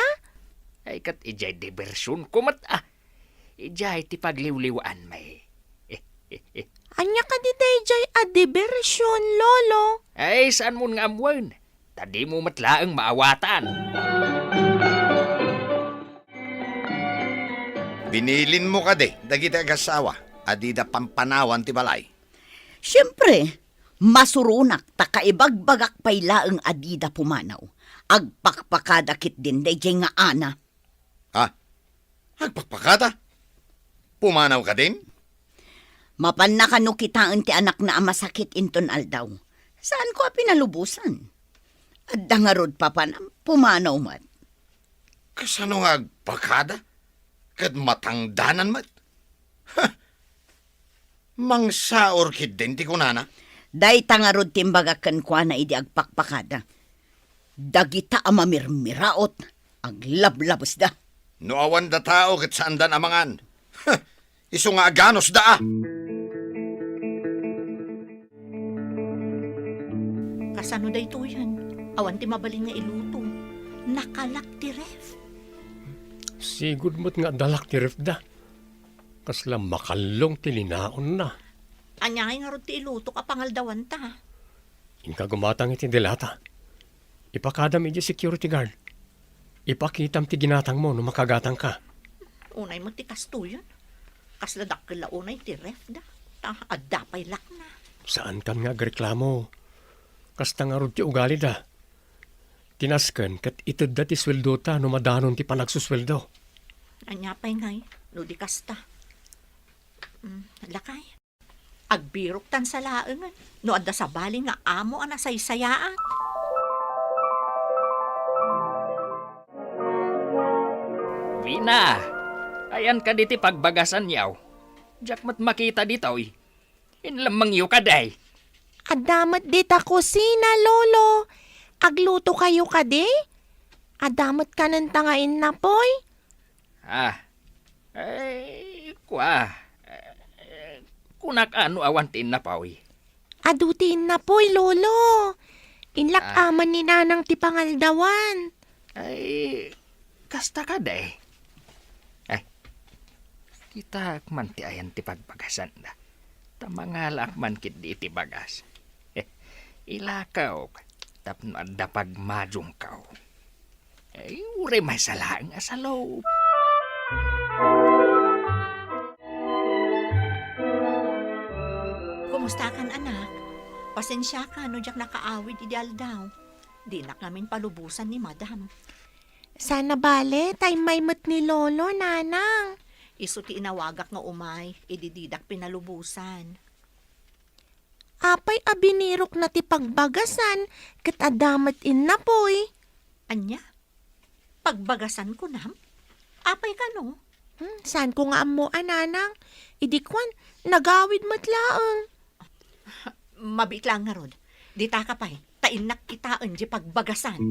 B: Ay kat ijay diversyon ko mat ah. Ijay ti pagliwliwaan may.
D: Anya ka di jay a diversyon, lolo.
B: Ay saan mo nga amwan? Tadi mo matlaang maawatan.
J: Binilin mo ka de, dagiti agasawa, adida pampanawan ti balay.
I: Siyempre, masurunak ta kaibagbagak paylaeng adida pumanaw. Agpakpakadakit din day nga ana.
J: Ha? Agpakpakata? Pumanaw ka din?
I: Mapan na kano kitaan ti anak na masakit inton aldaw. Saan ko pinalubusan? At dangarod pa pumanaw mat.
J: Kasano nga agpakada? Kat matangdanan mat? Ha! Mangsaor kid din ti kunana.
I: Day tangarod timbagakan kwa na idi agpakpakada. Dagita amamirmiraot, aglablabos da.
J: No awan da tao kat saan dan amangan. Ha! Iso nga aganos da.
G: Kasano day to yan? Awan ti mabalin nga iluto. Nakalak ti ref.
F: Sigud mo't nga dalak ti ref da. Kasla makalong tilinaon na.
G: Anyay nga ron ti iluto kapangaldawan ta.
F: Inka gumatang iti delata. Ipakadam iti security guard. Ipakitam ti ginatang mo no makagatang ka.
G: Unay mo ti kasto yan. Kasla dakila unay ti ref da. Ta adapay lak na.
F: Saan kan nga agreklamo? Kasta nga ron ti ugali da. Tinasken kat itid da ti sweldo ta no madanon ti panagsusweldo.
G: Anyapay ngay, no di kasta. Lakay. Agbirok tan sa laengan. No adda sa bali nga amo ang nasaysayaan.
B: Vina, ayan ka diti pagbagasan yaw. Diyak mat makita dito eh. Inlamang yu ka day.
D: Adamat di ta kusina, lolo. Agluto kayo ka di? Adamat ka ng tangain na, poy?
B: Kunak ano awantin na pawi.
D: Adutin na, poy, lolo. Inlak aman ni nanang ti pangaldawan.
B: Ay, kasta ka day. Ay, kita man ti ayan ti pagbagasan na. Tamangalak man kit di ti bagas. Ilakaw, tapno adda pagmajong kaw. Ay, ure may salang asalaw.
G: Kumusta kan anak? Pasensya ka no jak nakaawid ideal daw. Di nak namin palubusan ni madam.
D: Sana bale, tay may mat ni lolo, nanang.
G: Iso ti inawagak nga umay, idididak pinalubusan.
D: Apay abinirok na ti pagbagasan, kat adamat in na poy.
G: Anya? Pagbagasan ko nam? Apay ka no?
D: Saan ko nga amo, nanang? Idikwan, nagawid matlaang.
G: Mabit lang nga rod. Di ta ka pa'y, tainak kitaan di pagbagasan.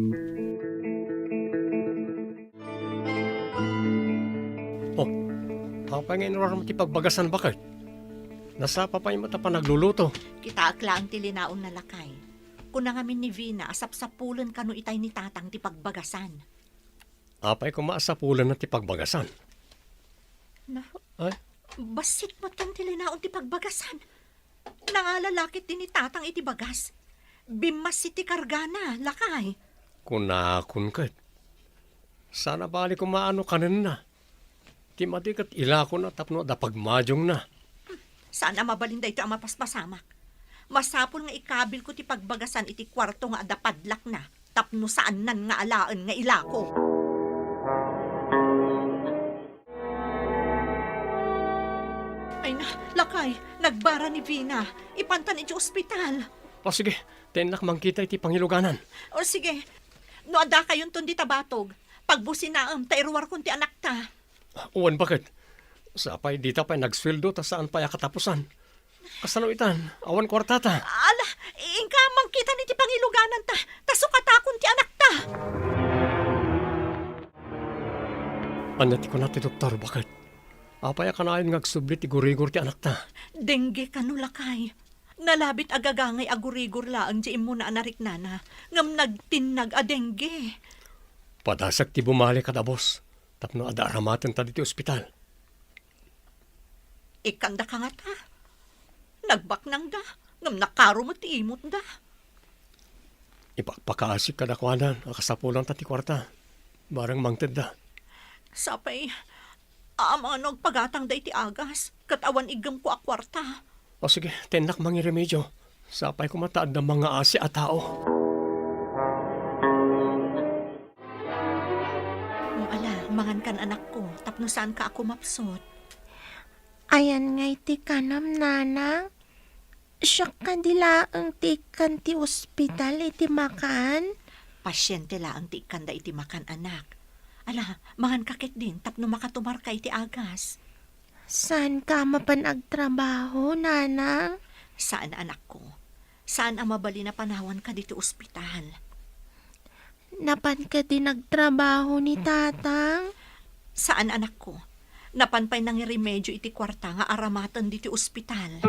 F: Papangin mo ti pagbagasan bakit? Nasa papay mo ta pa nagluluto.
G: Kita akla ang tilinaon na lakay. Kuna ngamin ni Vina, asap-sapulan kano itay ni tatang ti pagbagasan.
F: Apay ko maasapulan na ti pagbagasan.
G: Na,
F: Ay?
G: basit mo tang tilinaon ti pagbagasan. Nangalalakit din ni tatang iti bagas. Bimas si ti kargana, lakay.
F: Kunakun kat. Sana bali ko maano kanan na. Ti matikat ila ko na tapno da pagmadyong na.
G: Sana mabalinda ito ang mapaspasamak. Masapol nga ikabil ko ti pagbagasan iti kwarto nga adapadlak na. Tapno saan nan nga alaan nga ila ko. Ay na, lakay, nagbara ni Vina. Ipantan iti ospital.
F: O sige, tenak mangkita iti pangiluganan.
G: O sige, no ada kayon ton di tabatog. Pagbusinaam, tairuwar kon ti anak ta.
F: Uwan bakit? Sapay dita pa'y nagsweldo ta saan pa'y katapusan. Kasano itan? Awan kwartata.
G: Ala, ingkamang kita ni ti pangiluganan ta. Tasukatakon ti anak ta.
F: Anyati ko na ti doktor, bakit? Apay ka na ayon ngagsublit ti gurigor ti anak ta.
G: Dengge kanulakay. Nalabit agagangay agurigor laang di imo na anarik nana. Ngam nagtinag a dengge.
F: Padasak ti bumali kadabos. Tapno ada aramaten ta diti ospital.
G: Ikanda ka nga ta. Nagbaknang da. Ngam nakaro mo ti imot da.
F: Ipakpakaasik kadakwanan. Akasapulan ta ti kwarta. Barang mangted da.
G: Sapay, ama nagpagatang da iti agas. Katawan igam ko akwarta.
F: O sige, tenak mangi remedyo. Sapay kumataad ng mga asi at tao.
G: Ala, mangan kan anak ko, tapno saan ka ako mapsot.
D: Ayan nga iti kanam, nanang. Siya kadila ang tikan ti ospital iti makan.
G: Pasyente la ang tikan da iti makan anak. Ala, mangan kakit din, tapno makatumar ka iti agas.
D: Saan ka mapanagtrabaho, nanang?
G: Saan anak ko? Saan ang mabali na panawan ka dito ospital?
D: Napan ka din nagtrabaho ni tatang?
G: Saan anak ko? Napanpay nang remedyo iti kwarta nga aramatan dito ospital.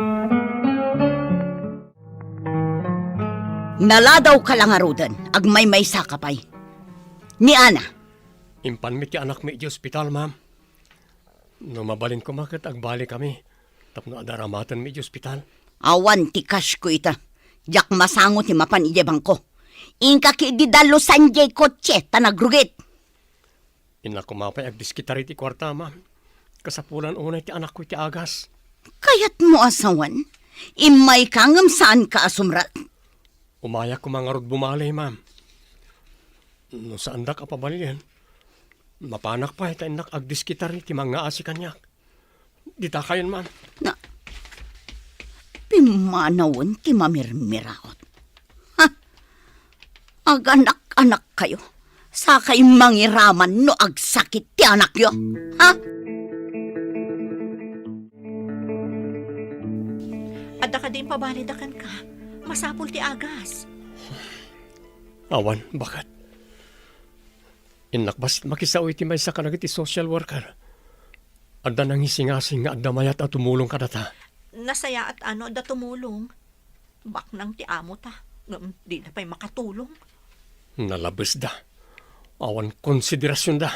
I: Naladaw ka lang arudan, agmay-may sakapay. Ni Ana,
F: Impan mi ti anak mi iti ospital, ma'am. No mabalin ko makat agbali kami. Tapno adaramatan mi iti ospital.
I: awan ti cash ko ita. Jak masango ti mapan ijebang ko. Inka ki di dalo sanjay kotse, tanagrugit.
F: Ina ko mapay agdiskitari ti kwarta, ma'am. Kasapulan unay ti anak ko ti agas.
I: Kayat mo asawan, imay kangam saan ka asumrat.
F: Umaya ko mga rod bumalay, ma'am. No saan da ka pabalyan? Mapanak pa ita inak agdiskitari ti mga asi kanyak. Dita kayon, ma'am.
I: Na, pimanawon ti mamirmiraot. Ha? Aganak-anak kayo. Sakay mangiraman no agsakit ti anak yo. Ha?
G: Adda ka din pabalidakan ka. Masapul ti agas.
F: Awan, bakit? Inak bas makisaw iti may sa kanag iti social worker. Adda nang hisingasing nga adda mayat at tumulong ka data.
G: Nasaya at ano da tumulong. Bak nang ti amo ta. Di na pa'y makatulong.
F: Nalabes da. Awan konsiderasyon da.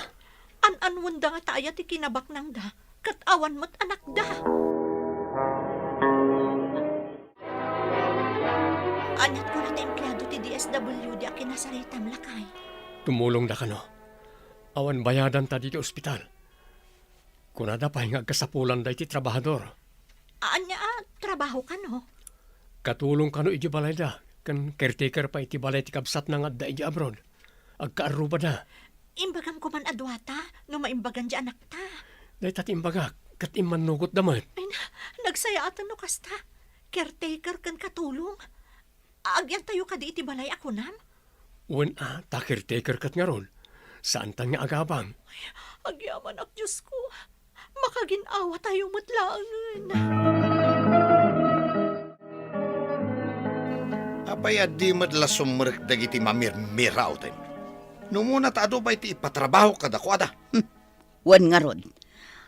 G: An-anwan da nga taaya ti kinabak nang da. Kat awan mo't anak da. Anyat ko na ti empleyado ti DSWD a kinasaritam lakay.
F: Tumulong da ka no. Awan bayadan ta dito ospital. Kunada pa hingag kasapulan da iti trabahador.
G: Anya, trabaho ka no?
F: Katulong ka no iti balay da. Kan caretaker pa iti balay ti kabsat na nga da iti abroad. Agkaaruba da.
G: Imbagam ko man adwata, no maimbagan di anak ta.
F: Dahil tati imbagak, kat imanugot damat.
G: Ay na, nagsaya atan no kasta. Caretaker kan katulong. Agyan tayo ka di iti balay ako nam.
F: Wen ta caretaker kat nga ron. Saan ta nga agabang?
G: Agyaman ak Diyos ko. Makaginawa tayo matlaangan.
J: Apay di madla sumrek dagiti mamirmirauten. Numuna ta ado ba iti ipatrabaho kadakwada?
I: Wan nga rod.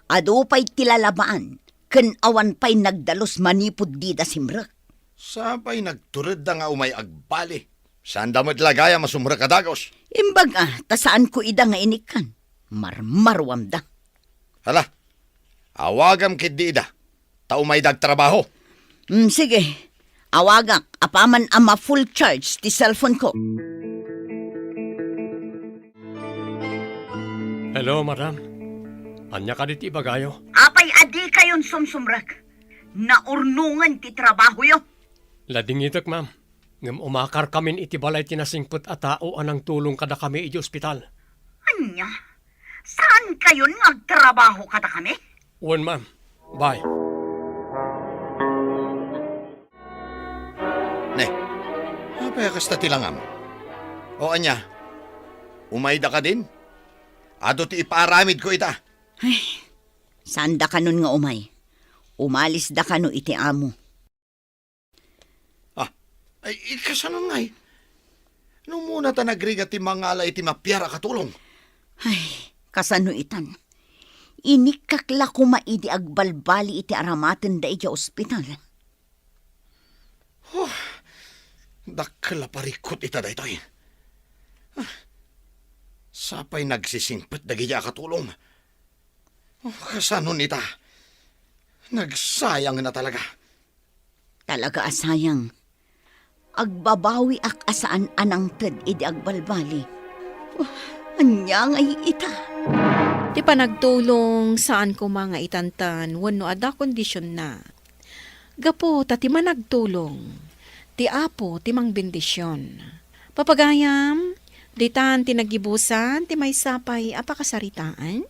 I: Ado pa'y tilalabaan. Ken awan pa'y nagdalos manipod dida simrek.
J: Sabay nagturid da nga umay agbali. Saan damot lagaya masumrek kadagos?
I: Imbaga, ta saan ko ida nga inikan. Marmarwam da.
J: Hala, awagam kid di ida. Ta umay dagtrabaho.
I: Sige, awagak, apaman ama full charge ti cellphone ko.
F: Hello, madam. Anya ka diti bagayo?
I: Apay adi kayon sumsumrak. Naurnungan ti trabaho yo.
F: Lading itak, ma'am. Ngam umakar kamin iti balay tinasingput a tao anang tulong kada kami iti ospital.
I: Anya? Saan kayon ngagtrabaho kada kami?
F: Wen, ma'am. Bye.
J: Ne, apay kasta tilangam. O anya, umay da ka din? Ado ti ipaaramid ko ita.
I: Ay, saan da ka nun nga umay? Umalis da ka no iti amo.
J: Ay, ikasanon ngay. Nung muna ta nagriga ti mga ala iti mapyara katulong.
I: Ay, kasano itan. Inikakla ko maidi agbalbali iti aramaten da iti ospital.
J: Dakla parikot ita da itoy. Sapay nagsisingpet da gaya katulong. Kasanon ita. Nagsayang na talaga.
I: Talaga asayang. Agbabawi ak asaan anang ted idi agbalbali. Anya ngay ita.
C: Ti panagtulong saan ko mga itantan wano ada kondisyon na. Gapo tati managtulong. Ti apo ti mang bendisyon. Papagayam, Ditan tinagibusan ti may sapay apakasaritaan,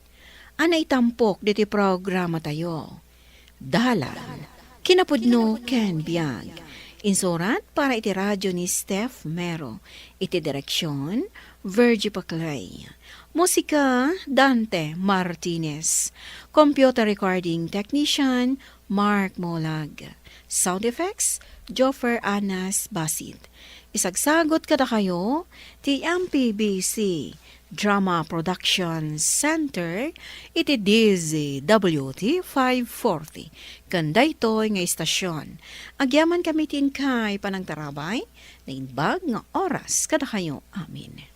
C: ana itampok diti programa tayo. Dalan, kinapudno Ken Biag. Insurat para iti radyo ni Steph Mero. Iti direksyon, Virgie Paclay. Musika, Dante Martinez. Computer recording technician, Mark Molag. Sound effects, Joffer Anas Basit. Isagsagot kada kayo, ti MPBC Drama Production Center, iti DZWT 540. Kanda ito'y nga istasyon. Agyaman kami tin kay panangtarabay, na inbag nga oras kada kayo. Amin.